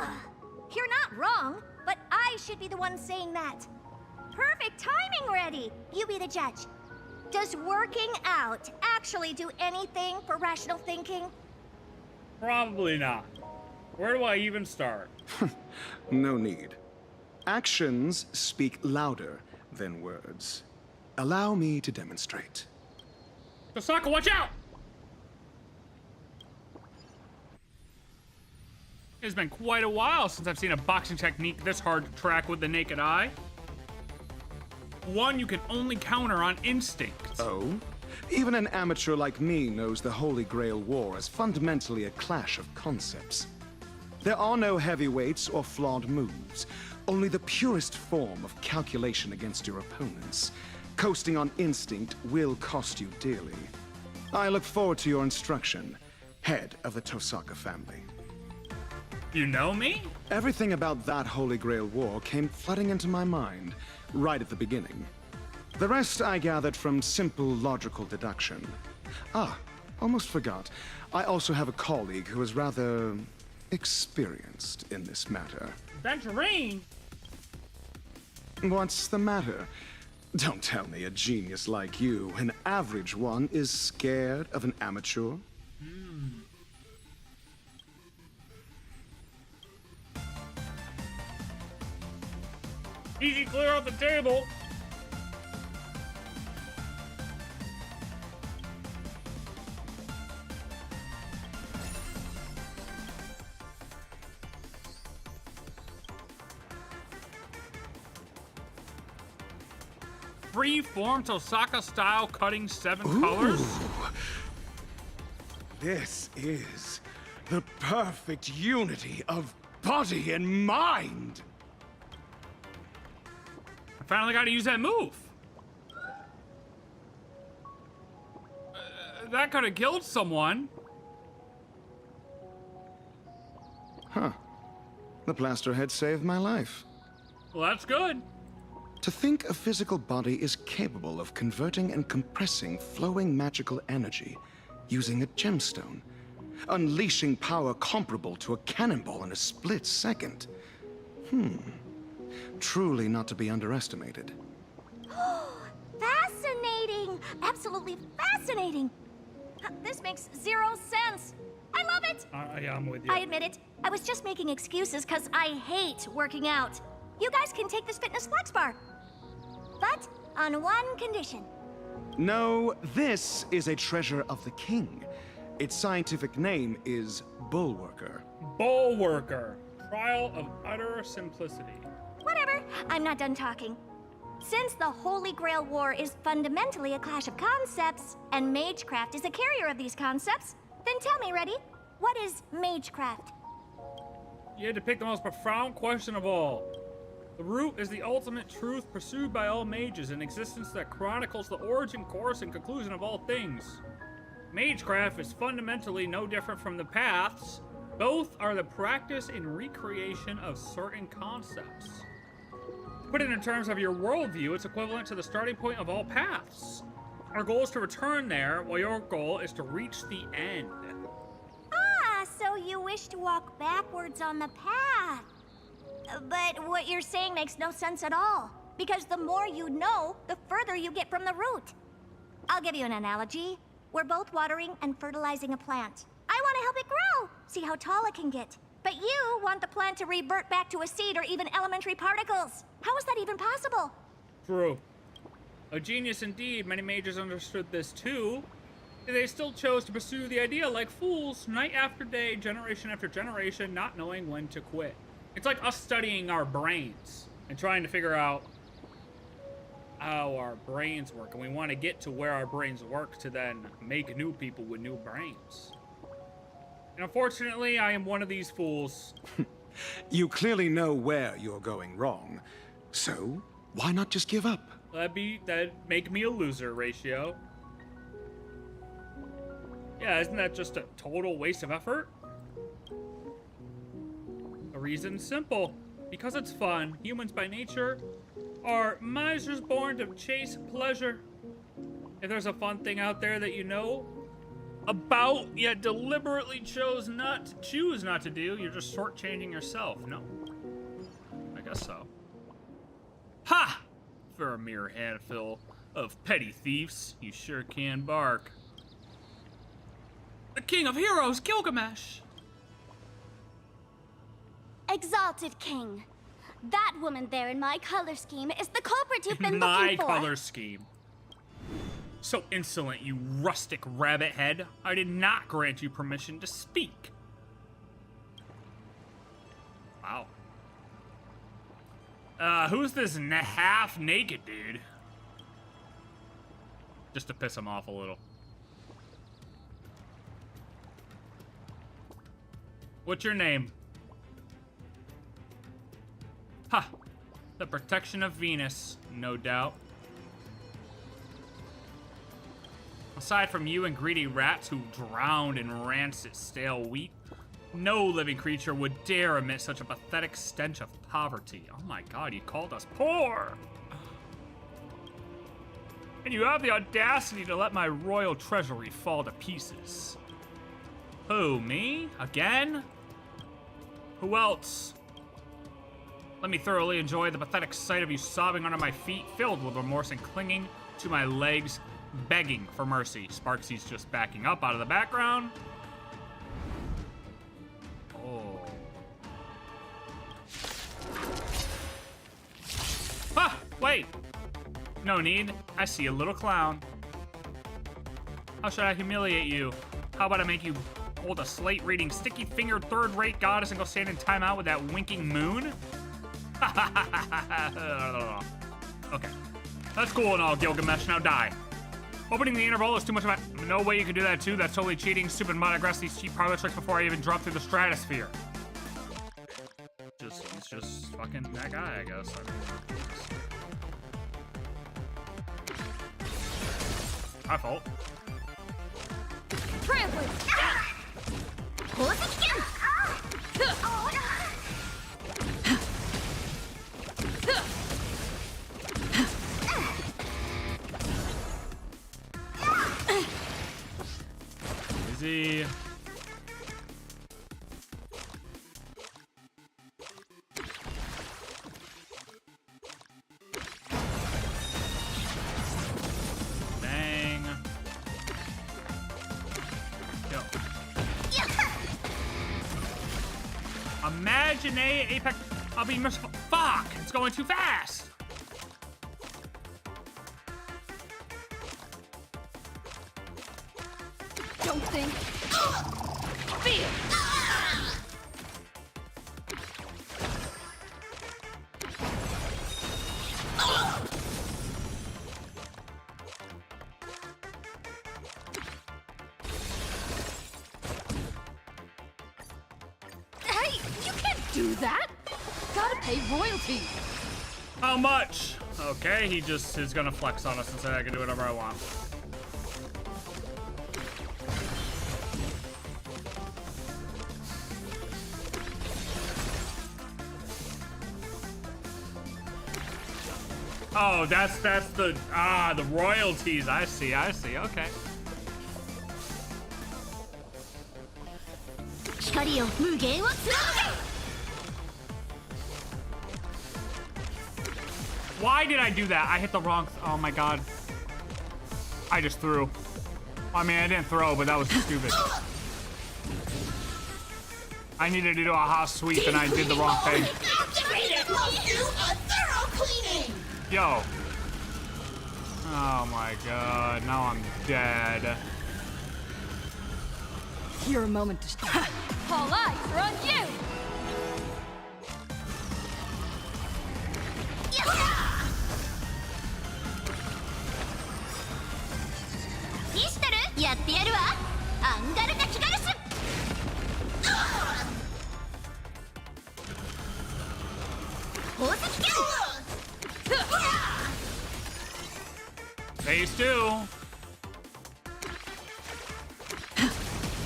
You're not wrong, but I should be the one saying that. Perfect timing, Reddy. You be the judge. Does working out actually do anything for rational thinking? Probably not. Where do I even start? No need. Actions speak louder than words. Allow me to demonstrate. Tosaka, watch out! It's been quite a while since I've seen a boxing technique this hard to track with the naked eye. One you can only counter on instinct. Oh? Even an amateur like me knows the Holy Grail War is fundamentally a clash of concepts. There are no heavyweights or flawed moves, only the purest form of calculation against your opponents. Coasting on instinct will cost you dearly. I look forward to your instruction, head of the Tosaka family. You know me? Everything about that Holy Grail War came flooding into my mind, right at the beginning. The rest I gathered from simple logical deduction. Ah, almost forgot. I also have a colleague who is rather experienced in this matter. Benjamin! What's the matter? Don't tell me a genius like you, an average one, is scared of an amateur. Easy, clear out the table. Free-form Tosaka style cutting 7 colors. This is the perfect unity of body and mind. I finally got to use that move. That could have killed someone. Huh. The plaster head saved my life. Well, that's good. To think a physical body is capable of converting and compressing flowing magical energy using a gemstone, unleashing power comparable to a cannonball in a split second. Truly not to be underestimated. Fascinating! Absolutely fascinating! This makes 0 sense. I love it! Yeah, I'm with you. I admit it. I was just making excuses because I hate working out. You guys can take this fitness flex bar. But on one condition. No, this is a treasure of the king. Its scientific name is Bullworker. Bullworker. Trial of utter simplicity. Whatever, I'm not done talking. Since the Holy Grail War is fundamentally a clash of concepts, and Magecraft is a carrier of these concepts, then tell me, Reddy, what is Magecraft? You had to pick the most profound question of all. The root is the ultimate truth pursued by all mages, an existence that chronicles the origin, course, and conclusion of all things. Magecraft is fundamentally no different from the paths. Both are the practice and recreation of certain concepts. To put it in terms of your worldview, it's equivalent to the starting point of all paths. Our goal is to return there, while your goal is to reach the end. Ah, so you wish to walk backwards on the path. But what you're saying makes no sense at all. Because the more you know, the further you get from the root. I'll give you an analogy. We're both watering and fertilizing a plant. I want to help it grow, see how tall it can get. But you want the plant to revert back to a seed or even elementary particles. How is that even possible? True. A genius indeed. Many mages understood this too. They still chose to pursue the idea like fools, night after day, generation after generation, not knowing when to quit. It's like us studying our brains and trying to figure out how our brains work. And we want to get to where our brains work to then make new people with new brains. And unfortunately, I am one of these fools. You clearly know where you're going wrong. So, why not just give up? That'd make me a loser, Ratio. Yeah, isn't that just a total waste of effort? The reason's simple. Because it's fun. Humans by nature are misers born to chase pleasure. If there's a fun thing out there that you know about, yet deliberately choose not to do, you're just shortchanging yourself. No. I guess so. Ha! For a mere handful of petty thieves, you sure can bark. The king of heroes, Gilgamesh! Exalted King. That woman there in my color scheme is the culprit you've been looking for. My color scheme. So insolent, you rustic rabbit head. I did not grant you permission to speak. Wow. Who's this half-naked dude? Just to piss him off a little. What's your name? Ha! The protection of Venus, no doubt. Aside from you and greedy rats who drowned in rancid stale wheat, no living creature would dare emit such a pathetic stench of poverty. Oh my god, you called us poor! And you have the audacity to let my royal treasury fall to pieces. Who, me? Again? Who else? Let me thoroughly enjoy the pathetic sight of you sobbing under my feet, filled with remorse and clinging to my legs, begging for mercy. Sparksy's just backing up out of the background. Oh. Ah, wait. No need. I see a little clown. How should I humiliate you? How about I make you hold a slate-reading, sticky-fingered, third-rate goddess and go stand in timeout with that winking moon? Okay. That's cool and all, Gilgamesh. Now die. Opening the interval is too much of a... No way you can do that, too. That's totally cheating. Stupid mod. I grasp these cheap parlor tricks before I even drop through the stratosphere. It's just fucking that guy, I guess. My fault. Translate! Easy. Bang. Yo. Imaginae Apex. I'll be merciful. Fuck! It's going too fast! Don't think. Feel! Hey, you can't do that! Gotta pay royalty! How much? Okay, he just is gonna flex on us and say I can do whatever I want. Oh, that's the the royalties. I see, okay. Why did I do that? I hit the wrong, oh my god. I just threw. I mean, I didn't throw, but that was stupid. I needed to do a hot sweep and I did the wrong thing. Yo. Oh my god, now I'm dead. Your moment to shine. All eyes are on you! Phase 2.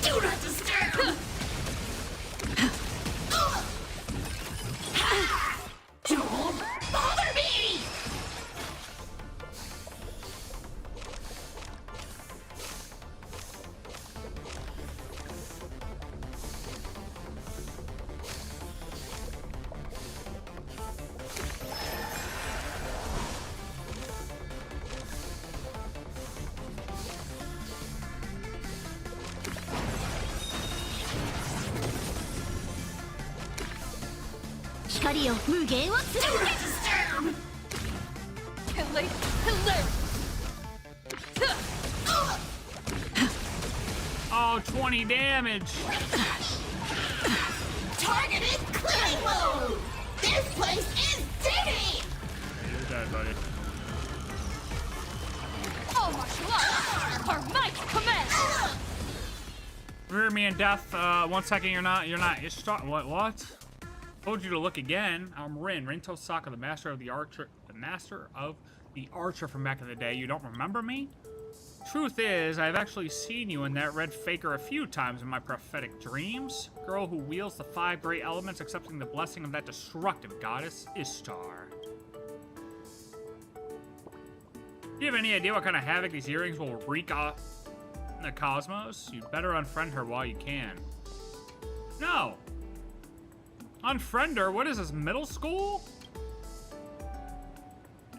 Do not disturb! Don't bother me! Oh, 20 damage. Targeted clean mode! This place is dirty! You're dead, buddy. All martial arts are my command! Rear me in death. 1 second, you're not Ishtar. What? Told you to look again. I'm Rin TOHSAKA, the master of the archer from back in the day. You don't remember me? Truth is, I've actually seen you in that red faker a few times in my prophetic dreams. Girl who wields the 5 great elements, accepting the blessing of that destructive goddess, Ishtar. Do you have any idea what kind of havoc these earrings will wreak in the cosmos? You'd better unfriend her while you can. No. Unfriend her? What is this, middle school?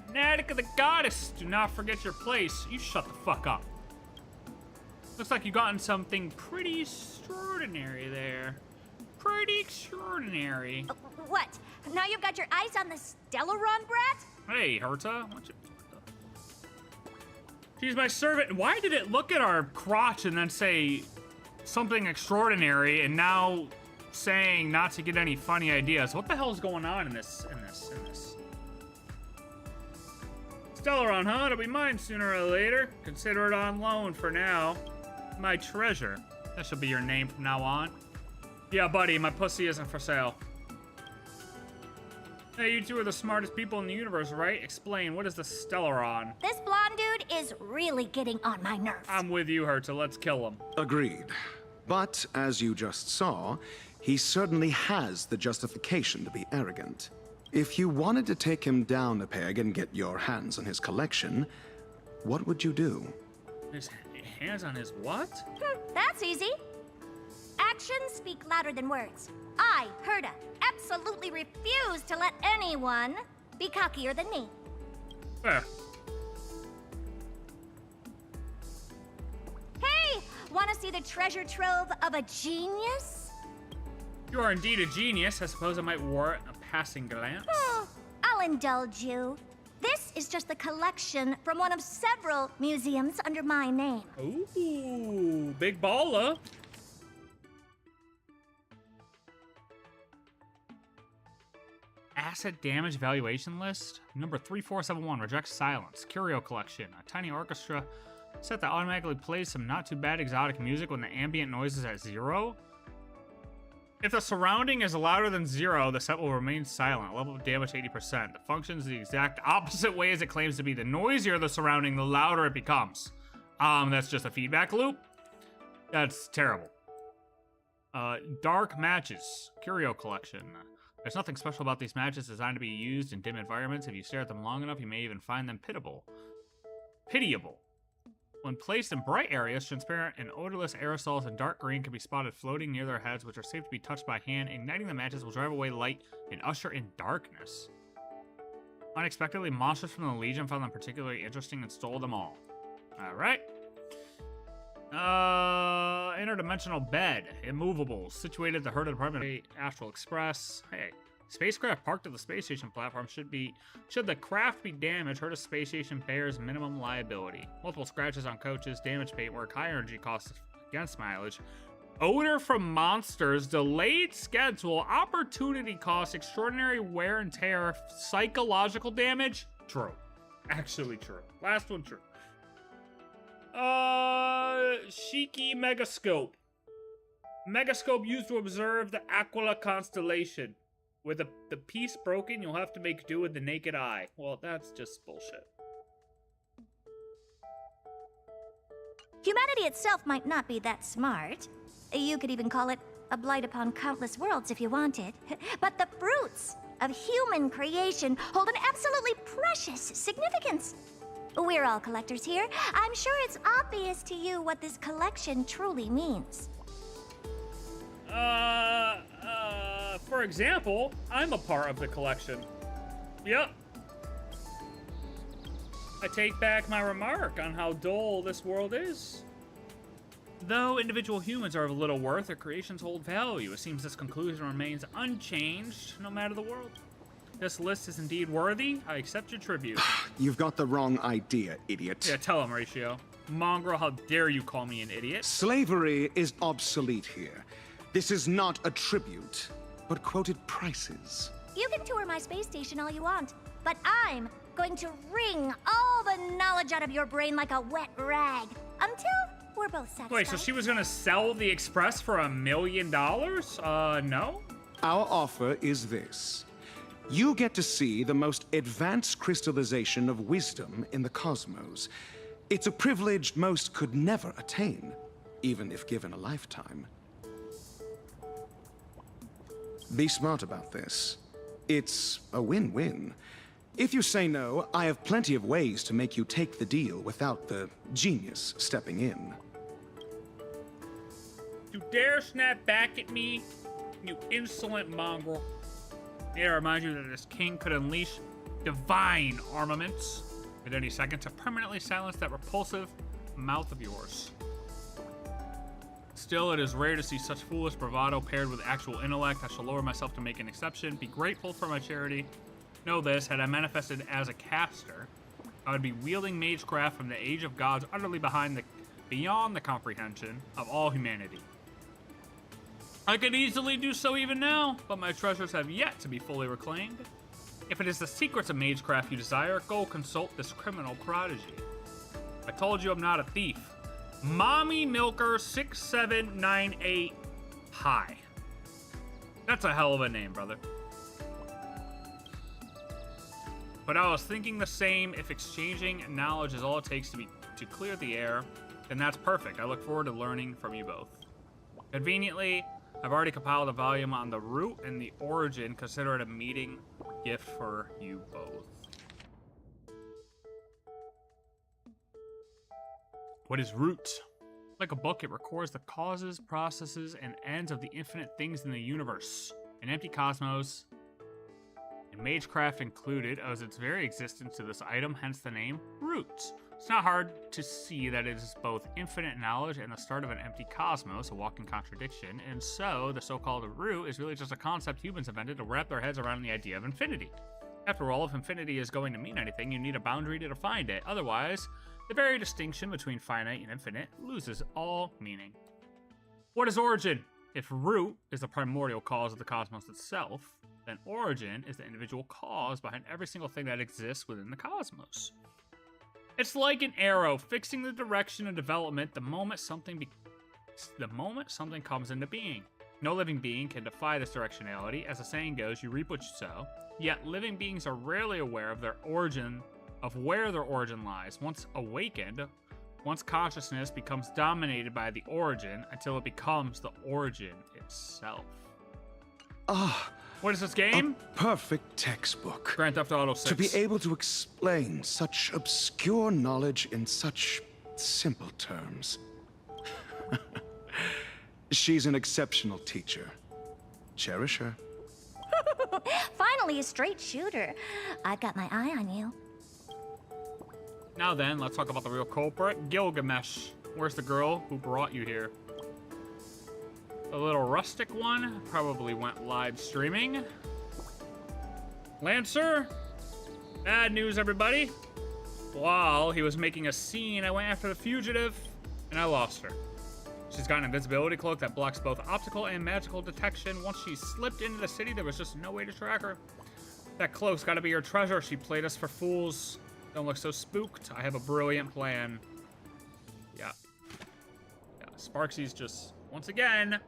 Fanatic of the goddess, do not forget your place. You shut the fuck up. Looks like you've gotten something pretty extraordinary there. Pretty extraordinary. What? Now you've got your eyes on the Stellaron brat? Hey, Herta. She's my servant. Why did it look at our crotch and then say something extraordinary and now saying not to get any funny ideas? What the hell is going on in this? Stellaron, huh? It'll be mine sooner or later. Consider it on loan for now. My treasure. That should be your name from now on. Yeah, buddy, my pussy isn't for sale. Hey, you two are the smartest people in the universe, right? Explain, what is the Stellaron? This blonde dude is really getting on my nerves. I'm with you, Herta. Let's kill him. Agreed. But, as you just saw, he certainly has the justification to be arrogant. If you wanted to take him down a peg and get your hands on his collection, what would you do? His hands on his what? That's easy. Actions speak louder than words. I, Herta, absolutely refuse to let anyone be cockier than me. Fair. Hey, want to see the treasure trove of a genius? You are indeed a genius. I suppose I might warrant a passing glance. I'll indulge you. This is just the collection from one of several museums under my name. Ooh, big baller. Asset damage valuation list. Number 3471 rejects silence. Curio collection. A tiny orchestra set that automatically plays some not too bad exotic music when the ambient noise is at 0. If the surrounding is louder than 0, the set will remain silent. Level of damage 80%. The functions the exact opposite way as it claims to be. The noisier the surrounding, the louder it becomes. That's just a feedback loop. That's terrible. Dark matches. Curio collection. There's nothing special about these matches designed to be used in dim environments. If you stare at them long enough, you may even find them pitiable. When placed in bright areas, transparent and odorless aerosols in dark green can be spotted floating near their heads, which are safe to be touched by hand. Igniting the matches will drive away light and usher in darkness. Unexpectedly, monsters from the Legion found them particularly interesting and stole them all. Alright. Interdimensional bed. Immovable. Situated at the Herta Department Astral Express. Hey. Spacecraft parked at the space station platform should the craft be damaged, Herta space station bears minimum liability. Multiple scratches on coaches, damage paintwork, high energy costs against mileage, odor from monsters, delayed schedule, opportunity cost, extraordinary wear and tear, psychological damage. True. Actually true. Last one true. Shiki Megascope. Megascope used to observe the Aquila constellation. With the piece broken, you'll have to make do with the naked eye. Well, that's just bullshit. Humanity itself might not be that smart. You could even call it a blight upon countless worlds if you wanted. But the fruits of human creation hold an absolutely precious significance. We're all collectors here. I'm sure it's obvious to you what this collection truly means. For example, I'm a part of the collection. Yep. I take back my remark on how dull this world is. Though individual humans are of little worth, their creations hold value. It seems this conclusion remains unchanged, no matter the world. This list is indeed worthy. I accept your tribute. You've got the wrong idea, idiot. Yeah, tell him, Ratio. Mongrel, how dare you call me an idiot? Slavery is obsolete here. This is not a tribute, but quoted prices. You can tour my space station all you want, but I'm going to wring all the knowledge out of your brain like a wet rag until we're both satisfied. Wait, so she was gonna sell the Express for $1 million? No? Our offer is this. You get to see the most advanced crystallization of wisdom in the cosmos. It's a privilege most could never attain, even if given a lifetime. Be smart about this. It's a win-win. If you say no, I have plenty of ways to make you take the deal without the genius stepping in. you dare snap back at me, you insolent mongrel. May I remind you that this king could unleash divine armaments at any second to permanently silence that repulsive mouth of yours. Still, it is rare to see such foolish bravado paired with actual intellect. I shall lower myself to make an exception. Be grateful for my charity. Know this, had I manifested as a caster, I would be wielding magecraft from the age of gods utterly beyond the comprehension of all humanity. I could easily do so even now, but my treasures have yet to be fully reclaimed. If it is the secrets of magecraft you desire, go consult this criminal prodigy. I told you I'm not a thief. Mommy Milker 6798 Hi. That's a hell of a name, brother. But I was thinking the same. If exchanging knowledge is all it takes to clear the air, then that's perfect. I look forward to learning from you both. Conveniently, I've already compiled a volume on the root and the origin. Consider it a meeting gift for you both. What is root? Like a book, it records the causes, processes, and ends of the infinite things in the universe. An empty cosmos, and magecraft included, owes its very existence to this item, hence the name root. It's not hard to see that it is both infinite knowledge and the start of an empty cosmos, a walking contradiction, and so the so-called root is really just a concept humans invented to wrap their heads around the idea of infinity. After all, if infinity is going to mean anything, you need a boundary to define it. Otherwise, the very distinction between finite and infinite loses all meaning. What is origin? If root is the primordial cause of the cosmos itself, then origin is the individual cause behind every single thing that exists within the cosmos. It's like an arrow fixing the direction of development the moment something something comes into being. No living being can defy this directionality. As the saying goes, you reap what you sow. Yet living beings are rarely aware of where their origin lies. Once awakened, once consciousness becomes dominated by the origin until it becomes the origin itself. Ah. What is this game? A perfect textbook. Grand Theft Auto 6. To be able to explain such obscure knowledge in such simple terms. She's an exceptional teacher. Cherish her. Finally, a straight shooter. I've got my eye on you. Now then, let's talk about the real culprit, Gilgamesh. Where's the girl who brought you here? The little rustic one probably went live streaming. Lancer? Bad news, everybody. While he was making a scene, I went after the fugitive, and I lost her. She's got an invisibility cloak that blocks both optical and magical detection. Once she slipped into the city, there was just no way to track her. That cloak's gotta be her treasure. She played us for fools. Don't look so spooked. I have a brilliant plan. Yeah. Sparksy's just, once again...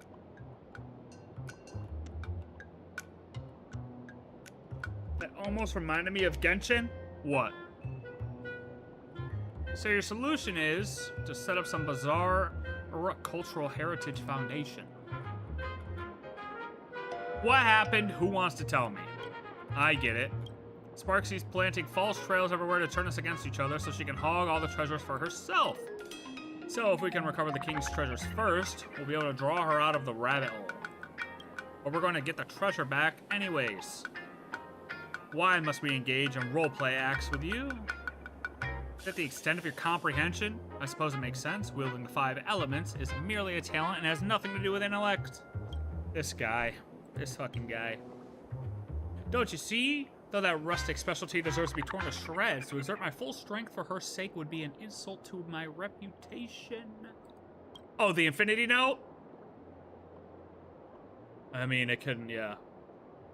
That almost reminded me of Genshin. What? So your solution is to set up some bizarre cultural heritage foundation. What happened? Who wants to tell me? I get it. Sparksy's planting false trails everywhere to turn us against each other so she can hog all the treasures for herself. So if we can recover the king's treasures first, we'll be able to draw her out of the rabbit hole. But we're going to get the treasure back anyways. Why must we engage in roleplay acts with you? Is that the extent of your comprehension? I suppose it makes sense. Wielding the 5 elements is merely a talent and has nothing to do with intellect. This guy. This fucking guy. Don't you see? Though that rustic specialty deserves to be torn to shreds, to exert my full strength for her sake would be an insult to my reputation. Oh, the Infinity Note? I mean, it can, yeah.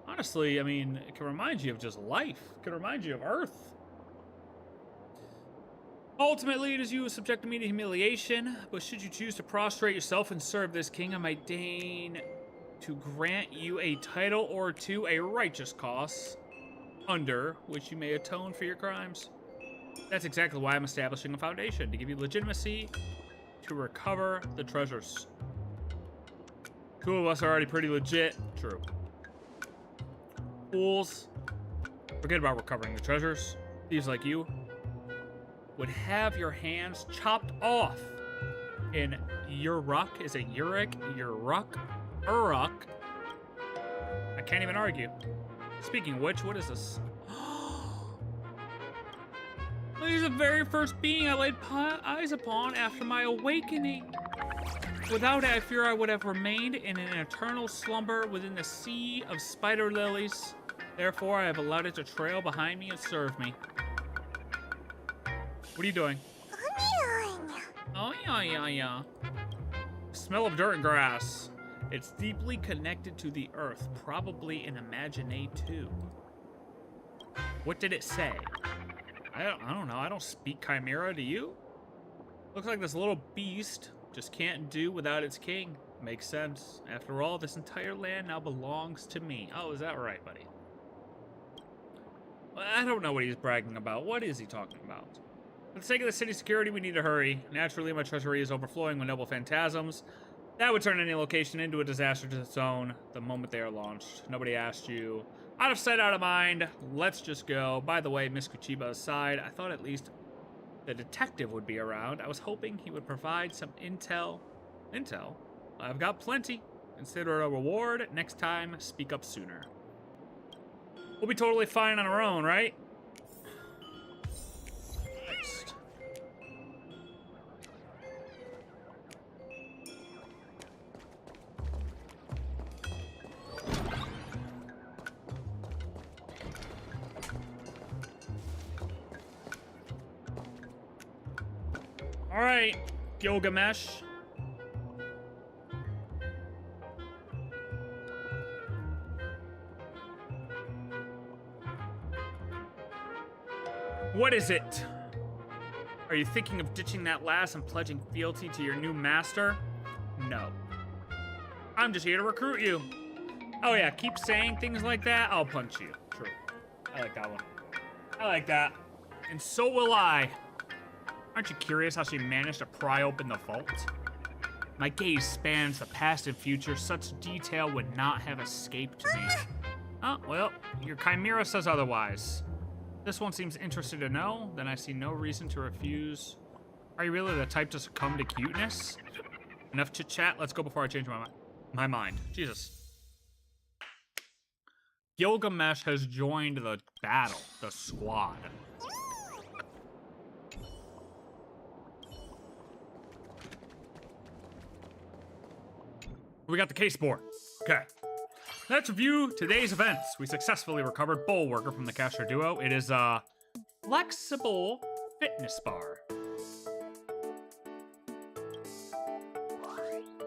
Honestly, I mean, it can remind you of just life. It can remind you of Earth. Ultimately, it is you who subjected me to humiliation, but should you choose to prostrate yourself and serve this king, I might deign to grant you a title or two, a righteous cause, under which you may atone for your crimes. That's exactly why I'm establishing a foundation, to give you legitimacy to recover the treasures. 2 of us are already pretty legit. True. Fools, forget about recovering the treasures. Thieves like you would have your hands chopped off in Uruk. Is it Uruk? Uruk? Uruk? I can't even argue. Speaking of which, what is this? He's the very first being I laid eyes upon after my awakening. Without it, I fear I would have remained in an eternal slumber within the sea of spider lilies. Therefore, I have allowed it to trail behind me and serve me. What are you doing? Oh, yeah. Smell of dirt and grass. It's deeply connected to the earth, probably in Imaginae too. What did it say? I don't know. I don't speak Chimera, do you? Looks like this little beast just can't do without its king. Makes sense. After all, this entire land now belongs to me. Oh, is that right, buddy? Well, I don't know what he's bragging about. What is he talking about? For the sake of the city's security, we need to hurry. Naturally, my treasury is overflowing with noble phantasms. That would turn any location into a disaster to its own the moment they are launched. Nobody asked you. Out of sight, out of mind. Let's just go. By the way, Miss Kuchiba aside, I thought at least the detective would be around. I was hoping he would provide some intel. Intel? I've got plenty. Consider it a reward. Next time, speak up sooner. We'll be totally fine on our own, right? Next. All right, Gilgamesh. What is it? Are you thinking of ditching that lass and pledging fealty to your new master? No. I'm just here to recruit you. Oh yeah, keep saying things like that, I'll punch you. True. I like that one. I like that. And so will I. Aren't you curious how she managed to pry open the vault? My gaze spans the past and future. Such detail would not have escaped me. Oh, well, your chimera says otherwise. This one seems interested to know, then I see no reason to refuse. Are you really the type to succumb to cuteness? Enough chit-chat, let's go before I change my mind. Jesus. Gilgamesh has joined the battle, the squad. We got the case board. Okay. Let's review today's events. We successfully recovered Bulwarker from the Casher duo. It is a flexible fitness bar.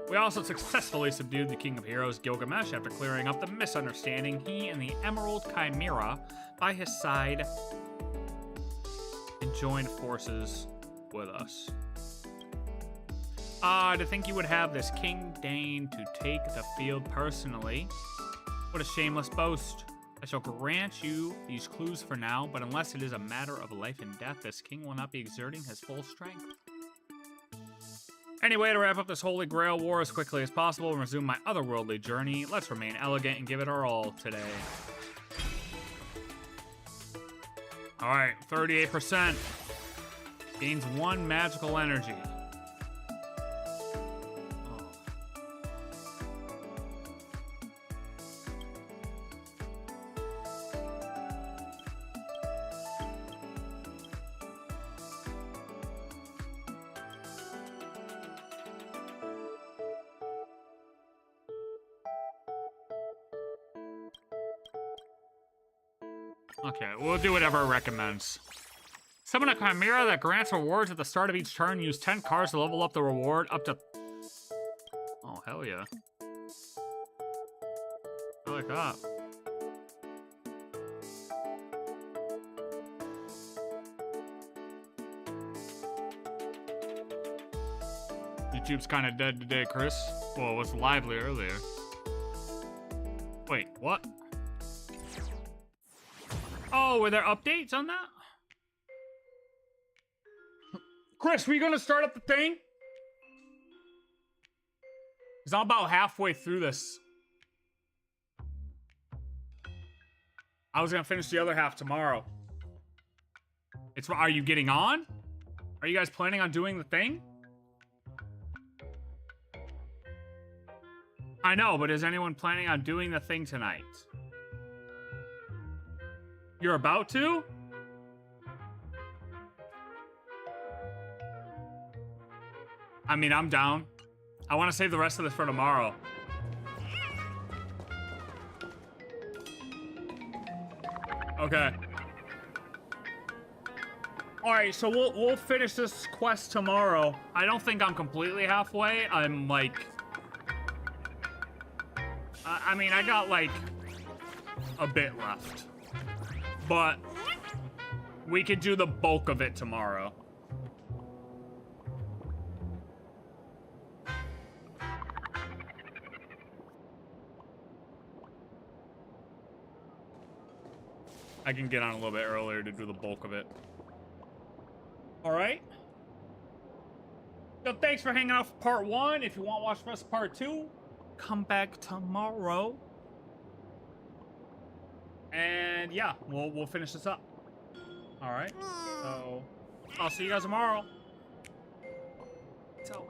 We also successfully subdued the King of Heroes, Gilgamesh, after clearing up the misunderstanding. He and the Emerald Chimera by his side and joined forces with us. To think you would have this King deign to take the field personally. What a shameless boast. I shall grant you these clues for now, but unless it is a matter of life and death, this king will not be exerting his full strength. Anyway, to wrap up this Holy Grail war as quickly as possible and resume my otherworldly journey, let's remain elegant and give it our all today. Alright, 38%. Gains 1 magical energy. Okay, we'll do whatever it recommends. Summon a chimera that grants rewards at the start of each turn. Use 10 cards to level up the reward up to... Oh, hell yeah. I like that. YouTube's kind of dead today, Chris. Well, it was lively earlier. Wait, what? Oh, were there updates on that? Chris, were you gonna start up the thing? Because I'm about halfway through this. I was gonna finish the other half tomorrow. Are you getting on? Are you guys planning on doing the thing? I know, but is anyone planning on doing the thing tonight? You're about to? I mean, I'm down. I want to save the rest of this for tomorrow. Okay. All right, so we'll finish this quest tomorrow. I don't think I'm completely halfway. I'm like, I mean, I got like a bit left, but we could do the bulk of it tomorrow. I can get on a little bit earlier to do the bulk of it. All right. So thanks for hanging out for part 1. If you want to watch the rest of part 2, come back tomorrow. And yeah, we'll finish this up. All right. So I'll see you guys tomorrow. It's out.